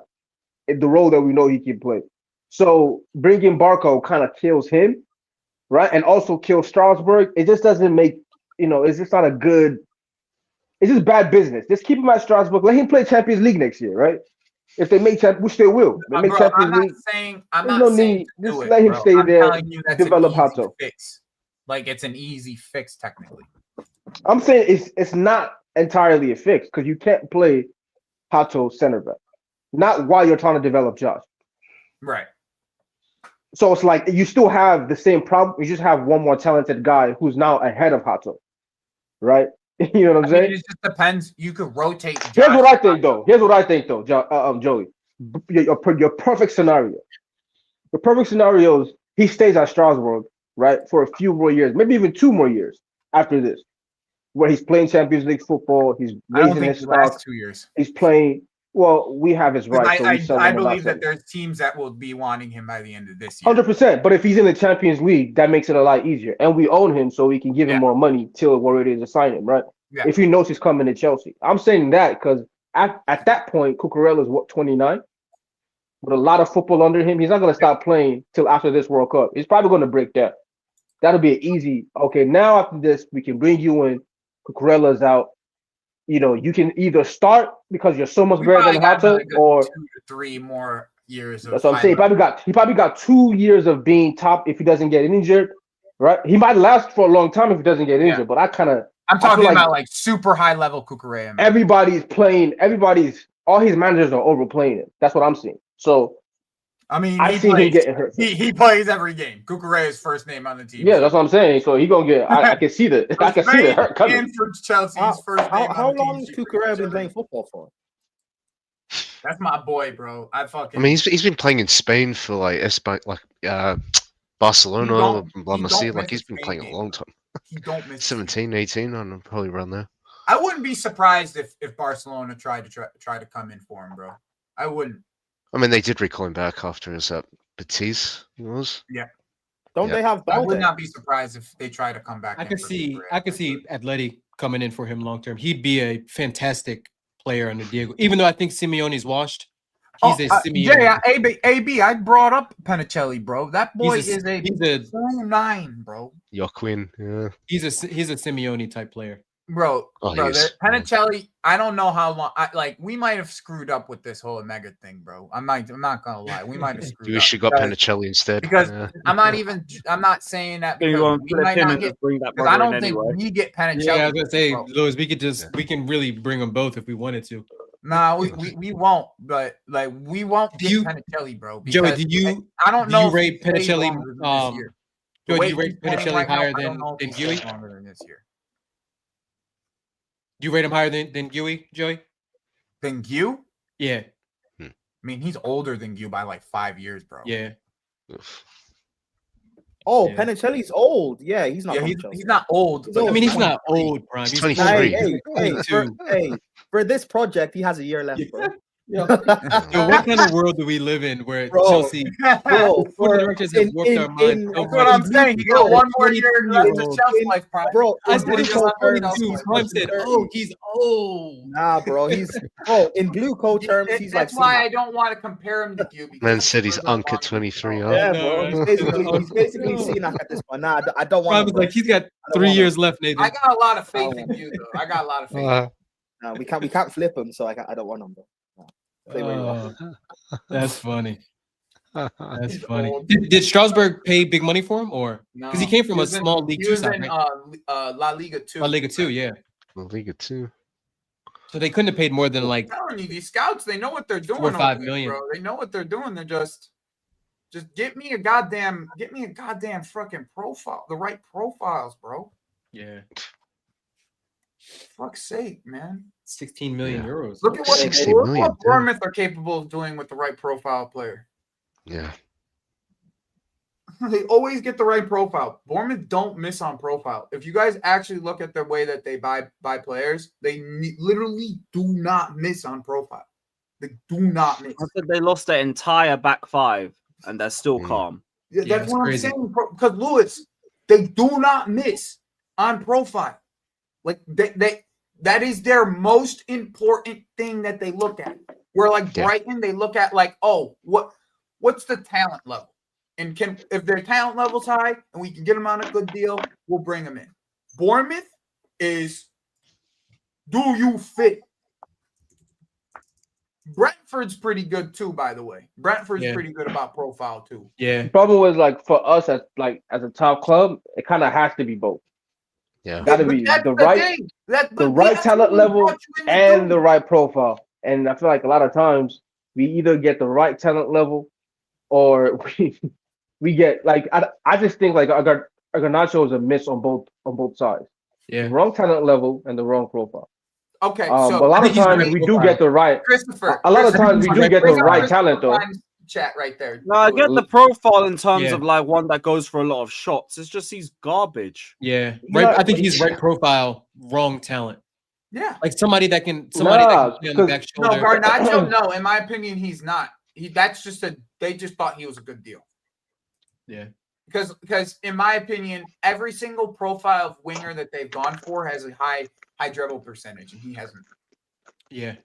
in the role that we know he can play. So bringing Barco kind of kills him, right? And also kills Strasbourg. It just doesn't make, it's just not a good. It's just bad business. Just keep him at Strasbourg. Let him play Champions League next year, right? If they make which they will. They make Champions League. I'm not saying just let him stay there. Develop Hato. Like it's an easy fix technically. I'm saying it's not entirely a fix because you can't play Hato center back. Not while you're trying to develop Josh. Right. So it's like you still have the same problem. You just have one more talented guy who's now ahead of Hato. Right? You know what I'm saying? It just depends. You could rotate. Here's what I think, though. Joey. Your perfect scenario. The perfect scenario is he stays at Strasbourg, right, for a few more years, maybe even 2 more years after this, where he's playing Champions League football. He's raising his stock. 2 years. He's playing. Well, we have his right. I believe that there's teams that will be wanting him by the end of this year. 100%. But if he's in the Champions League, that makes it a lot easier. And we own him, so we can give him more money till we're ready to sign him, right? Yeah. If he knows he's coming to Chelsea. I'm saying that because at that point, Cucurella is 29? With a lot of football under him, he's not going to stop playing till after this World Cup. He's probably going to break that. That'll be an easy, okay, now after this, we can bring you in. Cucurella's out. You can either start because you're so much better than Hato, or 2 to 3 more years. That's what I'm saying. He probably got 2 years of being top if he doesn't get injured, right? He might last for a long time if he doesn't get injured, but I'm talking about like super high level Cucurella. All his managers are overplaying him. That's what I'm seeing. So, I mean, I see him getting hurt. He plays every game. Cucurella's first name on the team. Yeah, that's what I'm saying. So he gonna get. I can see the. I can see the hurt coming. And for Chelsea's first name. How long has Cucurella been playing football for? That's my boy, bro. I mean, he's been playing in Spain for Barcelona, La Masia. Like he's been playing a long time. He don't miss 17, 18, and probably around there. I wouldn't be surprised if Barcelona tried to come in for him, bro. I wouldn't. I mean, they did recall him back after his Betis. It was. Yeah. Don't they have I Balde? would not be surprised if they try to come back. I could see Atleti coming in for him long term. He'd be a fantastic player under Diego, even though I think Simeone's washed. He's a Simeone. AB, I brought up Panicelli, bro. That boy He's a true 9, bro. Joaquin, yeah. He's a Simeone type player. Bro, Oh, bro, yes. Panicelli, I don't know how long. We might have screwed up with this whole Omega thing, bro. I'm not gonna lie. We might have screwed up. We should got Panicelli instead. Because yeah. I'm not saying that So you because want we to flip might him not and get. just bring that Because I brother don't in think anyway. we get Panicelli. Yeah, I was gonna say, bro. Louis, we can really bring them both if we wanted to. Nah, we won't. But like we won't get Panicelli, bro. Joey, Because I don't know. you rate if he stays Panicelli? longer than this year. The Joey, way do you rate he's playing Panicelli right now, higher I don't than know if he Gui? stays longer than this year. Do you rate him higher than Gui, Joey? Than Gui? Yeah. I mean, he's older than Gui by like 5 years, bro. Yeah. Oh, Yeah. Panicelli's old. Yeah, he's not. Yeah, from Chelsea. he's not old. He's But old. I mean, he's not old, Prime. He's 23. Hey, for this project, he has a year left, bro. Yo, what kind of world do we live in where Bro, Chelsea bro, board of directors have warped our minds so That's what I'm saying. You got one more year left to shelf life, bro. I in said blue he's coat terms, 22. Prime said, "Oh, he's old." Nah, bro, in blue coat terms, he's like. That's why I don't want to compare him to Gui. Man said he's Unc at 23. Huh? Yeah, bro. He's basically Cenac at this point. Nah, I don't want. Prime was like, he's got 3 years left, Nathan. I got a lot of faith in you, though. I got a lot of faith. No, we can't flip him, so I don't want him, bro. No. Play where you want. That's funny. That's funny. Did Strasbourg pay big money for him, or because he came from a small League He Two was side, in right? La Liga 2. La Liga 2, yeah. La Liga 2. So they couldn't have paid more than like I'm telling you, these scouts, they know what they're doing. 4 or 5 over there, million. bro. They know what they're doing. They're just get me a goddamn fucking profile, the right profiles, bro. Yeah. Fuck's sake, man. 16 million euros. Look at what 60 look million, what Bournemouth are capable of doing with the right profile player. Yeah. They always get the right profile. Bournemouth don't miss on profile. If you guys actually look at the way that they buy players, they literally do not miss on profile. They do not miss. I said they lost their entire back five and they're still calm. Yeah, that's what I'm saying. Because Lewis, they do not miss on profile. Like that is their most important thing that they look at. Where like Brighton, they look at like, oh, what's the talent level? And if their talent level's high and we can get them on a good deal, we'll bring them in. Bournemouth is, do you fit? Brentford's pretty good too, by the way. Brentford's pretty good about profile too. Yeah. The problem was like for us as a top club, it kind of has to be both. Yeah. Got to be the right talent level and the right profile. And I feel like a lot of times we either get the right talent level or we get like I just think like Garnacho is a miss on both sides. Yeah. The wrong talent level and the wrong profile. Okay, but a lot of times we do get the right. A lot of times we do get the right talent though. Chat right there. No, I get the profile in terms of like one that goes for a lot of shots. It's just he's garbage. Yeah, right. I think he's right profile, wrong talent. Yeah, like somebody that can play on the back shoulder. No, Garnacho. No, in my opinion, he's not. That's just they just thought he was a good deal. Yeah. Because in my opinion, every single profile of winger that they've gone for has a high dribble percentage, and he hasn't. Yeah.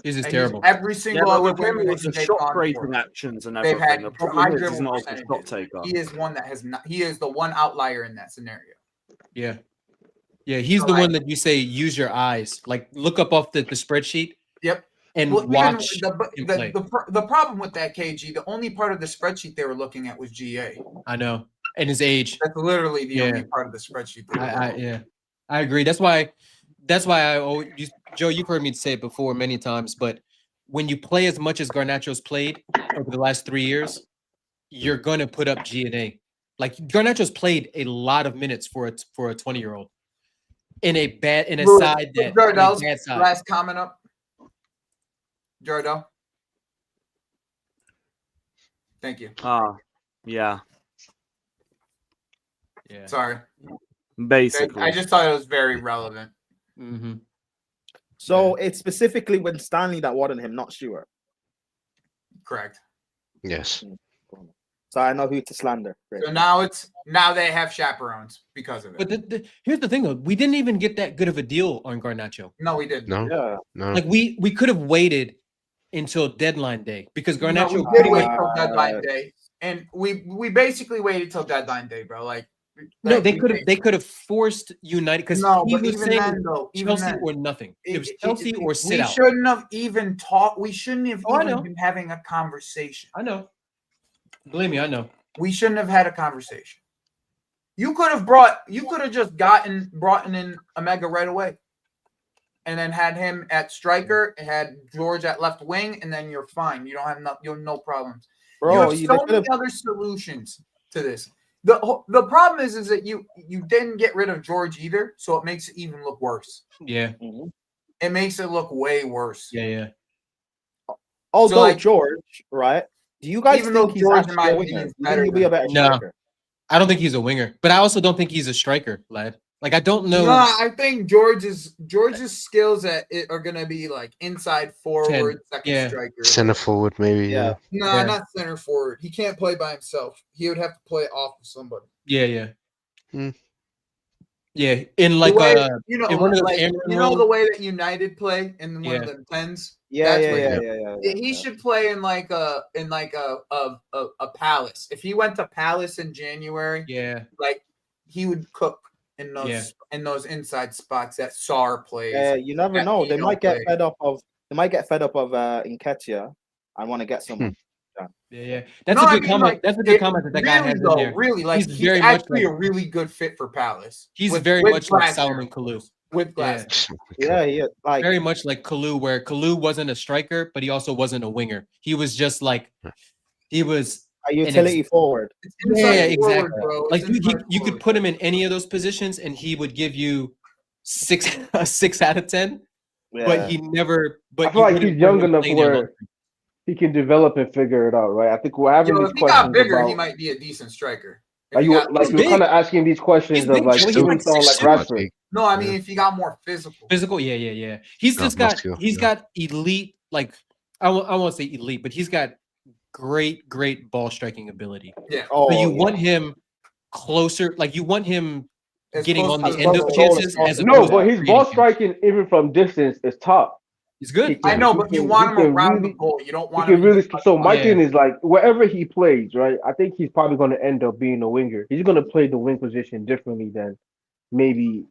This is terrible. Every single other winger winger with the they've shot gone creating for, actions and they've everything. had The high problem is dribble he's not a percentages. shot taker. He is one that has not. He is the one outlier in that scenario. Yeah. Yeah, he's the one that you say use your eyes. Like look up off the spreadsheet. Yep. And watch. The problem with that, KG, the only part of the spreadsheet they were looking at was GA. I know. And his age. That's literally the only part of the spreadsheet. I agree. That's why I always, Joe, you've heard me say it before many times, but when you play as much as Garnacho's played over the last 3 years, you're gonna put up G&A. Like Garnacho's played a lot of minutes for a 20-year-old in a side that Jardell's last comment up. Jardell. Thank you. Yeah. Sorry. Basically. I just thought it was very relevant. Mm-hmm. So it's specifically when Stanley that wanted him, not Stewart. Correct. Yes. So I know who to slander. So now they have chaperones because of it. But here's the thing though, we didn't even get that good of a deal on Garnacho. No, we didn't. No. Yeah. No. Like we could have waited until deadline day because Garnacho we did pretty wait much till deadline day, and we basically waited till deadline day, bro. no, they could have forced United because No, he but was even saying then, though, even Chelsea then, or nothing. It was Chelsea or sit we out. shouldn't have even talked. We shouldn't have I even know. been having a conversation. I know. Believe me, I know. We shouldn't have had a conversation. You could have just brought in Omega right away, and then had him at striker, and had George at left wing, and then you're fine. You have no problems. Bro, you have so many other solutions to this. The problem is that you didn't get rid of George either, so it makes it even look worse. Yeah. It makes it look way worse. Yeah. Although George, right? Do you guys even think though he's George, actually in my a opinion, winger? is You better think he'll be a better No, striker? I don't think he's a winger, but I also don't think he's a striker, lad. Like I don't know. No, I think George's skills are gonna be like inside forward, second striker, Center forward, maybe. Yeah. No, not center forward. He can't play by himself. He would have to play off with somebody. Yeah. Hmm. Yeah, in like way, in one of those the way that United play in one of the tens. Yeah. He should play in like a Palace. If he went to Palace in January, like he would cook in those inside spots that Sar plays. Yeah, you never know. They might get fed up of Nketiah and want to get someone. Yeah. That's a good comment. That's a good comment that guy has in there. Really, like he's very actually much a really good fit for Palace. He's very much like Solomon Kalou. With Glass. Yeah, like very much like Kalou, where Kalou wasn't a striker, but he also wasn't a winger. He was just like he was a utility forward. Yeah, exactly. Forward, bro. Like you could put him in any of those positions, and he would give you a 6 out of 10. Yeah. But he never. But I feel like he's young enough where he can develop and figure it out, right? I think we're having these if he questions got bigger, about, he might be a decent striker. Are you you're kind of asking these questions of like doing something like Rashford? No, I mean if he got more physical. Physical, yeah. He's just got got elite, like I won't say elite, but he's got great ball striking ability. Yeah. So you want him closer, like you want him getting on the end of chances. But his ball striking, even from distance, is top. He's good. I know, but you want him around the goal. You don't want him. Really, so my thing is like wherever he plays, right? I think he's probably going to end up being a winger. He's going to play the wing position differently than maybe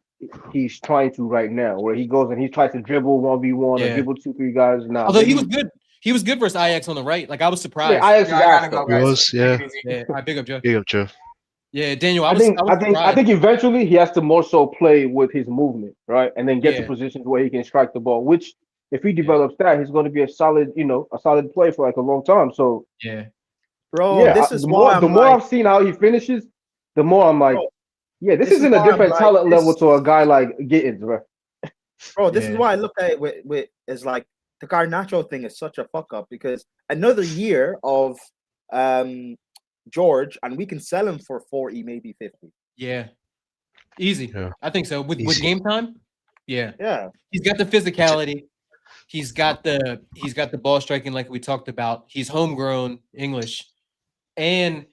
he's trying to right now, where he goes and he tries to dribble 1v1 or dribble 2-3 guys. Now, although he was good. He was good versus Ajax on the right. Like I was surprised. Yeah, Ajax yeah. All right, big up, Joe. Big up, Joe. Yeah, Daniel. I think eventually he has to more so play with his movement, right, and then get to positions where he can strike the ball. Which, if he develops that, he's going to be a solid play for like a long time. So bro, this is the more I've seen how he finishes, the more I'm like, this isn't a different talent level to a guy like Gittens, right? Bro, this is why I look at it with is like the Garnacho thing is such a fuck up because another year of George and we can sell him for 40, maybe 50. Yeah, easy. Yeah. I think so. With game time, yeah. He's got the physicality. He's got the ball striking like we talked about. He's homegrown English, and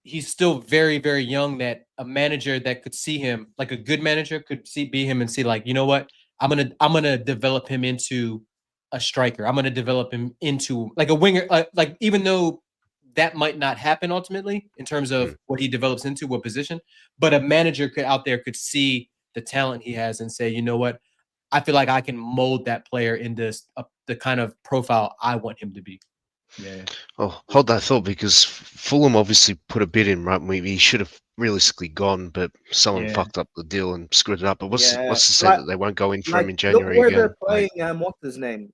he's still very young. That a manager that could see him, like a good manager, could be him and see like, you know what, I'm gonna develop him into a striker. I'm gonna develop him into like a winger. Like even though that might not happen ultimately in terms of what he develops into, what position, but a manager could see the talent he has and say, you know what, I feel like I can mold that player into the kind of profile I want him to be. Yeah. Oh, hold that thought because Fulham obviously put a bid in, right? He should have realistically gone, but someone fucked up the deal and screwed it up. But what's to say that they won't go in for him in January look where again? they're playing. What's his name?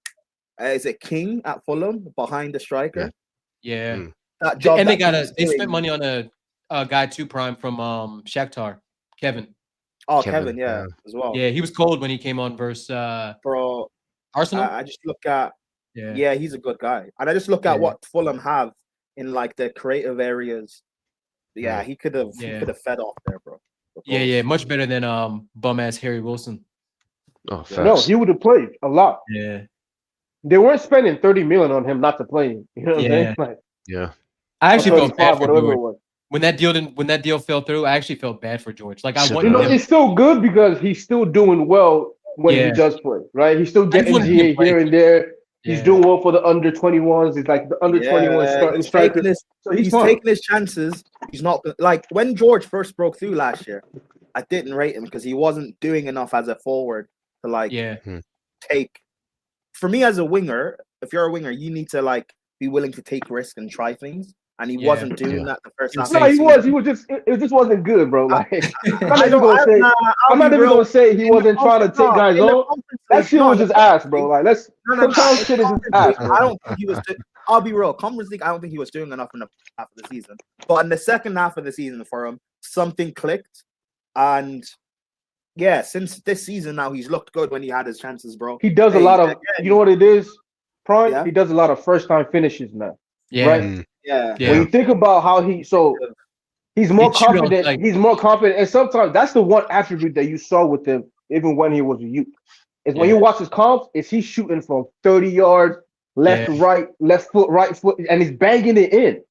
Is it King at Fulham behind the striker? Yeah. That job and they that they spent money on a guy 2 prime from Shakhtar, Kevin. Oh, Kevin, as well. Yeah, he was cold when he came on versus bro. Arsenal. I just look at he's a good guy, and I just look at what Fulham have in like the creative areas. Yeah, he could have fed off there, bro. Yeah, much better than bum ass Harry Wilson. Oh, no, he would have played a lot. Yeah. They weren't spending 30 million on him not to play. You know what I'm saying? Like, yeah. I actually felt bad for whatever it George. was. When that deal fell through, I actually felt bad for George. Like I You wanted know, him. it's still good because he's still doing well when he does play, right? He's still getting GA here and there. He's doing well for the under 21s. He's like the under 21 starting striker. So he's taking his chances. He's not like when George first broke through last year. I didn't rate him because he wasn't doing enough as a forward to like take. For me, as a winger, if you're a winger, you need to like be willing to take risk and try things. And he wasn't doing that the first half. No, he was. He was just. It just wasn't good, bro. Like I'm not even gonna say he wasn't trying to take guys on. That shit was just ass, bro. Like sometimes shit is just ass. I don't think he was. I'll be real. Conference League, I don't think he was doing enough in the half of the season. But in the second half of the season for him, something clicked, and yeah, since this season now, he's looked good when he had his chances, bro. He does a lot of. You know what it is, Prime? Yeah. He does a lot of first time finishes now. Yeah. Right. Yeah. When you think about how he's more confident. Like, he's more confident, and sometimes that's the one attribute that you saw with him, even when he was a youth. Is when you watch his comps, is he shooting from 30 yards, left, right, left foot, right foot, and he's banging it in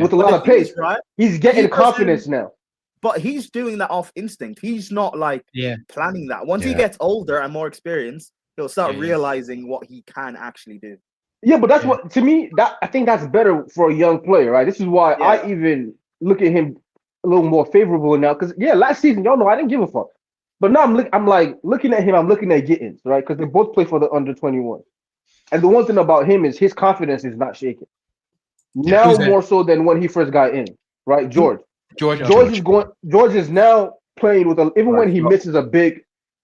with a lot of pace. Right? He's getting confidence now. But he's doing that off instinct. He's not like planning that. Once he gets older and more experienced, he'll start realizing what he can actually do. Yeah, but that's what to me. That I think that's better for a young player, right? This is why I even look at him a little more favorable now. Because last season, y'all know I didn't give a fuck, but now I'm like looking at him. I'm looking at Gittens, right? Because they both play for the under 21. And the one thing about him is his confidence is not shaken now more so than when he first got in, right? George is now playing with even when he misses a big,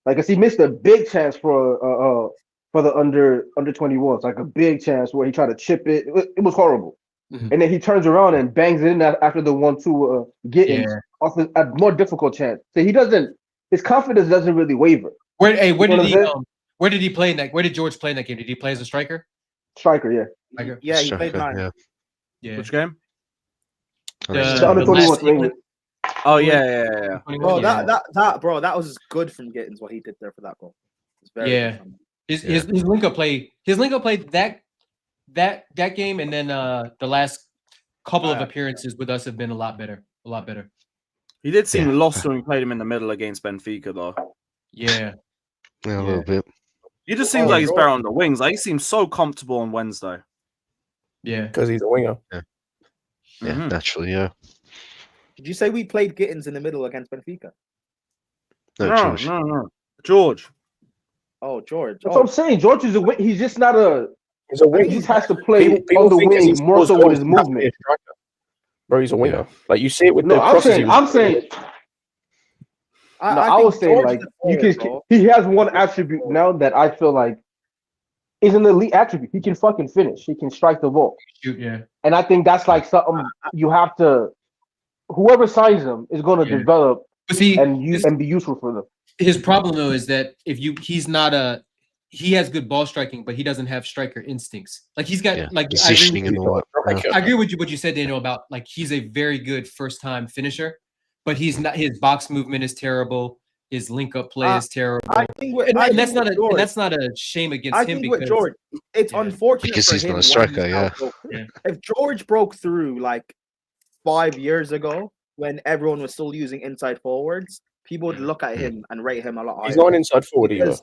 like as he missed a big chance for the under 21s, like a big chance where he tried to chip it. It was horrible. And then he turns around and bangs it in after the 1-2 Gittens off a more difficult chance. So his confidence doesn't really waver. Where did he play in that? Where did George play in that game? Did he play as a striker? Striker, yeah. Yeah, he played 9. Yeah. Which game? The under 21. Oh yeah. Bro, that bro, that was good from Gittens what he did there for that goal. It's very His link up play. His link up play that game, and then the last couple of appearances with us have been a lot better. A lot better. He did seem lost when we played him in the middle against Benfica, though. Yeah. A little bit. He just seems like he's better on the wings. Like he seems so comfortable on Wednesday. Yeah, because he's a winger. Yeah, naturally, yeah. Did you say we played Gittens in the middle against Benfica? No. George. Oh, George. That's what I'm saying. George is a wing. He's just not a. He's a winger. He just has to play on the wing more so with his movement. Bro, he's a winger. Like you see it with the I'm crosses. saying. I was saying like you can. He has one attribute now that I feel like is an elite attribute. He can fucking finish. He can strike the ball. Shoot, yeah. And I think that's like something you have to. Whoever signs him is going to develop and be useful for them. His problem though is that he has good ball striking, but he doesn't have striker instincts. Like he's got positioning and all that. I agree with what you said, Daniel, about like he's a very good first time finisher, but he's not. His box movement is terrible. His link up play is terrible. That's not a shame against him. Because with George, it's unfortunate because for he's him not a striker. Yeah. If George broke through like 5 years ago when everyone was still using inside forwards, people would look at him and rate him a lot higher. He's not an inside forward either.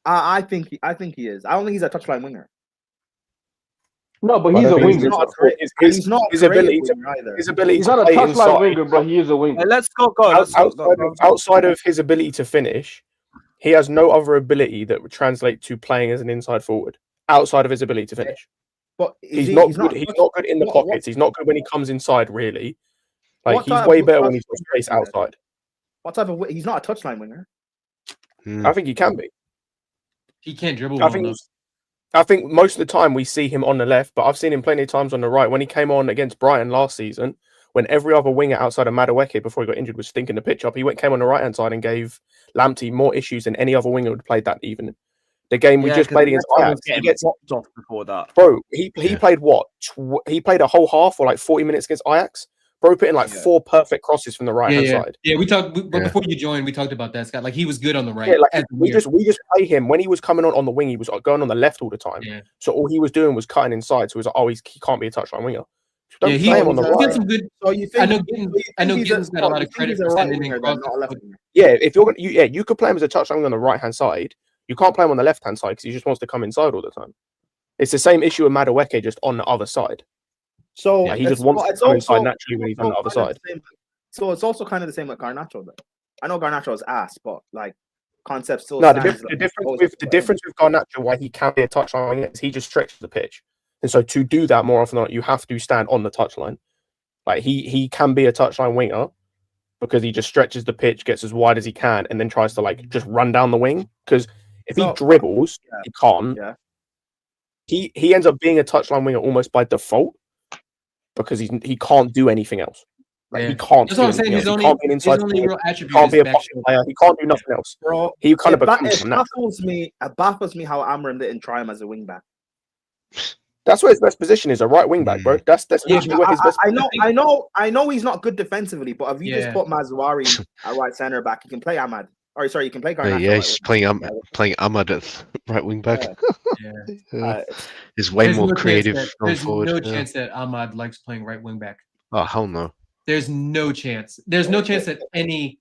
I think he is. I don't think he's a touchline winger. No, but he's a winger. He's not his ability to he's not a touchline winger, but he is a winger. Hey, let's go. Outside of his ability to finish, he has no other ability that would translate to playing as an inside forward. Outside of his ability to finish, but he's not good. He's not good in the pockets. He's not good when he comes inside. Really, like he's way better when he's got space outside. What type of? He's not a touchline winger. I think he can be. He can't dribble. I think most of the time we see him on the left, but I've seen him plenty of times on the right. When he came on against Brighton last season, when every other winger outside of Maresca before he got injured was stinking the pitch up, he came on the right hand side and gave Lamptey more issues than any other winger would have played that evening. The game we just played against Ajax, he gets dropped off before that. Bro, he played what? He played a whole half or like 40 minutes against Ajax. Bro put in like 4 perfect crosses from the right hand side. Yeah, we talked. But before you joined, we talked about that, Scott. Like he was good on the right. Yeah, like as a we winger. just play him when he was coming on the wing. He was going on the left all the time. Yeah. So all he was doing was cutting inside. So he was like, oh, he can't be a touchline winger. Don't Yeah, play him on the he right. got some good. So you think? I know Gittens got a lot of credit for sending in crosses. Yeah, if you're you could play him as a touchline winger on the right hand side. You can't play him on the left hand side because he just wants to come inside all the time. It's the same issue with Madueke, just on the other side. So he just wants to come inside naturally when he's on the other side. So it's also kind of the same with Garnacho. Though I know Garnacho's ass, but like concept still. No, the difference with Garnacho, why he can be a touchline winger, is he just stretches the pitch, and so to do that more often than not, you have to stand on the touchline. Like he can be a touchline winger because he just stretches the pitch, gets as wide as he can, and then tries to like just run down the wing. Because if he dribbles, he can't. Yeah. He ends up being a touchline winger almost by default because he can't do anything else. Like he can't. That's what I'm saying. He can't be an inside real attribute. He can't be a pocket player. He can't do nothing else. Bro, he kind of becomes it baffles me. It baffles me how Amram didn't try him as a wing back. That's where his best position is, a right wing back, bro. That's literally where his best. I know he's not good defensively, but if you just put Mazouari at right center back, you can play Ahmad. Or sorry, you can play Garnacho. Yeah, he's playing Ahmad at right wing back. He's way more creative. There's no chance that Ahmad likes playing right wing back. Oh hell no. There's no chance. There's no chance that any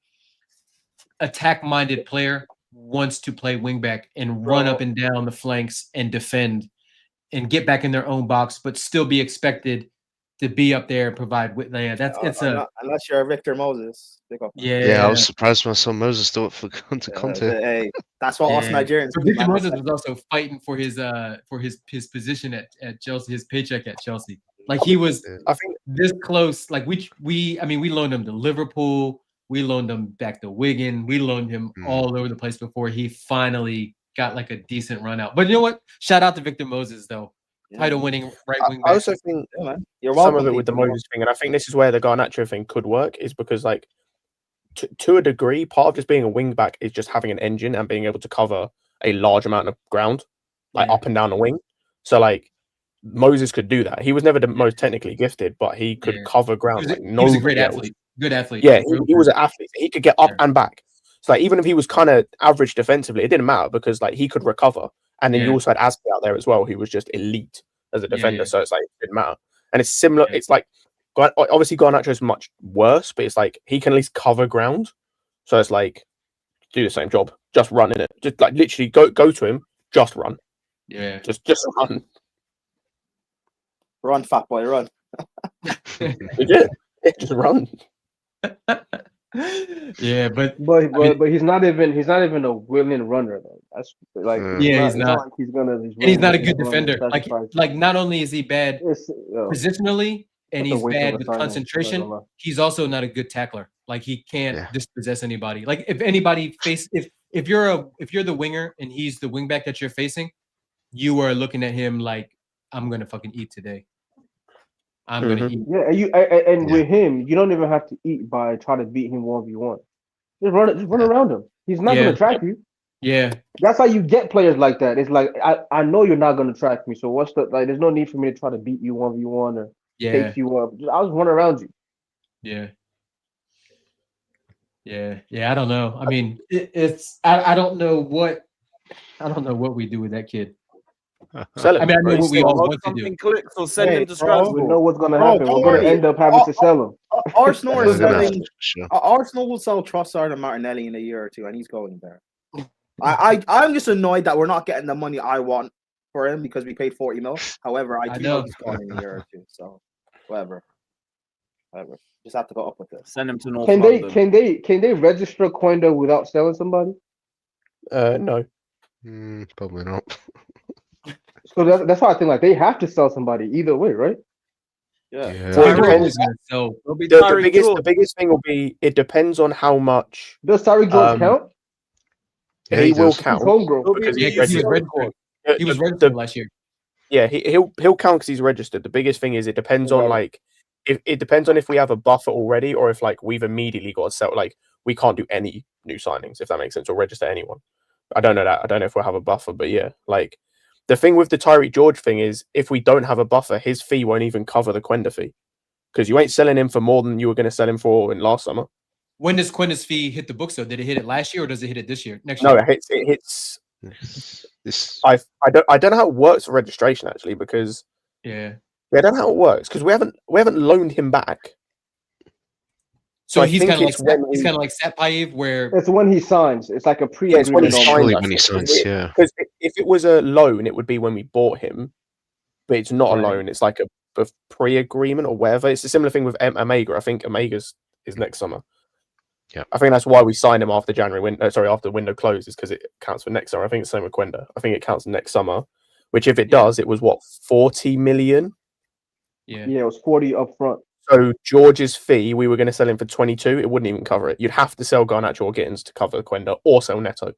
attack-minded player wants to play wing back and run up and down the flanks and defend and get back in their own box, but still be expected to be up there and provide with. Yeah, unless you're Victor Moses. Yeah, I was surprised when I saw Moses do it for Conte. Hey, that's what us Nigerians. Victor Moses was also fighting for his position at Chelsea, his paycheck at Chelsea. Like he was, I think, this close. Like we loaned him to Liverpool. We loaned him back to Wigan. We loaned him all over the place before he finally got like a decent run out. But you know what? Shout out to Victor Moses though. Title winning right wing back. I also think some of it with the Moses thing, and I think this is where the Garnacho thing could work, is because like to a degree, part of just being a wing back is just having an engine and being able to cover a large amount of ground, like up and down the wing. So like Moses could do that. He was never the most technically gifted, but he could cover ground. He was a great athlete. Good athlete. Yeah, he was an athlete. He could get up and back. So like even if he was kind of average defensively, it didn't matter because like he could recover. And then you also had Aspi out there as well, who was just elite as a defender. So it's like it didn't matter. And it's similar. It's like obviously Garnacho is much worse, but it's like he can at least cover ground. So it's like do the same job, just run in it. Just like literally go to him, just run. Yeah, just run. Run, fat boy, run. Legit, just run. Yeah, but he's not even a willing runner though. That's like he's not. Like he's not a good defender. Like not only is he bad positionally and he's bad with concentration, he's also not a good tackler. Like he can't dispossess anybody. Like if anybody if you're the winger and he's the wing back that you're facing, you are looking at him like I'm gonna fucking eat today. I'm gonna eat. Yeah, and with him, you don't even have to eat by trying to beat him 1v1. Just run around him. He's not gonna track you. Yeah, that's how you get players like that. It's like I know you're not gonna track me, so what's the like? There's no need for me to try to beat you 1v1 or take you up. I'll just run around you. Yeah. I don't know. I mean, I don't know what we do with that kid. I mean, I know what we all want to do. Clicks or send him to Strasbourg. We know what's going to happen. We're going to end up having to sell him. Arsenal will sell Trossard and Martinelli in a year or two, and he's going there. I'm just annoyed that we're not getting the money I want for him because we paid 40 mil. However, I do know he's going in a year or two. So, whatever. Just have to go up with it. Send him to North London. Can they register Koindo without selling somebody? No. Probably not. So that's why I think like they have to sell somebody either way, right? Yeah. The biggest thing will be it depends on how much. Does Tyreek George count? Yeah, he will count. He was registered last year. Yeah, he'll count because he's registered. The biggest thing is it depends on like it depends on if we have a buffer already or if like we've immediately got to sell. Like we can't do any new signings if that makes sense or register anyone. I don't know that. I don't know if we'll have a buffer, but yeah, like. The thing with the Tyreek George thing is, if we don't have a buffer, his fee won't even cover the Quenda fee. because you ain't selling him for more than you were going to sell him for in last summer. When does Quintus fee hit the books though? Did it hit it last year or does it hit it this year? Next No, year? it hits. I don't know how it works for registration actually, because yeah, I don't know how it works because we haven't loaned him back. So I he's think kind of it's like when he's kind of like Satpayev, where It's when he signs. It's like a it's pre-agreement. when he signs. Surely I when he think. signs, yeah. Because if it was a loan, it would be when we bought him, but it's not a Right. loan. It's like a pre-agreement or whatever. It's a similar thing with Omega. I think Omega's is next summer. Yeah, I think that's why we signed him after after the window closes, because it counts for next summer. I think it's the same with Quenda. I think it counts next summer, which if it does, it was what 40 million. Yeah, it was 40 up front. So George's fee, we were going to sell him for 22. It wouldn't even cover it. You'd have to sell Garnacho or Gittens to cover Quenda, or sell Neto.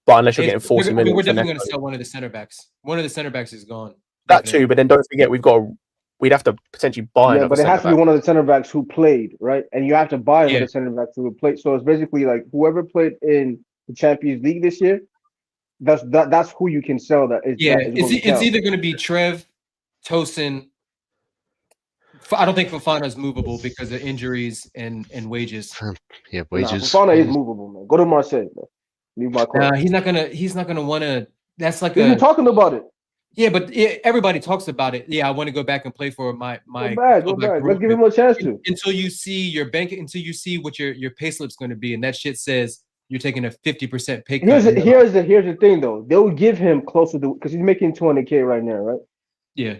But unless you're getting 40 million, we're for definitely Neto, going to sell one of the center backs. One of the center backs is gone. that Definitely. too. But then don't forget, we'd have to potentially buy Yeah, another. but it has to be centre-back. one of the center backs who played, right? And you have to buy another Yeah. center back to replace. So it's basically like whoever played in the Champions League this year, that's who you can sell. That is, Yeah, that is it's gonna count. either going to be Trev, Tosin. I don't think Fofana is movable because of injuries and wages. Yeah, Nah, wages. Fofana is movable, man. Go to Marseille, man. Leave my club. Nah, he's not gonna want to. That's like We've been talking about it. Yeah, but everybody talks about it. Yeah, I want to go back and play for my Go back. Let's give him a chance to. until you see your bank, until you see what your payslip's going to be, and that shit says you're taking a 50% pay cut. Here's the thing though. They'll give him closer to, because he's making 200K right now, right? Yeah.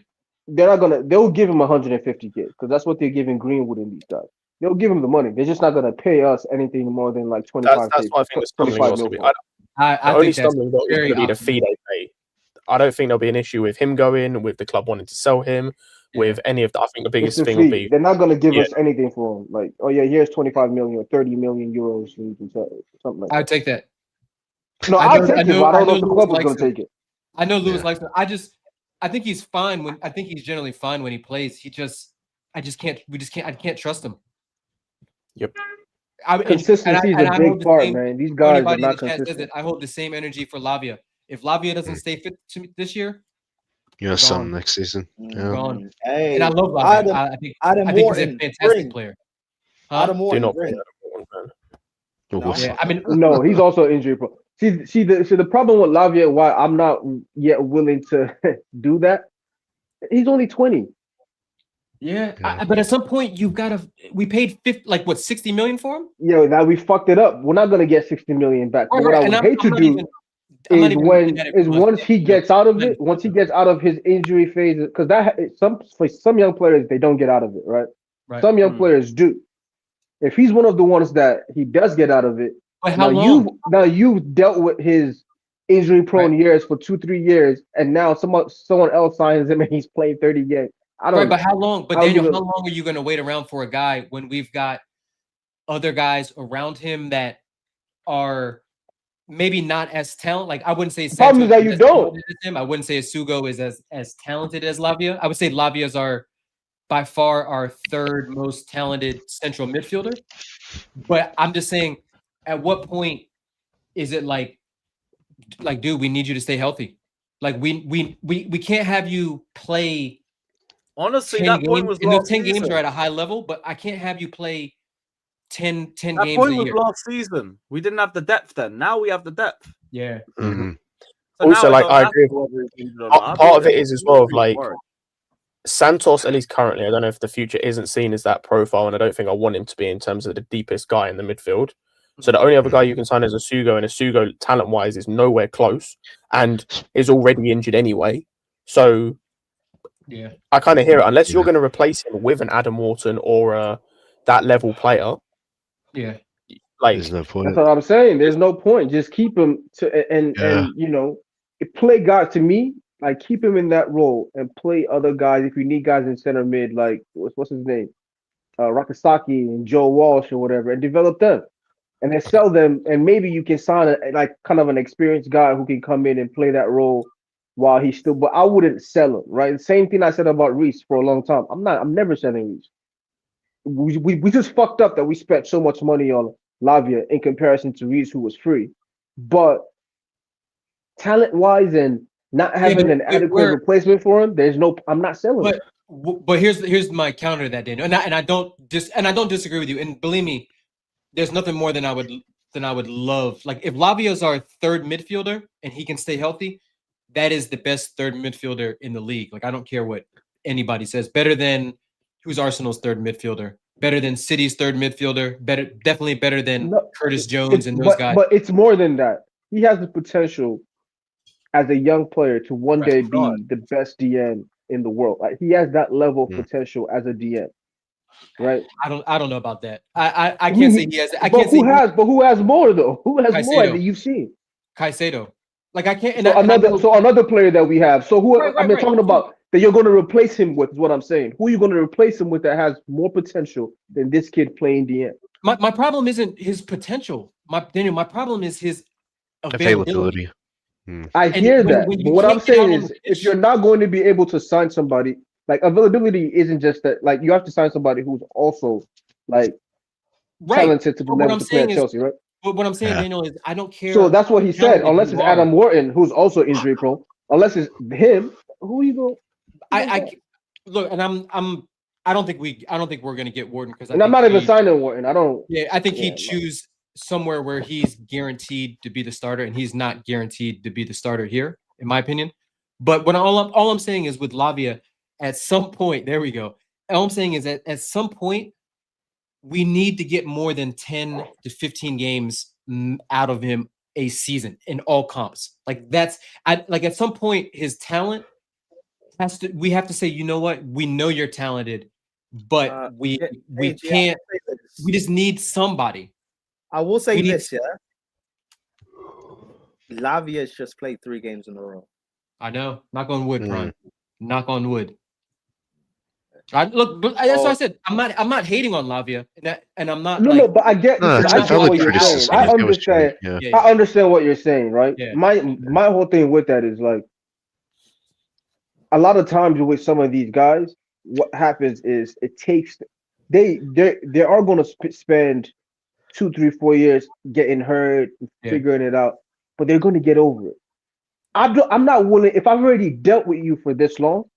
They'll give him 150K because that's what they're giving Greenwood and these guys. They'll give him the money. They're just not gonna pay us anything more than like 25K. That's why I think the stumbling 25 block. mil. I only think that's stumbling block is very going to be the fee they pay. I don't think there'll be an issue with him going, with the club wanting to sell him, with any of that. I think the biggest thing will be they're not gonna give us anything for him. Like, oh yeah, here's 25 million or 30 million euros, and you can sell it, something like that. I'd take that. No, I'll take it, but I don't know if the club is gonna take it. I know Lewis likes it. I think he's fine I think he's generally fine when he plays. I can't trust him. Yep. Consistency is a big part, man. These guys are not consistent. I hold the same energy for Lavia. If Lavia doesn't stay fit to me this year, you're some next season. Yeah. Gone. Hey, and I love Lavia. I think he's a fantastic player. Huh? Adam Morton, Yeah, I mean, no, he's also injury prone. See, the problem with Lavia, why I'm not yet willing to do that. He's only 20. Yeah, but at some point you've got to. We paid 60 million for him. Yeah, now we fucked it up. We're not gonna get 60 million back. Right, what I would hate to do is once he gets out of it, once he gets out of his injury phase, because for some young players they don't get out of it, right? Some young players do. If he's one of the ones that he does get out of it, but how long? You've dealt with his injury prone years for 2-3 years, and now someone else signs him and he's playing 30 games. I don't. Right, but how long? But Daniel, how long are you going to wait around for a guy when we've got other guys around him that are maybe not as talented? Like I wouldn't say. The problem is that you don't. I wouldn't say Sugo is as talented as Lavia. I would say Lavia's by far our third most talented central midfielder. But I'm just saying, at what point is it like, dude, we need you to stay healthy. Like we can't have you play. Honestly, that point was last 10 season. games are at a high level, but I can't have you play 10 that games point a was year. last season. We didn't have the depth then. Now we have the depth. Yeah. Mm-hmm. So also, now like I agree. Part of it is as well of like Santos, at least currently. I don't know if the future isn't seen as that profile, and I don't think I want him to be in terms of the deepest guy in the midfield. So the only other guy you can sign is Asugo, and Asugo, talent-wise, is nowhere close and is already injured anyway. So yeah, I kind of hear it. Unless you're going to replace him with an Adam Wharton or that level player, yeah, like there's no point. That's what I'm saying. There's no point. Just keep him and play guys to me. Like keep him in that role and play other guys. If you need guys in center mid, like what's his name, Rakasaki and Joe Walsh or whatever, and develop them. And then sell them, and maybe you can sign kind of an experienced guy who can come in and play that role while he's still. But I wouldn't sell him, right? The same thing I said about Reece for a long time. I'm never selling Reece. We just fucked up that we spent so much money on Lavia in comparison to Reece, who was free. But talent wise and not having an adequate replacement for him, I'm not selling him. But here's my counter to that, Daniel, and I don't disagree with you. And believe me, there's nothing more than I would love. Like if Lavia is our third midfielder and he can stay healthy, that is the best third midfielder in the league. Like I don't care what anybody says. Better than who's Arsenal's third midfielder? Better than City's third midfielder? Definitely better than Curtis Jones and those guys. But it's more than that. He has the potential as a young player to one day be the best DN in the world. Like he has that level of potential as a DN, right? I don't know about that. I can't say he has. But who has more though? Who has more that you've seen? Caicedo. Like I can't. So another player that we have. So who I've been talking about that you're going to replace him with is what I'm saying. Who are you going to replace him with that has more potential than this kid playing DN? My problem isn't his potential. My problem is his availability. I hear that. But what I'm saying is, if you're not going to be able to sign somebody, like availability isn't just that. Like you have to sign somebody who's also like talented to the level to play at Chelsea, right? But what I'm saying, Daniel, is I don't care. So that's what he said. Unless it's Adam Wharton, who's also injury prone. Unless it's him, who you go? I look, and I don't think we're gonna get Wharton because I'm not even signing Wharton. I don't. Yeah, I think he'd choose somewhere where he's guaranteed to be the starter, and he's not guaranteed to be the starter here, in my opinion. But what all I'm saying is with Lavia, at some point, there we go. All I'm saying is that at some point, we need to get more than 10 to 15 games out of him a season in all comps. Like at some point, his talent we have to say, you know what? We know you're talented, but we can't. We just need somebody. I will say this, yeah. Lavia's just played 3 games in a row. I know. Knock on wood, Brian. Knock on wood. That's what I said. I'm not hating on Lavia, and I'm not. No, but I get. I understand. I understand what you're saying, right? Yeah. My whole thing with that is like, a lot of times with some of these guys, what happens is it takes they are going to spend 2, 3, 4 years getting hurt, figuring it out, but they're going to get over it. I'm not willing, if I've already dealt with you for this long,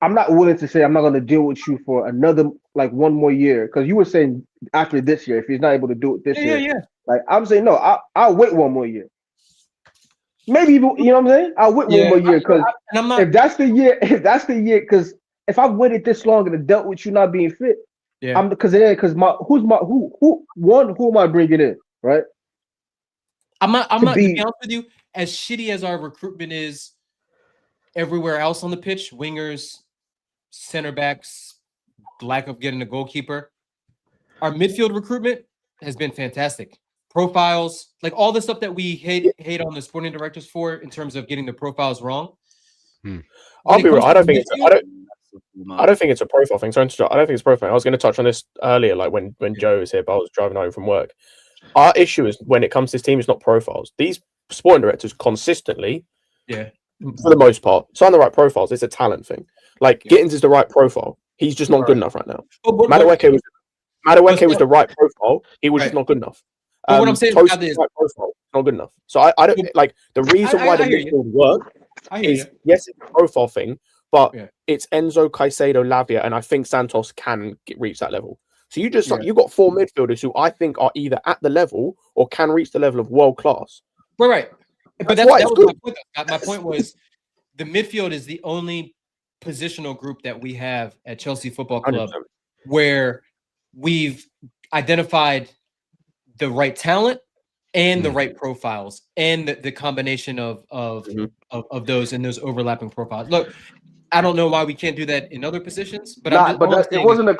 I'm not willing to say I'm not going to deal with you for another, like 1 more year. Because you were saying after this year, if he's not able to do it this year, like I'm saying, no, I'll wait 1 more year. Maybe even, you know what I'm saying? I'll wait 1 more year, because if that's the year, because if I've waited this long and dealt with you not being fit, who am I bringing in, right? I'm not to be honest with you, as shitty as our recruitment is everywhere else on the pitch, wingers, center backs, lack of getting a goalkeeper, our midfield recruitment has been fantastic. Profiles, like all the stuff that we hate on the sporting directors for in terms of getting the profiles wrong. I'll be real. I don't think it's a profile thing. So I don't think it's a profile. I was going to touch on this earlier, like when Joe was here, but I was driving home from work. Our issue is when it comes to this team, it's not profiles. These sporting directors consistently, for the most part, sign the right profiles. It's a talent thing. Like Gittens is the right profile. He's just not good enough right now. Madueke was the right profile. He was just not good enough. What I'm saying is right profile, not good enough. So I don't like the reason why the midfield work is yes, it's a profile thing, but it's Enzo, Caicedo, Lavia, and I think Santos can reach that level. So you just you got 4 midfielders who I think are either at the level or can reach the level of world class. Right. But that was my point. My point was the midfield is the only positional group that we have at Chelsea Football Club 100%. Where we've identified the right talent and the right profiles and the combination of those and those overlapping profiles. Look, I don't know why we can't do that in other positions, but it wasn't a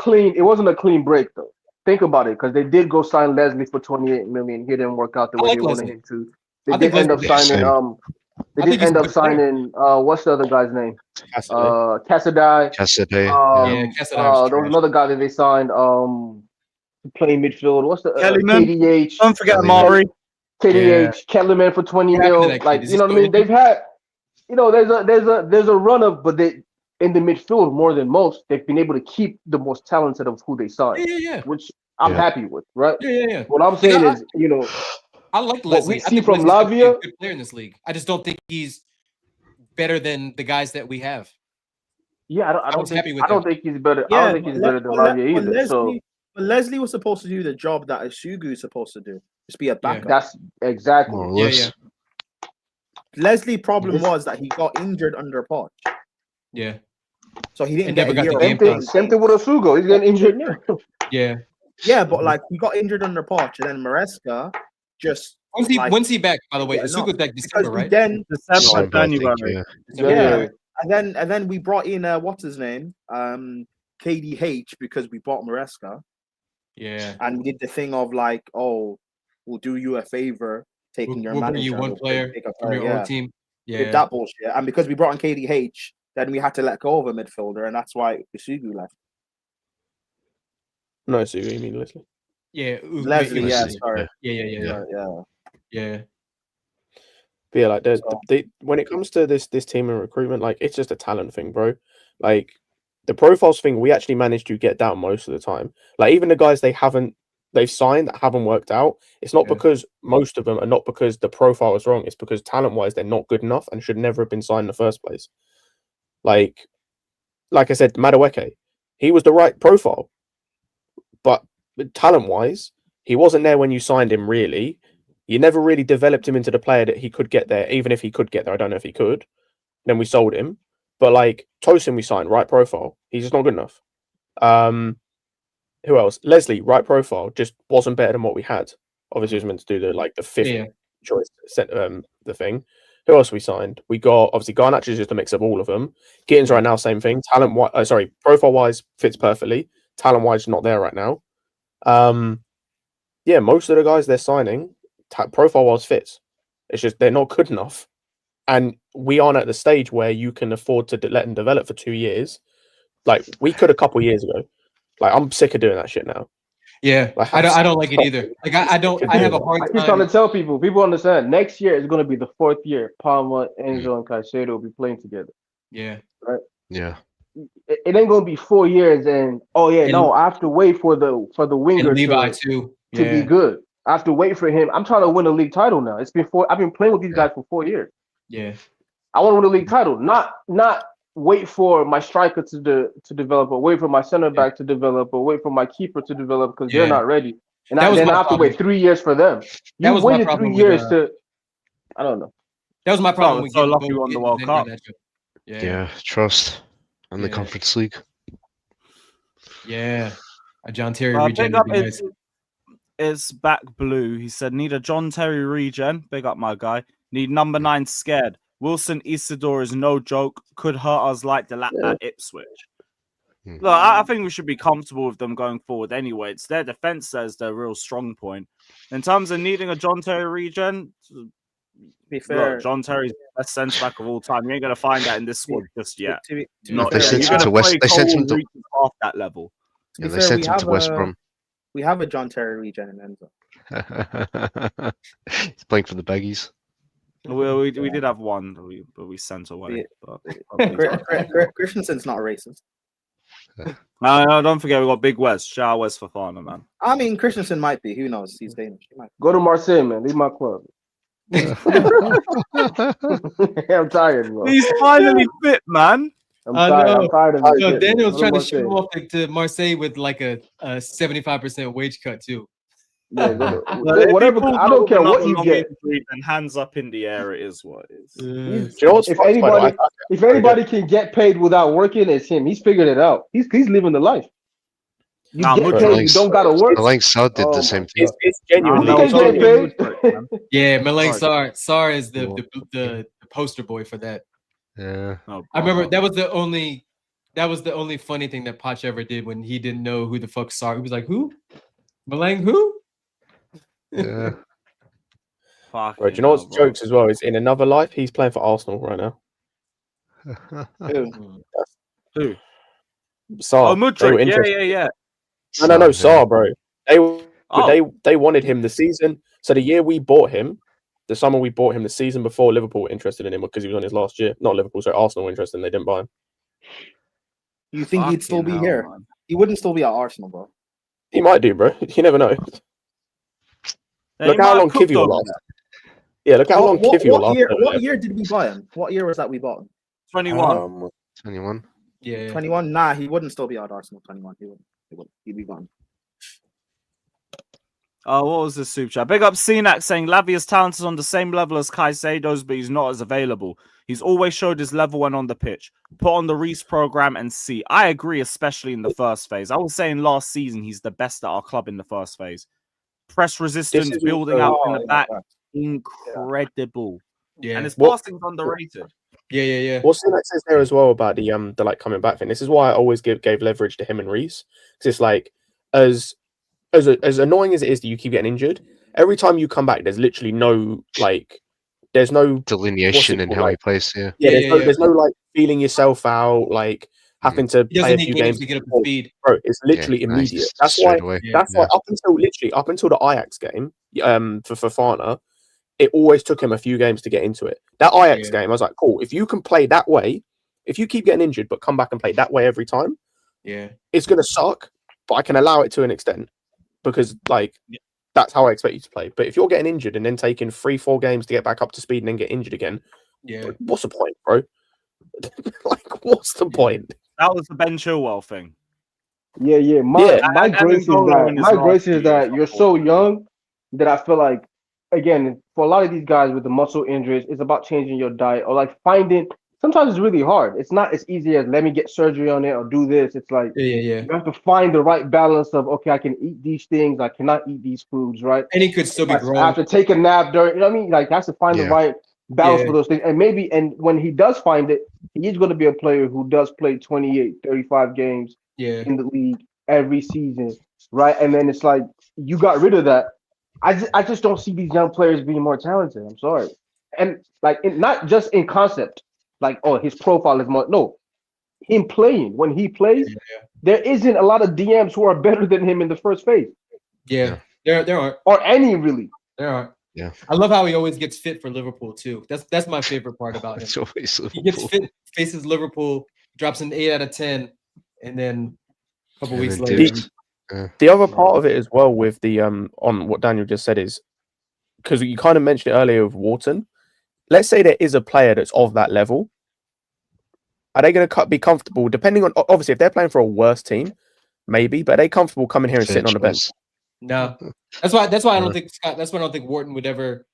clean break though. Think about it, because they did go sign Leslie for 28 million. He didn't work out the way they wanted him to. They did end up signing. What's the other guy's name? Cassadai. There was another guy that they signed. Playing midfield. What's the KDH? Don't forget Mari. KDH. Kellerman for 20 mil. Like, you know what I mean? They've had, there's a run of, but they in the midfield more than most. They've been able to keep the most talented of who they signed. Which I'm happy with, right? What I'm saying is, I like Leslie. We see from Lavia, a good player in this league. I just don't think he's better than the guys that we have. Yeah, I don't was think happy with I don't him. think he's better. I Yeah, don't think he's better than Lavia either. So but Leslie was supposed to do the job that Isugu is supposed to do. Just be a backup. that's exactly. More or Yeah, less. yeah, Leslie's problem was that he got injured under Poch. yeah. So he didn't And get never a got year the of game playing time. Same thing with Osugo. He's getting injured now. Yeah. Yeah, but like he got injured under Poch, and then Maresca just When's he back? By the way, yeah, Isugu's back because December, we right? then December, December, I think, January. yeah, and then we brought in what's his name, KDH because we bought Maresca, Yeah. and we did the thing of like, oh, we'll do you a favor, taking your We'll bring manager, you one we'll player take a from your player, own team. We Yeah. did that bullshit, and because we brought in KDH, then we had to let go of a midfielder, and that's why Isugu left. No, Sugu, you mean Leslie? Yeah. Leslie, yeah, sorry. Yeah. But yeah, like when it comes to this team and recruitment, like it's just a talent thing, bro. Like the profiles thing, we actually managed to get down most of the time. Like even the guys they've signed that haven't worked out. It's not because most of them are not because the profile is wrong. It's because talent wise they're not good enough and should never have been signed in the first place. Like I said, Madueke, he was the right profile, but talent wise, he wasn't there when you signed him. Really, you never really developed him into the player that he could get there. Even if he could get there, I don't know if he could. Then we sold him. But like Tosin, we signed right profile. He's just not good enough. Who else? Leslie, right profile, just wasn't better than what we had. Obviously, he was meant to do the fifth choice, the thing. Who else we signed? We got obviously Garnacho is just a mix of all of them. Gittens right now, same thing. Profile wise fits perfectly. Talent wise, not there right now. Yeah, most of the guys they're signing, profile wise fits. It's just they're not good enough, and we aren't at the stage where you can afford to let them develop for 2 years. Like we could a couple years ago. Like I'm sick of doing that shit now. Yeah, like, I don't like it either. Like I have a hard time. I keep trying to tell people. People understand. Next year is going to be the 4th year. Palma, Enzo, and Caicedo will be playing together. Yeah. Right. Yeah. It ain't going to be 4 years, and I have to wait for the winger Levi to be good. I have to wait for him. I'm trying to win a league title now. It's been I've been playing with these guys for 4 years. Yeah. I want to win a league title, not wait for my striker to develop, or wait for my center back to develop, or wait for my keeper to develop because they're not ready. And then I have to wait 3 years for them. You waited 3 years to. I don't know. That was my problem. So lucky we won the World Cup. Yeah, trust and the Conference League. Yeah, a John Terry big regen. up it's back blue. He said, need a John Terry regen. Big up my guy. Need number 9 scared. Wilson Isidore is no joke. Could hurt us like Delap at Ipswich. Look, I think we should be comfortable with them going forward anyway. It's their defense that is their real strong point. In terms of needing a John Terry regen, be fair, look, John Terry's best centre back of all time. You ain't gonna find that in this squad just yet. They sent him to West. They sent him to off that level. Yeah, they sent him to West Brom. We have a John Terry regen in Enzo. He's playing for the Baggies. We did have one, but we sent away. Christensen's not a racist. No, don't forget we got Big West. Shout out West Fofana, man. I mean, Christensen might be. Who knows? He's Danish. He might. Go to Marseille, man. Leave my club. I'm tired, bro. He's finally fit, man. I'm tired of it. Daniel's trying to shoot off to Marseille with like a 75% wage cut too. Yeah, whatever. I don't care what you get. And hands up in the air, it is what it is. If anybody can get paid without working, it's him. He's figured it out. He's living the life. You get paid, you don't gotta work. Malang Sarr did the same thing. It's genuinely. Yeah, Malang Sarr is the poster boy for that. Yeah, I remember that was the only funny thing that Poch ever did when he didn't know who the fuck Sarr. He was like, "Who? Malang who?" Yeah. Right, do you know what's jokes as well? Is in another life, he's playing for Arsenal right now. Who? Sarr. Oh, Mudryk. Yeah. No, Sarr, bro. They wanted him the season. So the year we bought him, the summer we bought him, the season before Liverpool were interested in him because he was on his last year. Not Liverpool, sorry, Arsenal were interested and they didn't buy him. You think he'd still be here? Man. He wouldn't still be at Arsenal, bro. He might do, bro. You never know. Look how long Kivior last. Yeah, look how long Kivior last. What year did we buy him? What year was that we bought him? 21. 21. Yeah. 21. Nah, he wouldn't still be at Arsenal. 21. He wouldn't. He'd be gone. Oh, what was this super chat? Big up CNAC saying Lavia's talent is on the same level as Caicedo's, but he's not as available. He's always showed his level when on the pitch. Put on the Reese program and see. I agree, especially in the first phase. I was saying last season he's the best at our club in the first phase. Press resistance, building up in the back, incredible. Yeah, and his passing's underrated. Yeah. What Sinek says there as well about the like coming back thing. This is why I always gave leverage to him and Reese, because it's like as annoying as it is that you keep getting injured, every time you come back, there's literally no there's no delineation in how he plays. There's no like feeling yourself out, like having to play a few games to get up to speed. Bro, it's literally immediate. That's why up until the Ajax game, for Fofana, it always took him a few games to get into it. That Ajax game, I was like, cool. If you can play that way, if you keep getting injured but come back and play that way every time, it's gonna suck. But I can allow it to an extent because that's how I expect you to play. But if you're getting injured and then taking 3-4 games to get back up to speed and then get injured again, what's the point, bro? What's the point? That was the Ben Chilwell thing. Yeah. My grace is that you're so young that I feel like, again, for a lot of these guys with the muscle injuries, it's about changing your diet or like finding. Sometimes it's really hard. It's not as easy as let me get surgery on it or do this. It's like you have to find the right balance of, okay, I can eat these things, I cannot eat these foods, right? And he could still be growing. I have to take a nap during, you know what I mean? Like, he has to find the right balance for those things. And when he does find it, he's going to be a player who does play 28, 35 games in the league every season, right? And then it's like, you got rid of that. I just don't see these young players being more talented. I'm sorry. And like, not just in concept, like, oh, his profile is more. No, him playing. When he plays, there isn't a lot of DMs who are better than him in the first phase. Yeah, there are. Or any, really. There are. Yeah. I love how he always gets fit for Liverpool, too. That's my favorite part about him. It's always Liverpool. He gets fit, faces Liverpool, drops an 8 out of 10, and then a couple weeks later. The other part of it as well with the on what Daniel just said is, because you kind of mentioned it earlier with Wharton. Let's say there is a player that's of that level. Are they going to be comfortable, depending on, obviously, if they're playing for a worse team, maybe, but are they comfortable coming here and sitting on the bench? No. That's why I don't think Scott, that's why I don't think Wharton would ever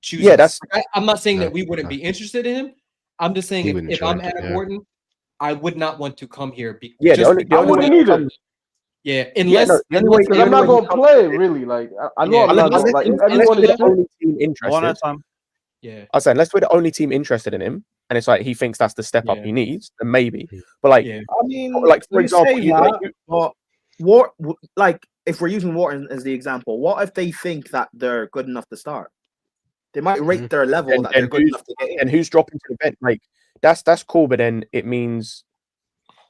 choose. Yeah, that's. I'm not saying that we wouldn't be interested in him. I'm just saying if I'm Adam Wharton, I would not want to come here. I wouldn't either. Yeah, unless because I'm not going to play really. Like I know I'm not like everyone is the only team interested. One at a time. Yeah, I said unless we're the only team interested in him, and it's like he thinks that's the step up he needs, then maybe. But like, I mean, like for example, like if we're using Wharton as the example, what if they think that they're good enough to start? They might rate their level that they're good enough to get in. And who's dropping to the bench? Like that's cool, but then it means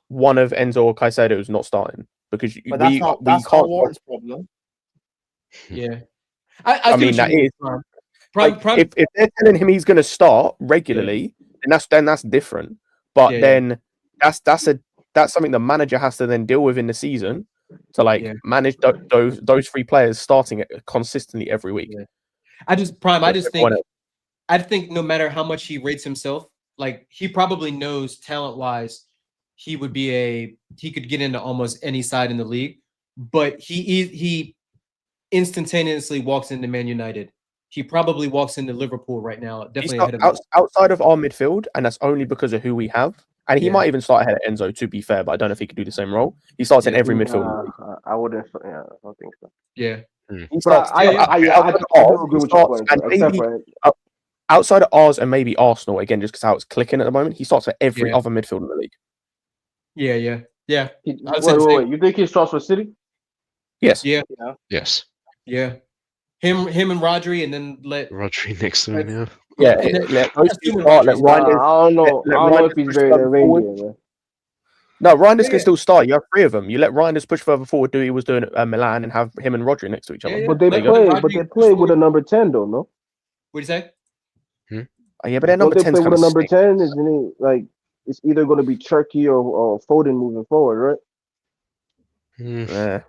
one of Enzo or Caicedo is not starting because that's not Wharton's problem. Yeah, I mean that is. If they're telling him he's going to start regularly, then that's different. But then that's something the manager has to then deal with in the season to manage those 3 players starting it consistently every week. Yeah. I think no matter how much he rates himself, like he probably knows talent wise, he could get into almost any side in the league. But he instantaneously walks into Man United. He probably walks into Liverpool right now. Definitely ahead of outside of our midfield, and that's only because of who we have. And he might even start ahead of Enzo, to be fair, but I don't know if he could do the same role. He starts in every midfield. I wouldn't. Yeah, I don't think so. Yeah. Outside of ours and maybe Arsenal, again, just because how it's clicking at the moment, he starts for every other midfield in the league. Yeah. Wait. You think he starts for City? Yes. Yeah. Yes. Yeah. Him and Rodri, and then let Rodri next to him now. Yeah, let Reinders. I don't know if he's very Reindeer. No, Reinders can still start. You have 3 of them. You let Reinders push further forward, do what he was doing at Milan, and have him and Rodri next to each other. But they play with a number 10, though, no? What do you say? Yeah, but they're number 10. They play with a number 10, isn't it? Like it's either going to be Turkey or Foden moving forward, right? Yeah.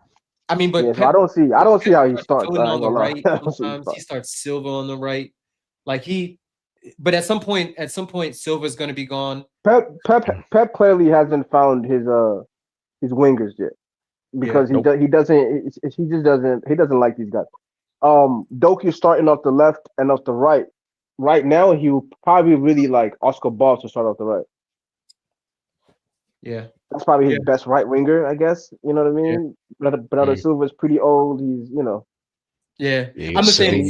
I mean, but I don't see how he starts. On the right, sometimes he starts Silva on the right. Like he But at some point, Silva's going to be gone. Pep clearly hasn't found his wingers yet because he just doesn't like these guys. Doku starting off the left and off the right. Right now, he would probably really like Oscar Boss to start off the right. Yeah, that's probably his best right winger, I guess. You know what I mean? Yeah. Bernardo Silva's pretty old. He's Yeah, I'm saying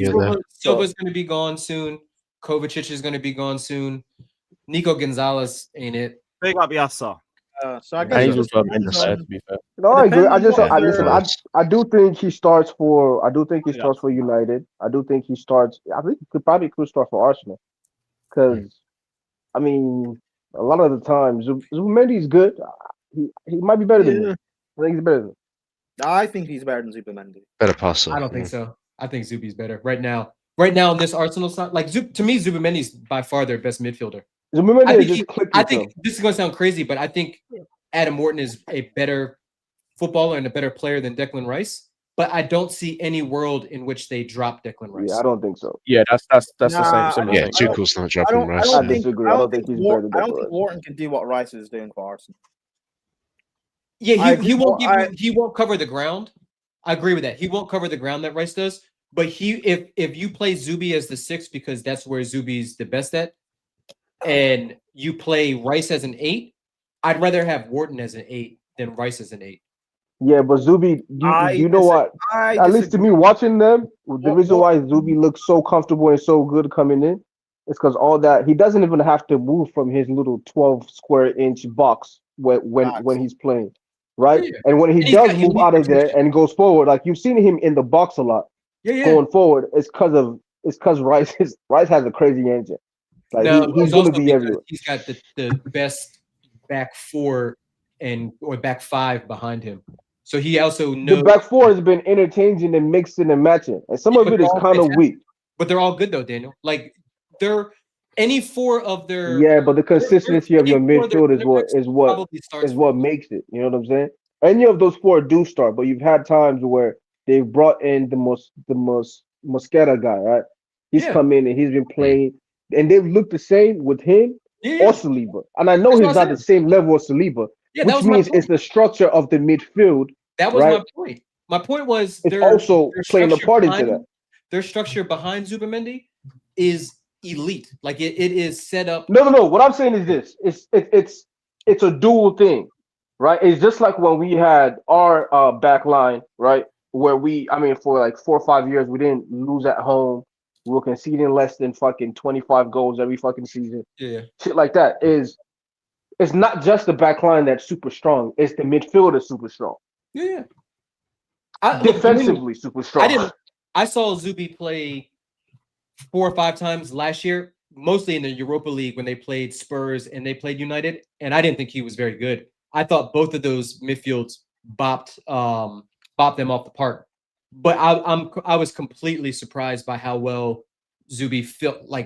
Silva's going to be gone soon. Kovacic is going to be gone soon. Nico Gonzalez ain't it. Big up Yassa. So I guess he's also on the side, to be fair. No, I agree. I do think he starts for. I do think he starts for United. I do think he starts. I think he could start for Arsenal, because I mean, a lot of the times Zubimendi's good. He might be better than me. I think he's better than me. I think he's better than Zubimendi. Better passer. I don't think so. I think Zubi's better right now. Right now, in this Arsenal side, like to me, Zubimendi's by far their best midfielder. I think this is going to sound crazy, but I think Adam Morton is a better footballer and a better player than Declan Rice. But I don't see any world in which they drop Declan Rice. Yeah, I don't think so. Yeah, that's the same. Yeah, Tuchel's not dropping Rice. I disagree. I don't think he's better than I don't think Morton can do what Rice is doing for Arsenal. Yeah, he won't cover the ground. I agree with that. He won't cover the ground that Rice does. But if you play Zubi as the 6 because that's where Zubi's the best at, and you play Rice as an 8, I'd rather have Wharton as an 8 than Rice as an 8. Yeah, but Zubi, you know what? At least to me, watching them, the reason why Zubi looks so comfortable and so good coming in is because all that he doesn't even have to move from his little 12 square inch box when he's playing, right? Yeah. And when he does move out of there and goes forward, like you've seen him in the box a lot, going forward, it's because Rice has a crazy engine. Like he's going to be everywhere. He's got the best back 4 or back 5 behind him. So he also knows the back 4 has been interchanging and mixing and matching, and some of it is kind of weak. But they're all good though, Daniel. Like they're any 4 of their but the consistency of your midfield is what makes it. You know what I'm saying? Any of those 4 do start, but you've had times where they've brought in the Mosquera guy, right? He's come in and he's been playing, and they've looked the same with him or Saliba. And I know he's not the same level as Saliba. Which means it's the structure of the midfield. That was my point. My point was they're also playing a part into that. Their structure behind Zubimendi is elite. Like it is set up. No. What I'm saying is this: it's a dual thing, right? It's just like when we had our back line, right? Where for like 4 or 5 years, we didn't lose at home. We were conceding less than fucking 25 goals every fucking season. Yeah, shit like that is. It's not just the back line that's super strong. It's the midfield that's super strong. Yeah. Defensively super strong. I saw Zubi play 4 or 5 times last year, mostly in the Europa League when they played Spurs and they played United, and I didn't think he was very good. I thought both of those midfields bopped them off the park. But I was completely surprised by how well Zubi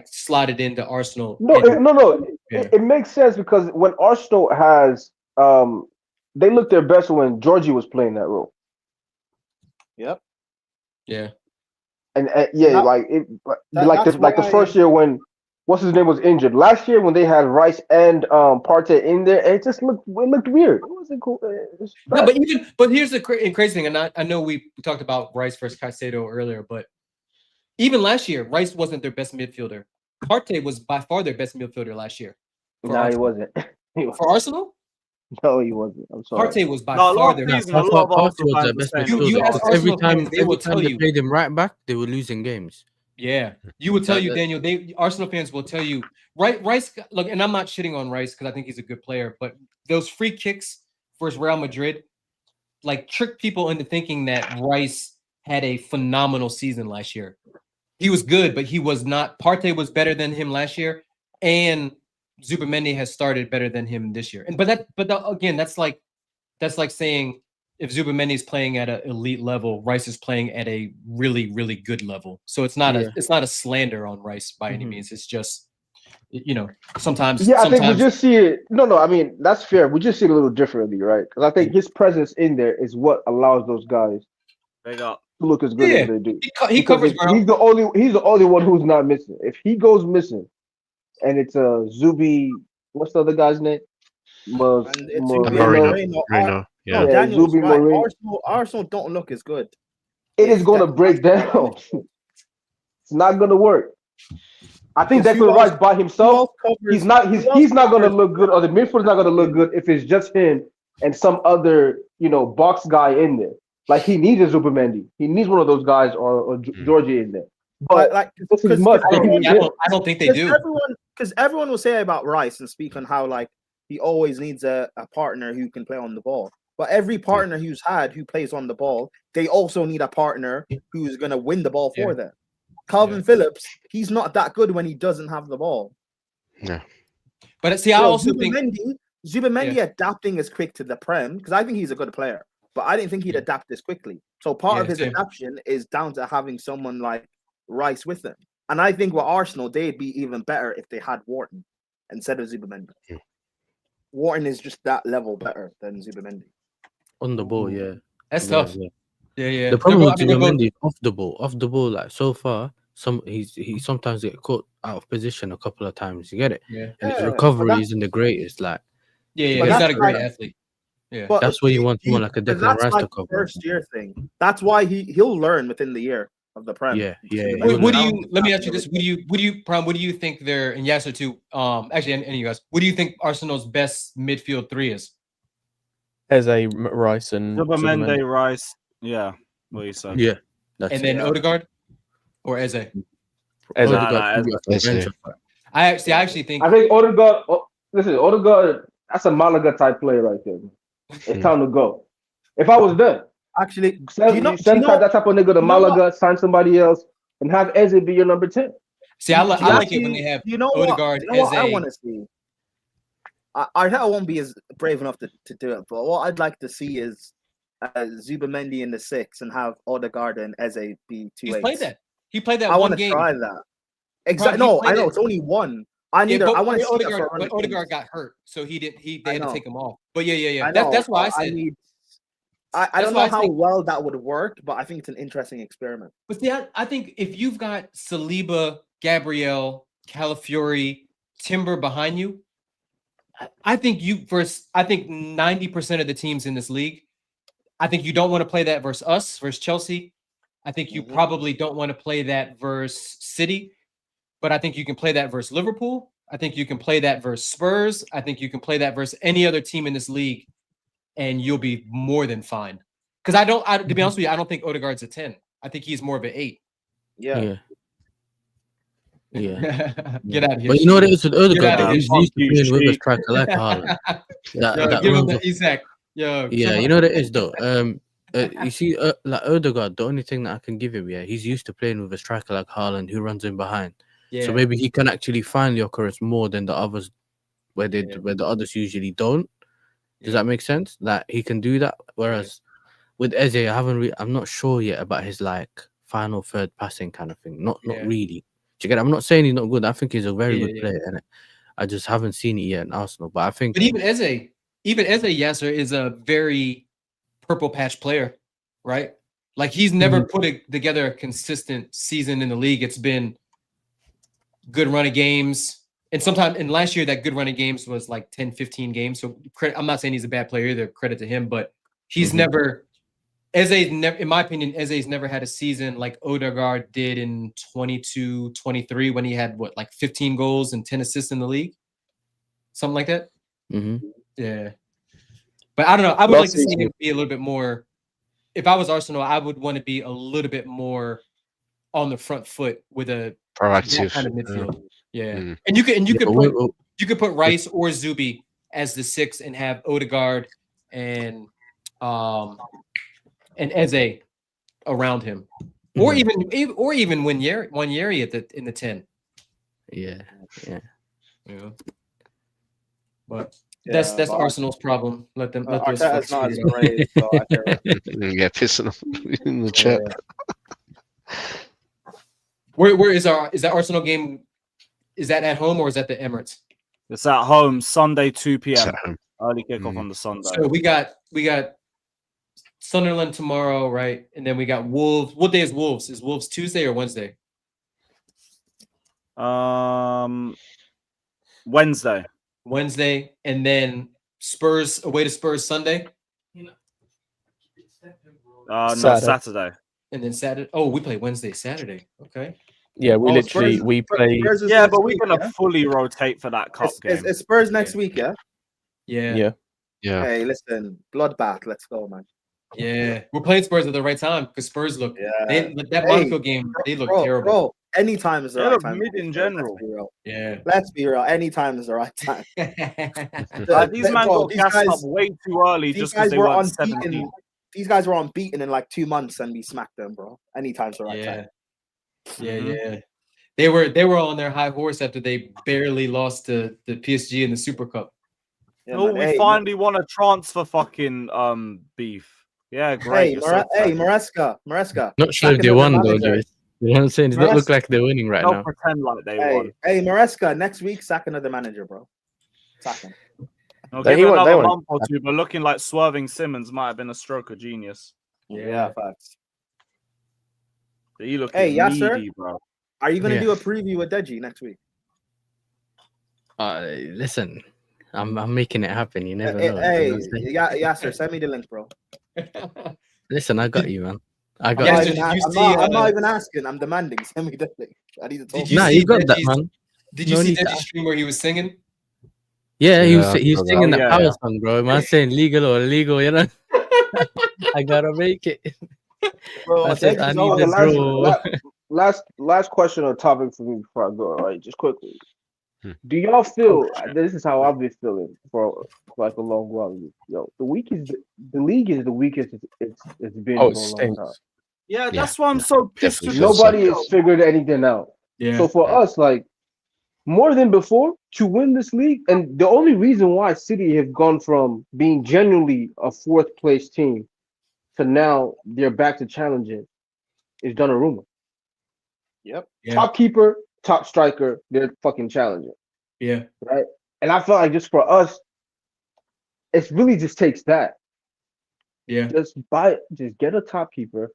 slotted into Arsenal. No. It makes sense because when Arsenal has they looked their best when Georgie was playing that role. Yep. Yeah. And the first year when what's his name was injured. Last year when they had Rice and Partey in there, it looked weird. It wasn't cool. No, but here's the crazy thing, and I know we talked about Rice versus Caicedo earlier, but even last year, Rice wasn't their best midfielder. Partey was by far their best midfielder last year. No, he wasn't. For Arsenal? No, he wasn't. I'm sorry. Partey was by far their best. Every time they played him right back, they were losing games. Yeah, you will tell you, Daniel. Arsenal fans will tell you, Rice. Look, and I'm not shitting on Rice because I think he's a good player, but those free kicks versus Real Madrid, trick people into thinking that Rice had a phenomenal season last year. He was good, but he was not. Partey was better than him last year, and Zubimendi has started better than him this year. Again, that's like saying if Zubimendi is playing at an elite level, Rice is playing at a really, really good level. So it's not a slander on Rice by any means. It's just sometimes. Yeah, I think we just see it. No. I mean that's fair. We just see it a little differently, right? Because I think his presence in there is what allows those guys to look as good as they do. He covers ground. He's the only one who's not missing. If he goes missing, and it's Zubi. What's the other guy's name? And it's Zubi Moreno. No, Yeah. Daniel's Zubi right. Moreno. Arsenal don't look as good. It is going to break down. It's not going to work. I think Declan Rice by himself, he's not going to look good, or the midfield is not going to look good if it's just him and some other box guy in there. Like he needs a Zubimendi. He needs one of those guys or Georgie in there. But like, this is much. I don't think they do. Because everyone will say about Rice and speak on how like he always needs a partner who can play on the ball. But every partner who plays on the ball, they also need a partner who's going to win the ball for them. Calvin Phillips, he's not that good when he doesn't have the ball. No. But see, I also think Zubimendi adapting as quick to the Prem, because I think he's a good player, but I didn't think he'd adapt this quickly. So part of his adaptation is down to having someone like Rice with him. And I think with Arsenal, they'd be even better if they had Wharton instead of Zubimendi. Wharton is just that level better than Zubimendi. On the ball, yeah. That's tough. Yeah. The problem with Zubimendi is off the ball, like so far, he sometimes get caught out of position a couple of times. You get it? Yeah. And his recovery isn't the greatest. Like, he's not a great athlete. Yeah, but that's why you want someone like a Declan Rice to cover. First year thing. That's why he'll learn within the year of the Prem. Yeah. What do you? Let me ask you this: What do you think they're? And Yasser too. Actually, and you guys, what do you think Arsenal's best midfield three is? Eze, Rice, and Zubimendi, Rice. Yeah, what you said. Yeah, and then Odegaard or Eze. Eze. I actually think. I think Odegaard. Listen, Odegaard. That's a Malaga type player right there. It's time to go. If I was there, actually, send that type of nigga to Malaga, sign somebody else, and have Eze be your number 10. See, I like it when they have Odegaard. What I want to see. I won't be as brave enough to do it, but what I'd like to see is Zubimendi in the 6 and have Odegaard and Eze be 2 He's played that. He played that. I want to try that. Exactly. No, I know it's only one. I want to see Odegaard. But Odegaard got hurt, so they had to take him off. But yeah. That's why I said. I don't know how well that would work, but I think it's an interesting experiment. But see, I think if you've got Saliba, Gabriel, Calafiori, Timber behind you, I think 90% of the teams in this league, I think you don't want to play that versus Chelsea. I think you probably don't want to play that versus City, but I think you can play that versus Liverpool. I think you can play that versus Spurs. I think you can play that versus any other team in this league, and you'll be more than fine. Because to be honest with you, I don't think Odegaard's a 10. I think he's more of an 8. Yeah. Get out of here. But you know what it is with Odegaard? He's used to playing with a striker like Haaland. Give him the Isaac. Yeah, you know what it is though. You see, like Odegaard, the only thing that I can give him, he's used to playing with a striker like Haaland who runs in behind. So maybe he can actually find the occurrence more than the others, where the others usually don't. Does that make sense? That he can do that. Whereas with Eze, I'm not sure yet about his like final third passing kind of thing. Not really. Do you get it? I'm not saying he's not good. I think he's a very good player, and I just haven't seen it yet in Arsenal. But I think. But even Eze Yasser is a very purple patch player, right? Like he's never put together a consistent season in the league. It's been good run of games. And sometimes in last year, that good run of games was like 10, 15 games. So I'm not saying he's a bad player either. Credit to him, but he's Eze's never, in my opinion, Eze's never had a season like Odegaard did in 22-23 when he had 15 goals and 10 assists in the league, something like that. Yeah, but I don't know. I would like to see him be a little bit more. If I was Arsenal, I would want to be a little bit more on the front foot with a proactive kind of midfield. And you could put Rice or Zubi as the 6 and have Odegaard and Eze around him, or even Nwaneri in the 10. Yeah. But that's Arsenal's problem. Let those folks not as brave, so pissing in the chat. Where is that Arsenal game? Is that at home or is that the Emirates? It's at home, Sunday 2 p.m. Early kickoff on the Sunday. So we got Sunderland tomorrow, right? And then we got Wolves. What day is Wolves? Is Wolves Tuesday or Wednesday? Wednesday, and then Spurs away to Spurs Sunday. No, Saturday. And then Saturday. Oh, we play Wednesday, Saturday. Okay. Yeah, we literally we play. Yeah, but we're gonna fully rotate for that cup game. It's Spurs next week, yeah. Yeah. Hey, listen, bloodbath. Let's go, man. Yeah, we're playing Spurs at the right time because Spurs look. That Monaco game, they look terrible. Bro, anytime is the right time. Mid in general. Yeah. Let's be real. Anytime is the right time. These man got gassed up way too early just because they were 17. These guys were unbeaten in like 2 months and we smacked them, bro. Anytime's the right time. Yeah. They were on their high horse after they barely lost to the PSG in the Super Cup. Yeah, oh, we finally won a transfer fucking beef. Yeah, great. Maresca. Not sure if they won though, Joyce. You know what I'm saying? It doesn't look like they're winning right now. Don't pretend like they won. Hey, Maresca, next week, sack another manager, bro. Sack him. I'll give it another month or two, but looking like swerving Simmons might have been a stroke of genius. Yeah, facts. He looking needy, bro. Are you gonna do a preview with Deji next week? Listen, I'm making it happen. You never know. Hey, Yasser, send me the link, bro. Listen, I got you, man. I'm not even asking. I'm demanding. Send me the link. I need to talk. You got that, man. Did you see Deji's stream where he was singing? Yeah, he was singing that power song, bro. Man saying legal or illegal, you know. I gotta make it. Bro, I said I need this, bro. Last question or topic for me before I go. All right, just quickly. Do y'all feel this is how I've been feeling for like a long while? Yo, the league is the weakest it's been for a long time. Yeah, that's why I'm so pissed. Nobody has figured anything out. Yeah. So for us, like more than before, to win this league, and the only reason why City have gone from being genuinely a 4th place team to now they're back to challenging is Donnarumma. Yep. Top keeper, top striker, they're fucking challenging. Yeah. Right. And I feel like just for us, it really just takes that. Yeah. Just get a top keeper.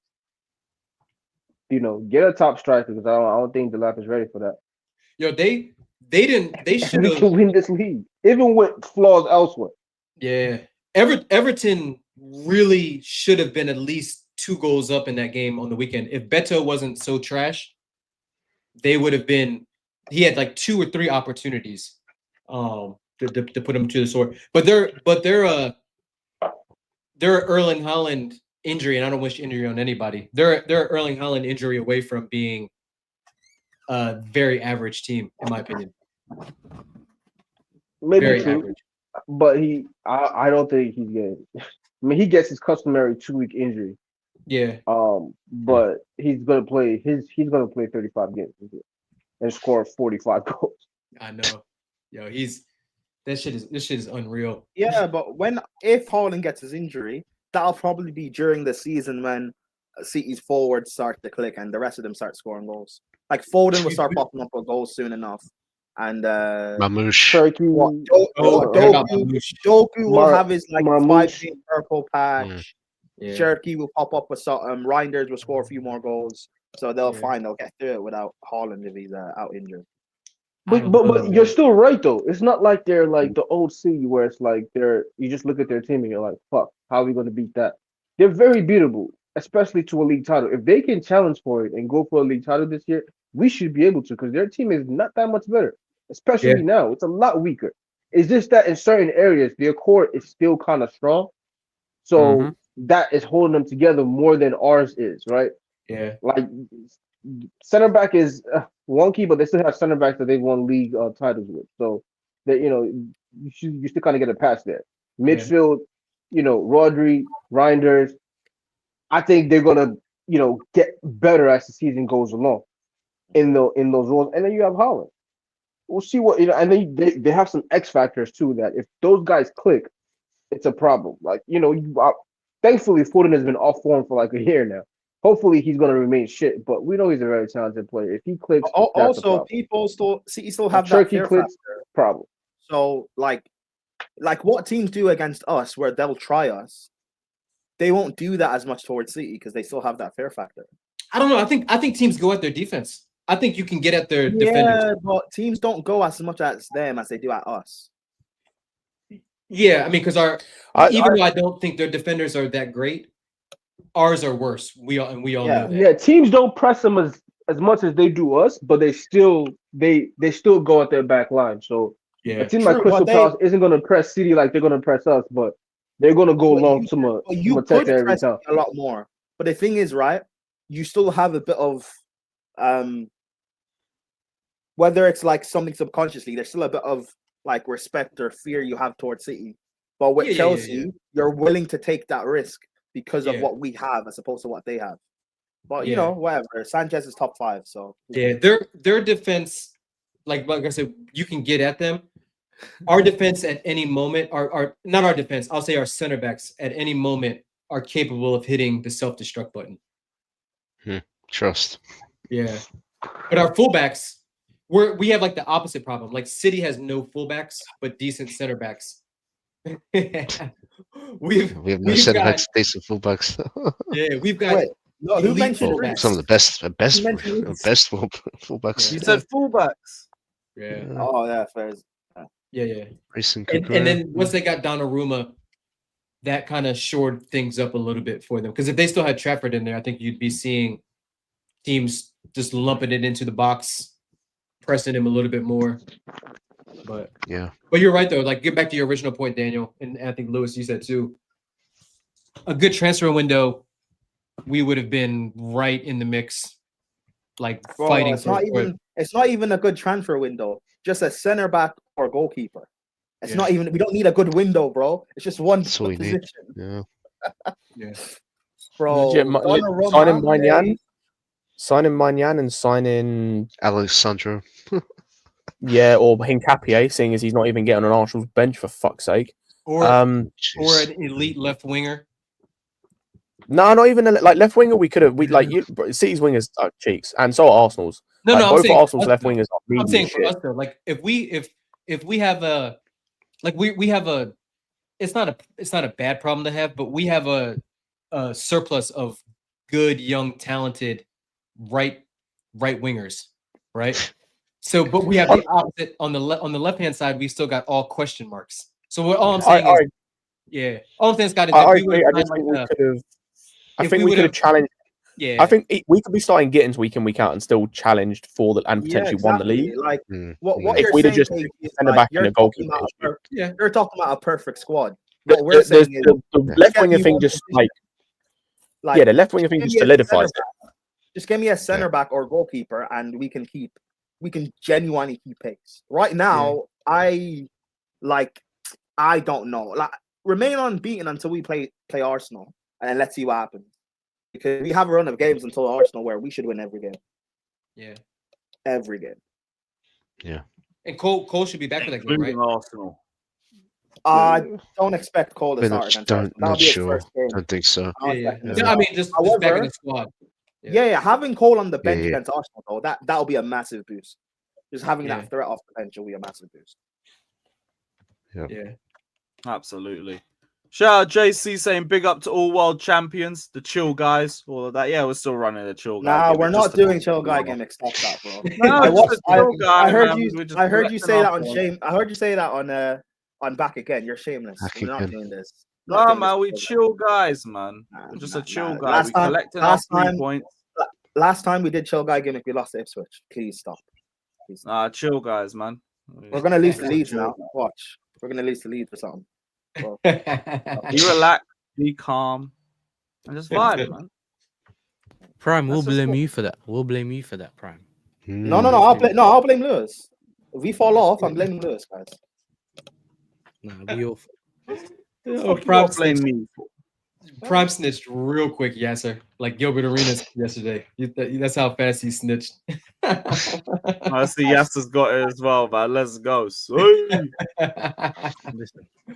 Get a top striker because I don't think Delap is ready for that. Yo, they should have win this league, even with flaws elsewhere. Yeah. Everton really should have been at least 2 goals up in that game on the weekend. If Beto wasn't so trash, they would have been. He had like 2 or 3 opportunities, to put him to the sword. But they're Erling Haaland injury, and I don't wish injury on anybody. They're Erling Haaland injury away from being a very average team, in my opinion. Maybe very true, average. But I don't think he's getting. I mean, he gets his customary 2-week injury. Yeah. But he's gonna play 35 games and score 45 goals. I know. Yo, this shit is unreal. Yeah, but if Haaland gets his injury, that'll probably be during the season when City's forwards start to click and the rest of them start scoring goals. Like Foden will start popping up with goals soon enough. And Mamouche. Doku will have his like 5-game purple patch. Yeah. Cherky will pop up with some. Reinders will score a few more goals, so they'll get through it without Haaland if he's out injured. But you're still right though. It's not like they're like the old City where it's like you just look at their team and you're like, fuck, how are we going to beat that? They're very beatable, especially to a league title. If they can challenge for it and go for a league title this year, we should be able to because their team is not that much better, especially now. It's a lot weaker. It's just that in certain areas, their core is still kind of strong. So that is holding them together more than ours is, right? Yeah. Like center back is wonky, but they still have center backs that they've won league titles with. So that you still kind of get a pass there. Midfield, Rodri, Reinders. I think they're gonna get better as the season goes along in those roles. And then you have Haaland. We'll see what and then they have some X factors too that if those guys click, it's a problem. Like thankfully Foden has been off form for like a year now. Hopefully he's going to remain shit, but we know he's a very talented player. If he clicks, also people still have that fear clicks factor. Problem. So like what teams do against us, where they'll try us, they won't do that as much towards City because they still have that fear factor. I don't know. I think teams go at their defense. I think you can get at their Yeah, defenders. but teams don't go as much at them as they do at us. Yeah, I mean, because though I don't think their defenders are that great, ours are worse. We all know that. Yeah, teams don't press them as much as they do us, but they still go at their back line. So a team like Crystal Palace isn't going to press City like they're going to press us, but they're going to go long to attack every time. A lot more. But the thing is, right, you still have a bit of whether it's like something subconsciously, there's still a bit of like respect or fear you have towards City. But with Chelsea, you're willing to take that risk because of what we have as opposed to what they have. But you know, whatever. Sanchez is top 5, so their defense, like I said, you can get at them. Our defense at any moment, our not our defense, I'll say our center backs at any moment are capable of hitting the self-destruct button. Trust. Yeah. But our fullbacks, we have like the opposite problem. Like City has no fullbacks, but decent center backs. we have no center backs, decent fullbacks. Yeah, we've got who mentioned some of the best fullbacks. You said fullbacks. Yeah. Oh yeah, fair. Yeah. And then once they got Donnarumma, that kind of shored things up a little bit for them. Because if they still had Trafford in there, I think you'd be seeing teams just lumping it into the box, pressing him a little bit more. But you're right though. Like, get back to your original point, Daniel, and I think Lewis, you said too. A good transfer window, we would have been right in the mix, like fighting. It's not even a good transfer window. Just a center back or goalkeeper. It's not even. We don't need a good window, bro. It's just one position. Yeah. Bro. Signing Magnan and signing Alessandro. Yeah, or Hincapié, seeing as he's not even getting on Arsenal's bench for fuck's sake. Or an elite left winger. No, not even like left winger. City's wingers are cheeks, and so are Arsenal's. Both of Arsenal's left wingers are really I'm saying shit. for us though, like if we have a we have a, it's not a bad problem to have, but we have a surplus of good, young, talented right wingers, right? So, but we have the opposite on the left hand side. We still got all question marks. So what all I'm saying is, all I'm saying, Scott, is I think we could have challenged. Yeah, I think we could be starting Gittens week in, week out and still challenged for the and potentially won the league. Like what if we'd have just sent back in a goalkeeper. You're talking about a perfect squad. What we're saying is the left winger thing just the left winger thing just solidifies it. Just give me a center back or goalkeeper, and we can genuinely keep pace. Right now, I don't know. Like, remain unbeaten until we play Arsenal, and let's see what happens. Because we have a run of games until Arsenal where we should win every game. Yeah. Every game. Yeah. And Cole should be back for that game, right? Arsenal. I don't expect Cole to start against Arsenal. Not sure. Don't think so. Yeah. I mean, just back in the squad. Yeah, having Cole on the bench against Arsenal, though, that'll be a massive boost. Just having that threat off the bench will be a massive boost. Yeah. Absolutely. Shout out JC saying big up to all world champions, the chill guys, all of that. Yeah, we're still running a chill guy. Nah, we're not doing chill guy gimmicks. Stop that, bro. I heard you say that on shame. I heard you say that on Back Again. You're shameless. We're not doing this. No, man, we chill guys, man. We're just a chill guy. We collecting our 3 points. Last time we did chill guy gimmick, we lost to Ipswich. Please stop. Chill guys, man. We're gonna lose the Leeds now. Watch. We're gonna lose the Leeds or something. Well, be relaxed, be calm, and just vibe, man. Prime, we'll blame you for that. We'll blame you for that, Prime. No. I'll blame Lewis. If we fall off, I'm blaming Lewis, guys. Nah, we all. Prime snitched real quick, Yasser. Like Gilbert Arenas yesterday. That's how fast he snitched. I see Yasser's got it as well, man. Let's go.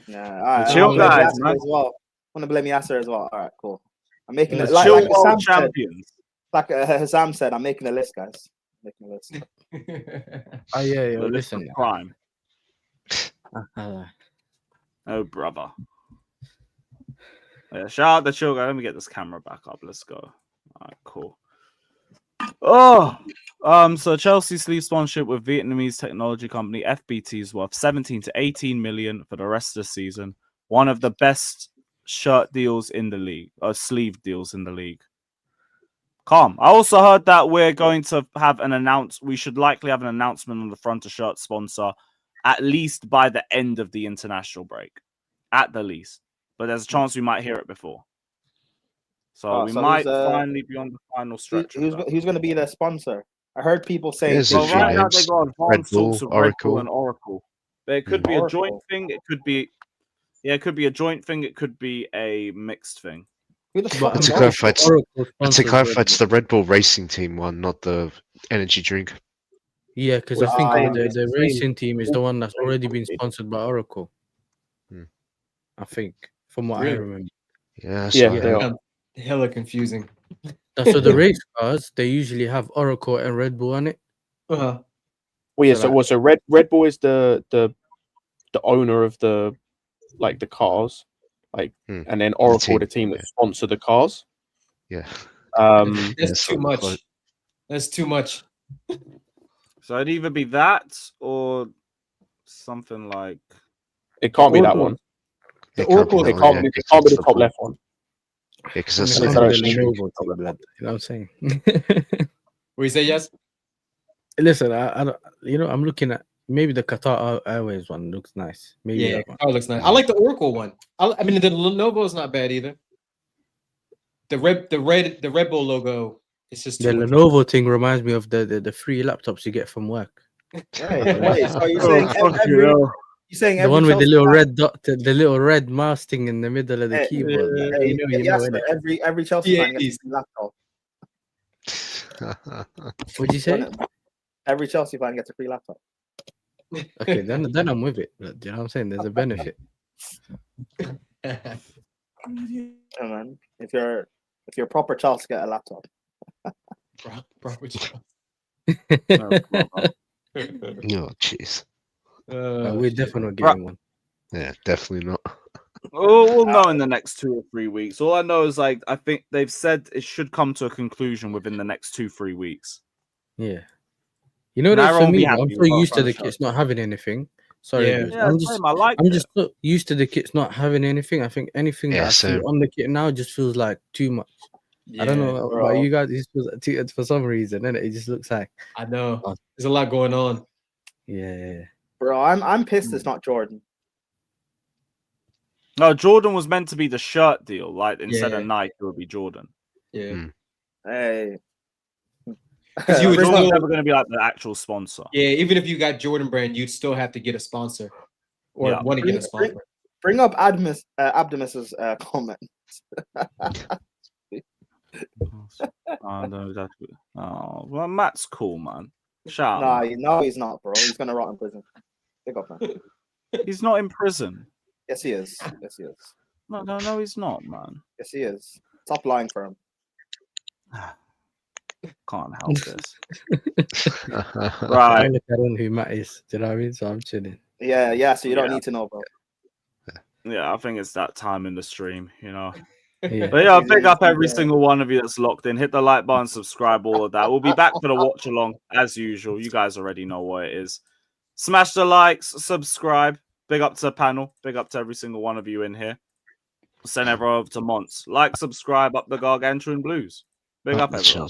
Yeah, all right. Chill guys, man. As well. I want to blame Yasser as well. All right, cool. I'm making it chill world champions. Like Sam said, I'm making a list, guys. Making a list. Oh yeah, listen. Prime. Oh brother. Yeah, shout out the chill guy. Let me get this camera back up. Let's go. All right, cool. Oh, So Chelsea sleeve sponsorship with Vietnamese technology company FBT is worth 17 to 18 million for the rest of the season. One of the best shirt deals in the league, or sleeve deals in the league. Calm. I also heard that we're going to have we should likely have an announcement on the front of shirt sponsor at least by the end of the international break. At the least. But there's a chance we might hear it before. So we might finally be on the final stretch. Who's going to be their sponsor? I heard people say. Well, right now they got advanced talks with Red Bull and Oracle. Oracle. But it could be a joint thing. It could be, it could be a joint thing. It could be a mixed thing. To clarify, it's the Red Bull racing team one, not the energy drink. Yeah, because I think the racing team is the one that's already been sponsored by Oracle. I think, from what I remember. Yeah, they are. Hella confusing. So the race cars, they usually have Oracle and Red Bull on it. Well, yeah. So Red Bull is the owner of the cars, and then Oracle, the team that sponsor the cars. Yeah. That's too much. That's too much. So it'd either be that or something like. It can't be that one. The Oracle. It can't be the top left one. Yeah, because that's you know what I'm saying. We say yes. Listen, I don't, I'm looking at maybe the Qatar Airways one looks nice. Maybe yeah, Qatar looks nice. I like the Oracle one. I mean, the Lenovo is not bad either. The Red Bull logo. It's just the Lenovo thing reminds me of the free laptops you get from work. Wait, so you're saying the one with the little red dot, the little red mouse thing in the middle of the keyboard. Every Chelsea fan gets a laptop. What'd you say? Every Chelsea fan gets a free laptop. Okay, then I'm with it. Do you know what I'm saying? There's a benefit. Yeah, man. If you're proper Chelsea, get a laptop. Proper Chelsea. No, jeez. We're definitely not getting one. Yeah, definitely not. We'll know in the next 2 or 3 weeks. All I know is I think they've said it should come to a conclusion within the next 2-3 weeks. Yeah. You know that for me, I'm so used to the kits not having anything. Sorry, I'm just so used to the kits not having anything. I think anything that I see on the kit now just feels like too much. I don't know about you guys. It feels for some reason, and it just looks like I know there's a lot going on. Yeah. Bro, I'm pissed it's not Jordan. No, Jordan was meant to be the shirt deal. Like instead of Nike, it would be Jordan. Yeah. Hey. Because Jordan's never going to be like the actual sponsor. Yeah, even if you got Jordan brand, you'd still have to get a sponsor or want to get a sponsor. Bring up Abdemus's comment. Well, Matt's cool, man. Shout out. No, he's not, bro. He's gonna rot in prison. Big up, man. He's not in prison. Yes, he is. Yes, he is. No, he's not, man. Yes, he is. Stop lying for him. Can't help this. Right. I don't know who Matt is. Do you know what I mean? So I'm chilling. Yeah. So you don't need to know, bro. Yeah, I think it's that time in the stream, Yeah. But yeah, big up every single one of you that's locked in. Hit the like button, subscribe, all of that. We'll be back for the watch along as usual. You guys already know what it is. Smash the likes, subscribe. Big up to the panel. Big up to every single one of you in here. Send everyone over to Monts. Like, subscribe, up the Gargantuan Blues. Big up, everyone.